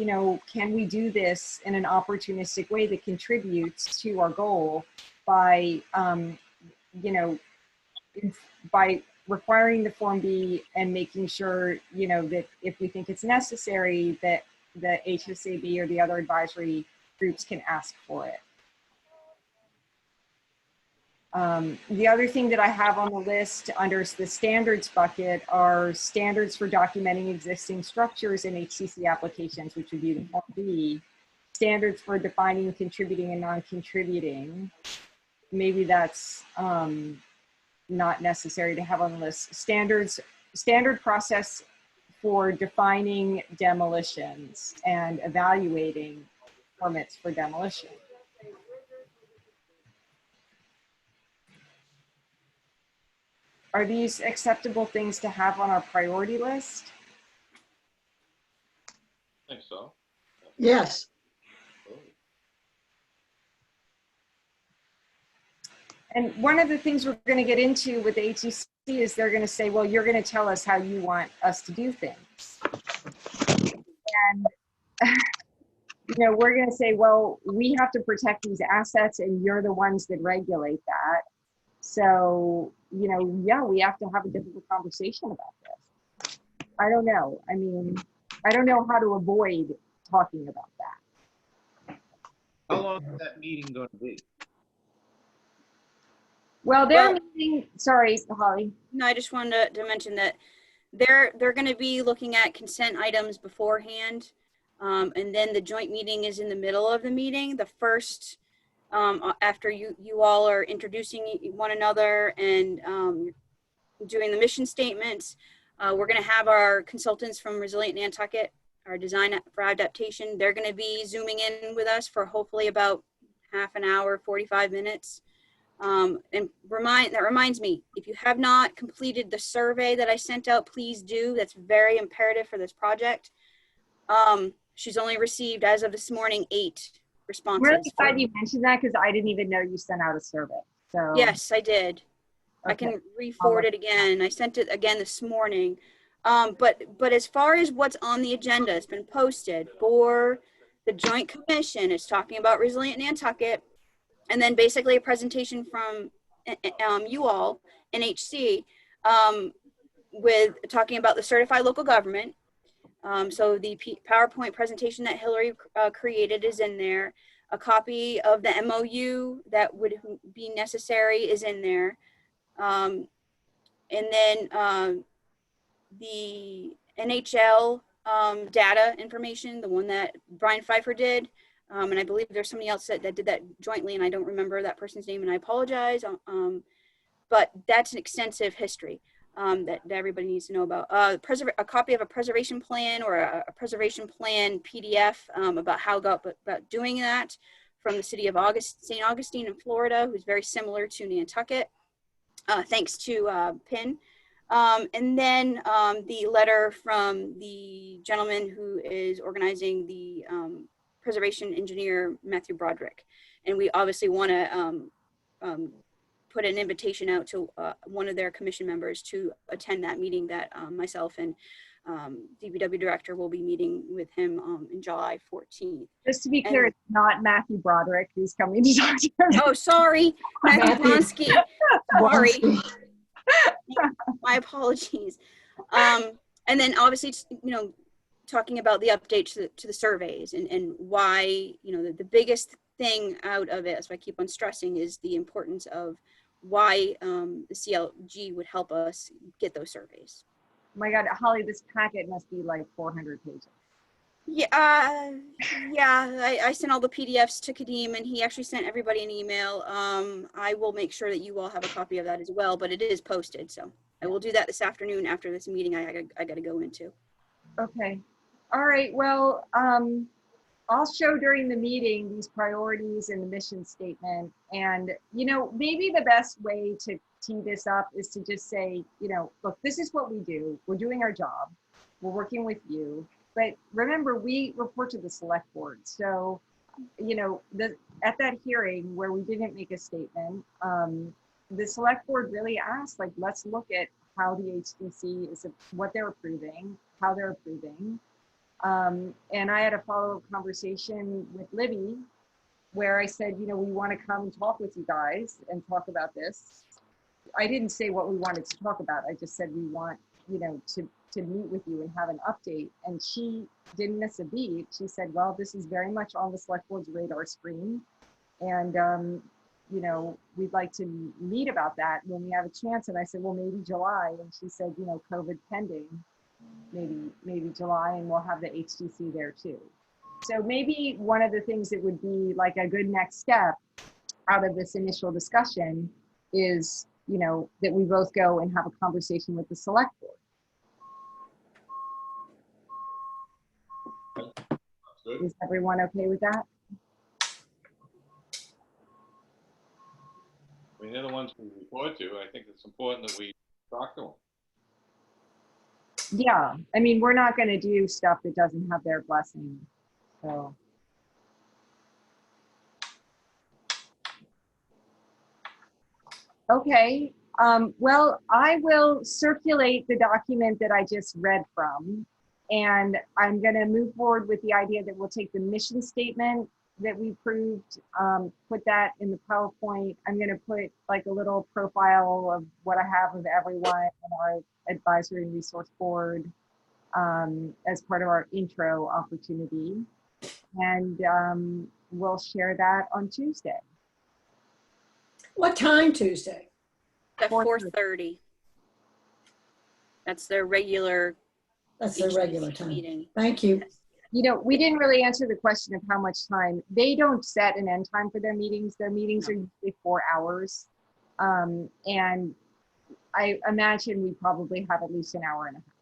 can we do this in an opportunistic way that contributes to our goal by, by requiring the Form B and making sure, that if we think it's necessary, that the HSAB or the other advisory groups can ask for it. The other thing that I have on the list under the standards bucket are standards for documenting existing structures in HCC applications, which would be the Form B. Standards for defining contributing and non-contributing. Maybe that's not necessary to have on the list. Standard process for defining demolitions and evaluating permits for demolition. Are these acceptable things to have on our priority list? I think so. Yes. And one of the things we're going to get into with the HCC is they're going to say, well, you're going to tell us how you want us to do things. And, we're going to say, well, we have to protect these assets and you're the ones that regulate that. So, you know, yeah, we have to have a difficult conversation about this. I don't know. I mean, I don't know how to avoid talking about that. How long is that meeting going to be? Well, they're meeting, sorry, Holly. No, I just wanted to mention that they're going to be looking at consent items beforehand. And then the joint meeting is in the middle of the meeting. The first, after you all are introducing one another and doing the mission statements, we're going to have our consultants from Resilient Nantucket, our design for adaptation. They're going to be zooming in with us for hopefully about half an hour, 45 minutes. And that reminds me, if you have not completed the survey that I sent out, please do. That's very imperative for this project. She's only received, as of this morning, 8 responses. I'm really glad you mentioned that because I didn't even know you sent out a survey. So yes, I did. Okay. I can re-forward it again. I sent it again this morning. But as far as what's on the agenda, it's been posted for the Joint Commission. It's talking about Resilient Nantucket, and then basically a presentation from you all, NHC, with talking about the certified local government. So the PowerPoint presentation that Hillary created is in there. A copy of the MOU that would be necessary is in there. And then the NHL data information, the one that Brian Pfeiffer did. And I believe there's somebody else that did that jointly, and I don't remember that person's name, and I apologize. But that's an extensive history that everybody needs to know about. A copy of a preservation plan or a preservation plan PDF about how about doing that from the city of St. Augustine in Florida, who's very similar to Nantucket, thanks to PIN. And then the letter from the gentleman who is organizing the preservation engineer, Matthew Broderick. And we obviously want to put an invitation out to one of their commission members to attend that meeting that myself and DPW director will be meeting with him in July 14th. Just to be clear, it's not Matthew Broderick who's coming to talk to us. Oh, sorry, Matthew Blonsky. Sorry. My apologies. And then obviously, you know, talking about the updates to the surveys and why, you know, the biggest thing out of it, as I keep on stressing, is the importance of why the CLG would help us get those surveys. Oh my God, Holly, this packet must be like 400 pages. Yeah, I sent all the PDFs to Kadeem, and he actually sent everybody an email. I will make sure that you all have a copy of that as well, but it is posted, so I will do that this afternoon after this meeting I got to go into. Okay. All right. Well, I'll show during the meeting these priorities in the mission statement. And, you know, maybe the best way to tee this up is to just say, you know, look, this is what we do. We're doing our job. We're working with you. But remember, we report to the select board. So, you know, at that hearing where we didn't make a statement, the select board really asked, like, let's look at how the HDC is, what they're approving, how they're approving. And I had a follow-up conversation with Libby where I said, you know, we want to come and talk with you guys and talk about this. I didn't say what we wanted to talk about. I just said we want, you know, to meet with you and have an update. And she didn't miss a beat. She said, well, this is very much on the select board's radar screen. And, you know, we'd like to meet about that when we have a chance. And I said, well, maybe July. And she said, you know, COVID pending, maybe July, and we'll have the HDC there too. So maybe one of the things that would be like a good next step out of this initial discussion is, you know, that we both go and have a conversation with the select board. Is everyone okay with that? I mean, they're the ones we report to. I think it's important that we talk to them. Yeah, I mean, we're not going to do stuff that doesn't have their blessing. So. Okay, well, I will circulate the document that I just read from, and I'm going to move forward with the idea that we'll take the mission statement that we approved, put that in the PowerPoint. I'm gonna put like a little profile of what I have of everyone on our advisory and resource board as part of our intro opportunity. And we'll share that on Tuesday. What time Tuesday? At 4:30. That's their regular That's their regular HDC time. meeting. Thank you. Yes. You know, we didn't really answer the question of how much time. They don't set an end time for their meetings. Their meetings are usually 4 hours. And I imagine we probably have at least an hour and a half.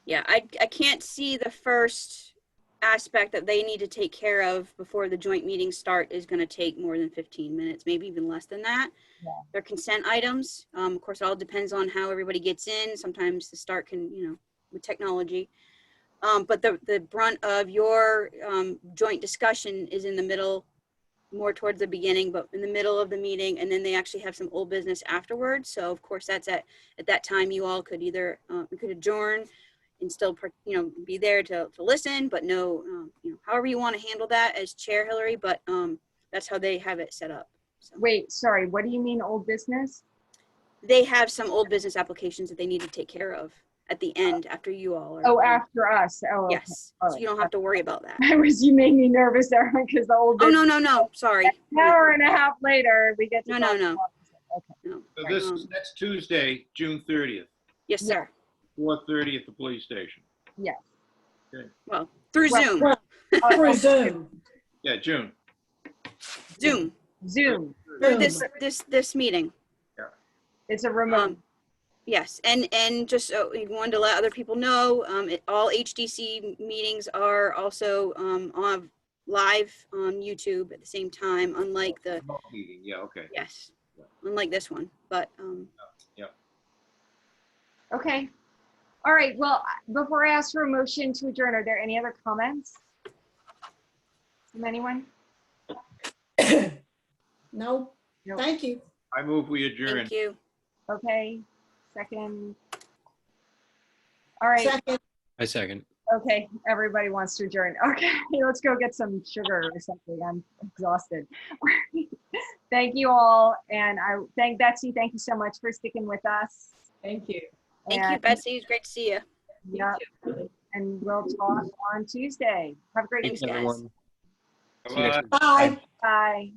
Yeah, I can't see the first aspect that they need to take care of before the joint meetings start is going to take more than 15 minutes, maybe even less than that. Yeah. They're consent items. Of course, it all depends on how everybody gets in. Sometimes the start can, you know, with technology. But the brunt of your joint discussion is in the middle, more towards the beginning, but in the middle of the meeting, and then they actually have some old business afterwards. So of course, that's at that time you all could either you could adjourn and still, you know, be there to listen, but no, you know, however you want to handle that as chair, Hillary. But that's how they have it set up. So. Wait, sorry, what do you mean old business? They have some old business applications that they need to take care of at the end after you all are. Oh, after us. Oh, okay. Yes. So you don't have to worry about that. You made me nervous there because the old Oh, business. no. Sorry. An hour and a half later, we get to. No. Okay. No. So this is next Tuesday, June 30th, Yes, sir. 4:30 at the police station. Yes. Well, through Well, Zoom. Well, through Zoom. Yeah, June. Zoom. For this meeting. It's a remote. Yes, and just we wanted to let other people know, all HDC meetings are also on live on YouTube at the same time, unlike the Meeting, yeah, okay. yes, unlike this one. But Yeah. Okay. All right. Well, before I ask for a motion to adjourn, are there any other comments from anyone? No, Nope. thank you. I move we adjourn. thank you. Okay. Second. All right. Second. I second. Okay. Everybody wants to adjourn. Okay. Let's go get some sugar or something. I'm exhausted. Thank you all. And I thank Betsy. Thank you so much for sticking with us. Thank you. Thank you, Betsy. It's great to see you. Yeah. And we'll talk on Tuesday. Have a great Thanks, weekend. guys. Everyone. See you next Bye. week. Bye. Bye.